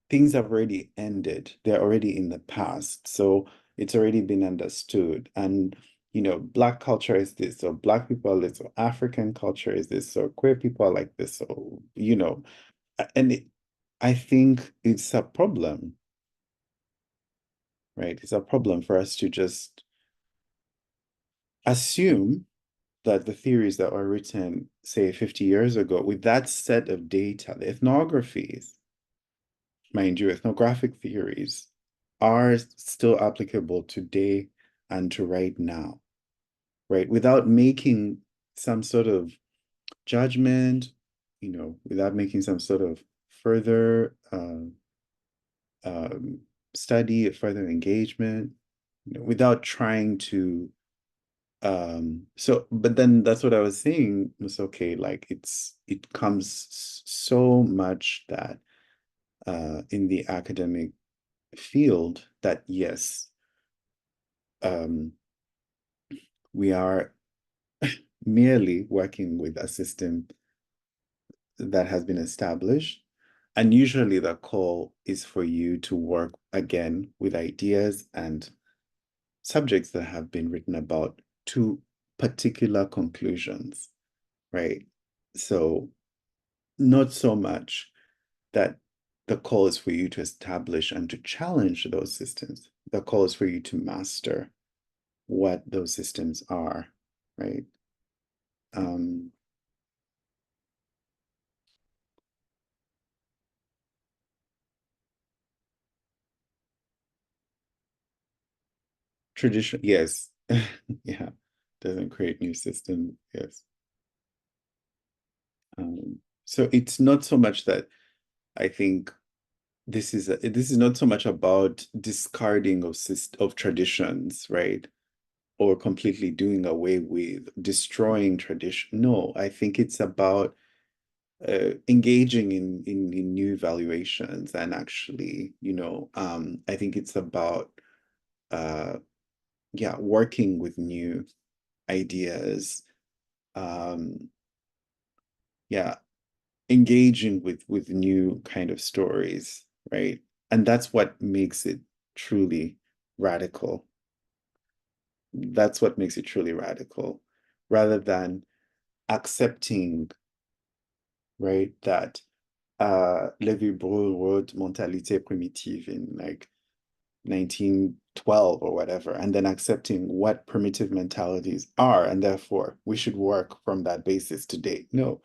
things have already ended. They're already in the past. So it's already been understood. And, you know, Black culture is this, or Black people are this, or African culture is this, or queer people are like this, or, you know, and I think it's a problem, right? It's a problem for us to just assume that the theories that were written, say, 50 years ago, with that set of data, the ethnographies, mind you, ethnographic theories, are still applicable today and to right now, right? Without making some sort of judgment, you know, without making some sort of further study, further engagement, you know, without trying to but then that's what I was saying was, okay, like it comes so much that in the academic field that yes, we are merely working with a system that has been established, and usually the call is for you to work again with ideas and subjects that have been written about to particular conclusions, right? So not so much that the call is for you to establish and to challenge those systems. The call is for you to master what those systems are, right? Tradition, yes. Yeah, doesn't create new system, yes. So it's not so much that I think this is not so much about discarding of traditions, right? Or completely doing away with, destroying tradition. No, I think it's about engaging in new evaluations, and actually, you know, I think it's about yeah, working with new ideas, yeah, engaging with new kind of stories, right? And that's what makes it truly radical. That's what makes it truly radical, rather than accepting, right, that Lévi-Breux wrote Mentalité primitive in like 1912 or whatever, and then accepting what primitive mentalities are, and therefore we should work from that basis today. No,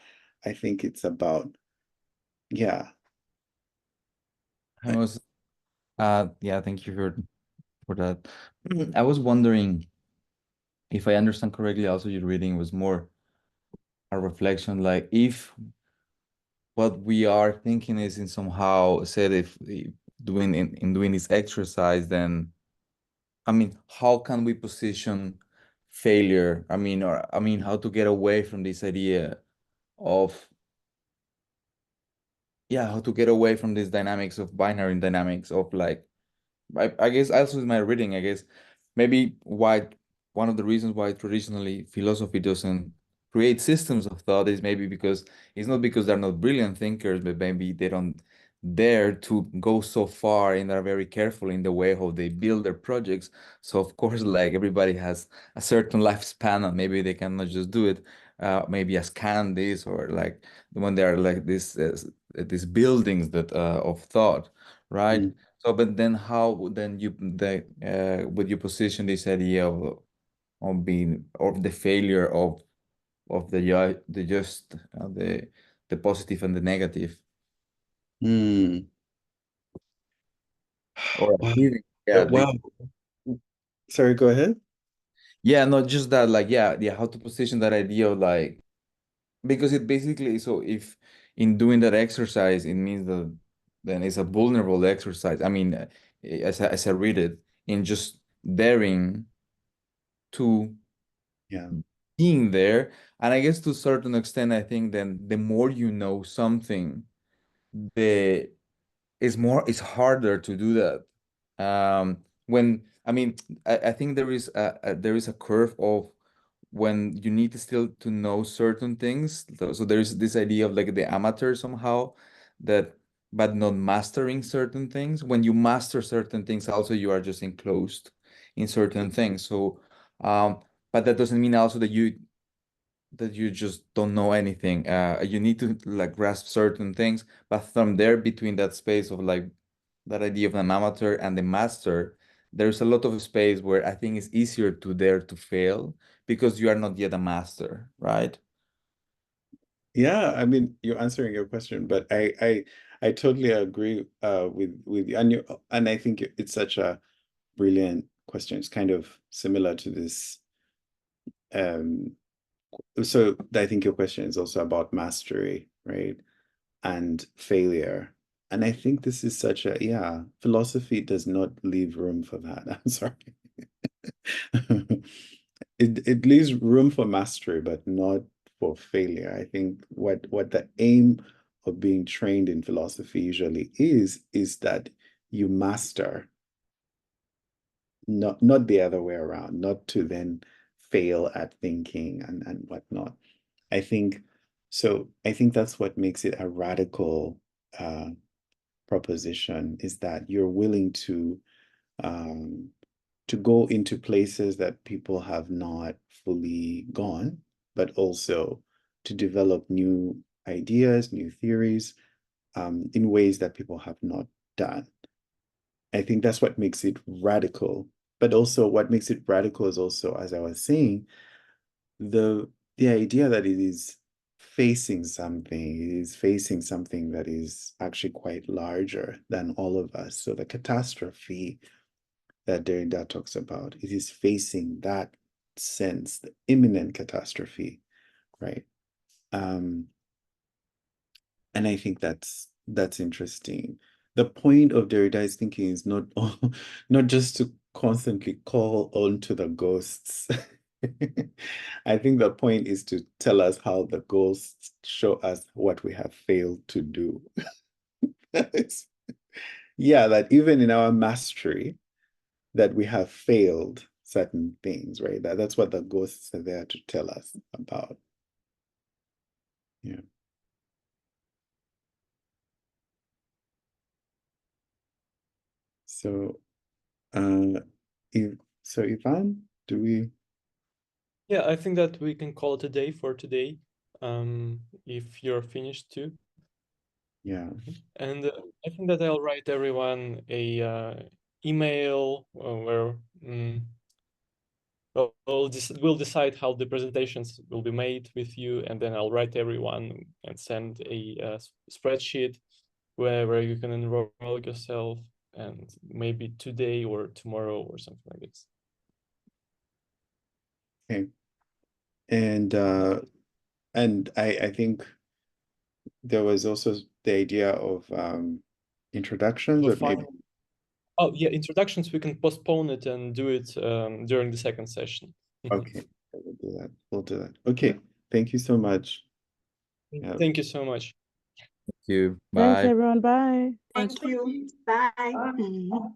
I think it's about, yeah. I was, yeah, thank you for that. I was wondering if I understand correctly, also your reading was more a reflection, like if what we are thinking is in somehow said if doing in doing this exercise, then I mean, how can we position failure? I mean, or I mean, how to get away from this idea of, yeah, how to get away from these dynamics of binary dynamics of like, I guess also in my reading, I guess maybe why one of the reasons why traditionally philosophy doesn't create systems of thought is maybe because it's not because they're not brilliant thinkers, but maybe they don't dare to go so far and are very careful in the way how they build their projects. So of course, like everybody has a certain lifespan, and maybe they cannot just do it. Maybe as candies or like when they're like these buildings that of thought, right? Mm. So, but then how then would you position this idea of being of the failure of the just the positive and the negative Mm. or Wow. achieving, yeah, Wow. Sorry, go ahead. yeah, not just that, like, yeah, how to position that idea of like, because it basically, so if in doing that exercise it means that then it's a vulnerable exercise. I mean, as I read it, in just daring to Yeah. being there. And I guess to a certain extent, I think then the more you know something, the it's harder to do that. When I mean, I think there is a curve of when you need still to know certain things. So there's this idea of like the amateur somehow, that but not mastering certain things. When you master certain things, also you are just enclosed in certain things. So, but that doesn't mean also that you just don't know anything. You need to like grasp certain things, but from there, between that space of like that idea of an amateur and the master, there's a lot of space where I think it's easier to dare to fail because you are not yet a master, right? Yeah, I mean, you're answering your question, but I totally agree with you, and I think it's such a brilliant question. It's kind of similar to this. So I think your question is also about mastery, right? And failure. And I think this is such a, yeah, philosophy does not leave room for that. I'm sorry. It leaves room for mastery, but not for failure. I think what the aim of being trained in philosophy usually is that you master, not the other way around, not to then fail at thinking and whatnot. I think so. I think that's what makes it a radical proposition, is that you're willing to go into places that people have not fully gone, but also to develop new ideas, new theories, in ways that people have not done. I think that's what makes it radical. But also what makes it radical is also, as I was saying, the idea that it is facing something that is actually quite larger than all of us. So the catastrophe that Derrida talks about, it is facing that sense, the imminent catastrophe, right? And I think that's interesting. The point of Derrida's thinking is not just to constantly call on to the ghosts. I think the point is to tell us how the ghosts show us what we have failed to do. Yeah, that even in our mastery, that we have failed certain things, right? That's what the ghosts are there to tell us about. Yeah. So, Ivan, do we? Yeah, I think that we can call it a day for today. If you're finished too. Yeah. And I think that I'll write everyone a email where we'll decide how the presentations will be made with you, and then I'll write everyone and send a spreadsheet where you can enroll yourself, and maybe today or tomorrow or something like this. Okay. And I think there was also the idea of introductions, or maybe. Oh yeah, introductions, we can postpone it and do it during the second session. Okay, we'll do that. We'll do that. Okay, thank you so much. Yeah. Thank you so much. Thank you. Thanks, Bye. everyone. Bye. Thank you. Bye. Bye.